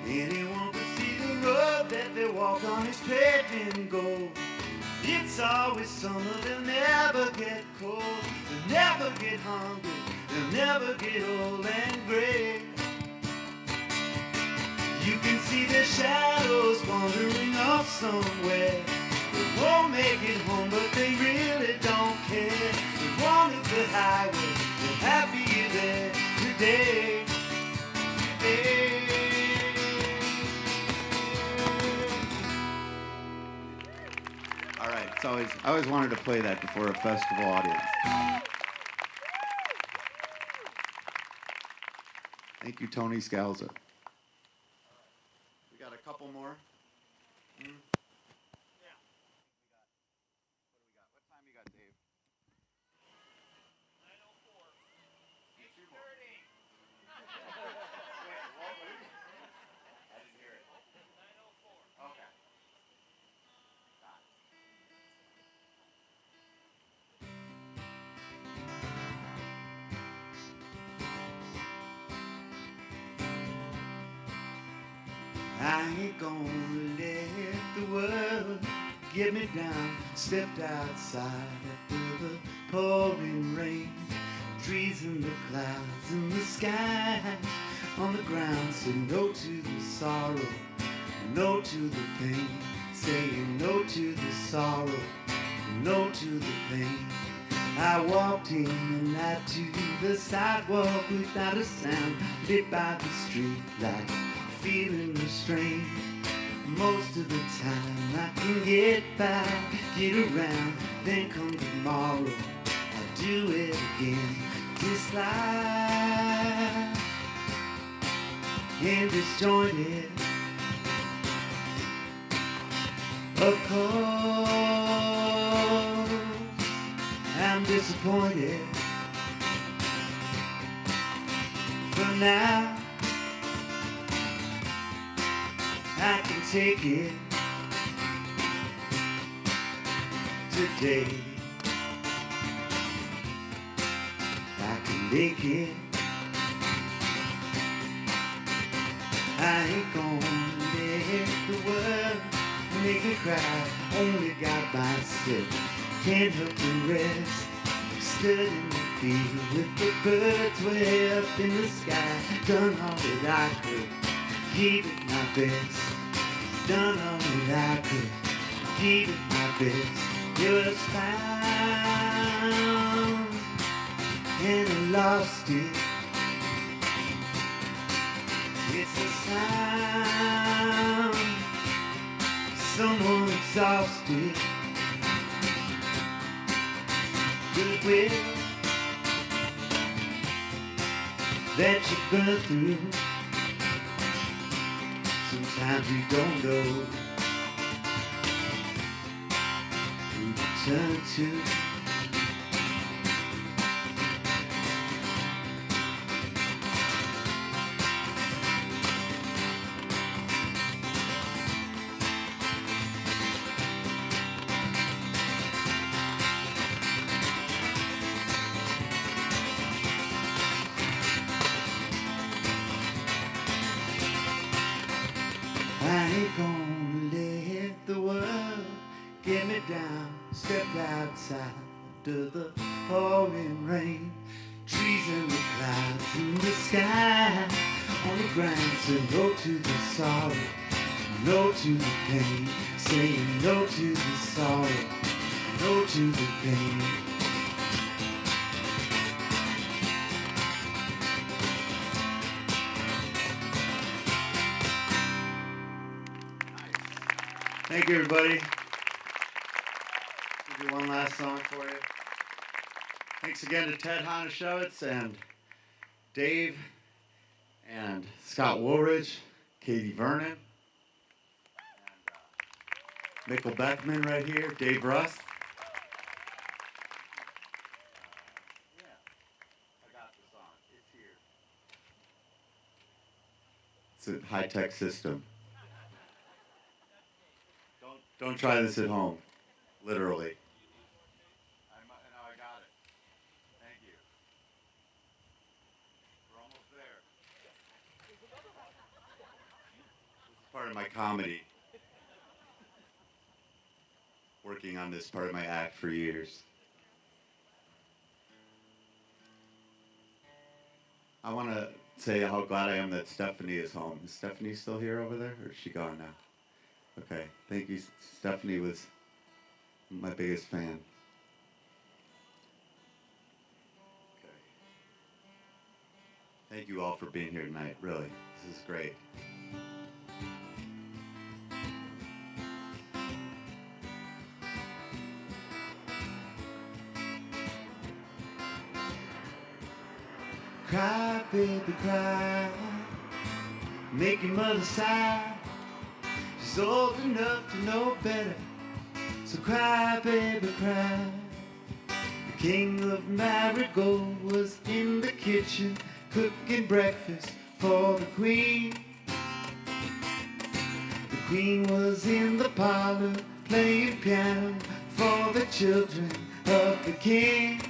Anyone could see the road that they walk on is paved in gold. It's always summer, they'll never get cold, they'll never get hungry, they'll never get old and gray. You can see their shadows wandering off somewhere. They won't make it home, but they really don't care. They wanted the highway, they're happier there today, today. All right, I always wanted to play that before a festival audience. Thank you, Tony Scalza. We got a couple more. Yeah. What time you got, Dave? 9:04. It's 2:30. Wait, what? I didn't hear it. 9:04. Okay. I ain't gonna let the world get me down. Stepped outside after the pouring rain. Trees in the clouds in the sky. On the ground said no to the sorrow, no to the pain. Saying no to the sorrow, no to the pain. I walked in the night to the sidewalk without a sound. Lit by the street light, feeling the strain. Most of the time I can get by, get around. Then come tomorrow, I'll do it again. This life and disjointed. Of course, I'm disappointed. For now, I can take it today. I can make it. I ain't gonna let the world make me cry. Only God myself can't help the rest. Stood in the field with the birds way up in the sky. Done all that I could, gave it my best. Done all that I could, gave it my best. It was found and I lost it. It's a sound, someone exhausted. Goodwill that you burn through. Sometimes you don't know who to turn to. I ain't gonna let the world get me down. Stepped outside to the pouring rain. Trees in the clouds in the sky. On the ground, saying no to the sorrow, no to the pain. Saying no to the sorrow, no to the pain. Thank you, everybody. We'll do one last song for you. Thanks again to Ted Hajnasiewicz and Dave and Scott Wooldridge, Katy Vernon, and Mikkel Beckmen right here, Dave Rust. Yeah, I got the song. It's here. It's a high-tech system. Don't try this at home, literally. I got it. Thank you. We're almost there. This is part of my comedy. Working on this part of my act for years. I want to say how glad I am that Stephanie is home. Is Stephanie still here over there, or is she gone now? Okay, thank you. Stephanie was my biggest fan. Okay. Thank you all for being here tonight, really. This is great. Cry, baby, cry. Make your mother sigh. She's old enough to know better, so cry, baby, cry. The king of Marigold was in the kitchen cooking breakfast for the queen. The queen was in the parlor playing piano for the children of the king.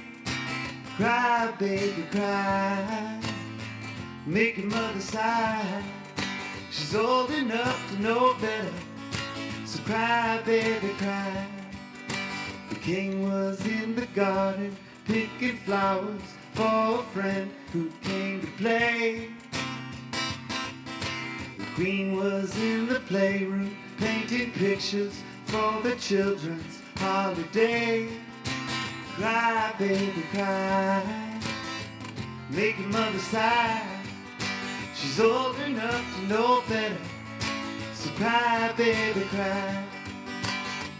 Cry, baby, cry. Make your mother sigh. She's old enough to know better, so cry, baby, cry. The king was in the garden picking flowers for a friend who came to play. The queen was in the playroom painting pictures for the children's holiday. Cry, baby, cry. Make your mother sigh. She's old enough to know better, so cry, baby, cry.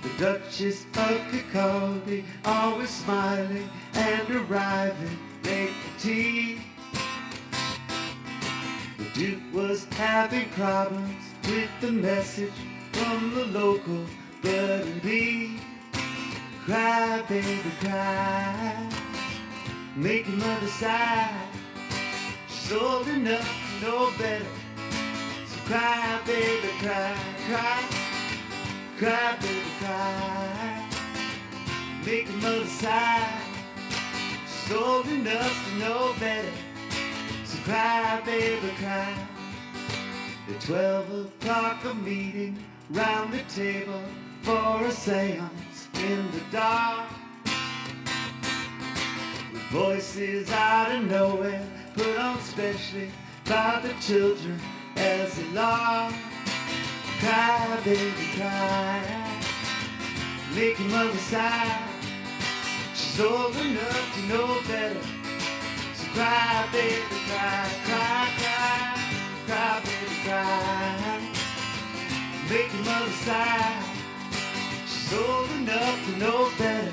The Duchess of Kirkcaldy, always smiling and arriving late for tea. The Duke was having problems with the message from the local bird and bee. Cry, baby, cry. Make your mother sigh. She's old enough to know better, so cry, baby, cry, cry. Cry, baby, cry. Make your mother sigh. She's old enough to know better. So cry, baby, cry. At 12 o'clock a meeting round the table for a seance in the dark. With voices out of nowhere put on specially by the children as they lark. Cry, baby, cry. Make your mother sigh. She's old enough to know better. So cry, baby, cry, cry, cry. Cry, baby, cry. Make your mother sigh. She's old enough to know better.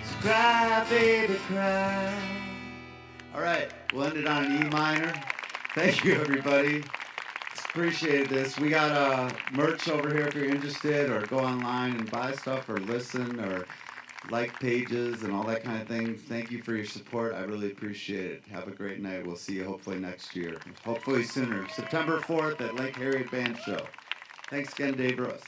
So cry, baby, cry. All right, we'll end it on an E minor. Thank you, everybody. Appreciate this. We got merch over here if you're interested, or go online and buy stuff, or listen, or like pages and all that kind of thing. Thank you for your support. I really appreciate it. Have a great night. We'll see you hopefully next year. Hopefully sooner. September 4th at Lake Harriet Band Show. Thanks again, Dave Rose.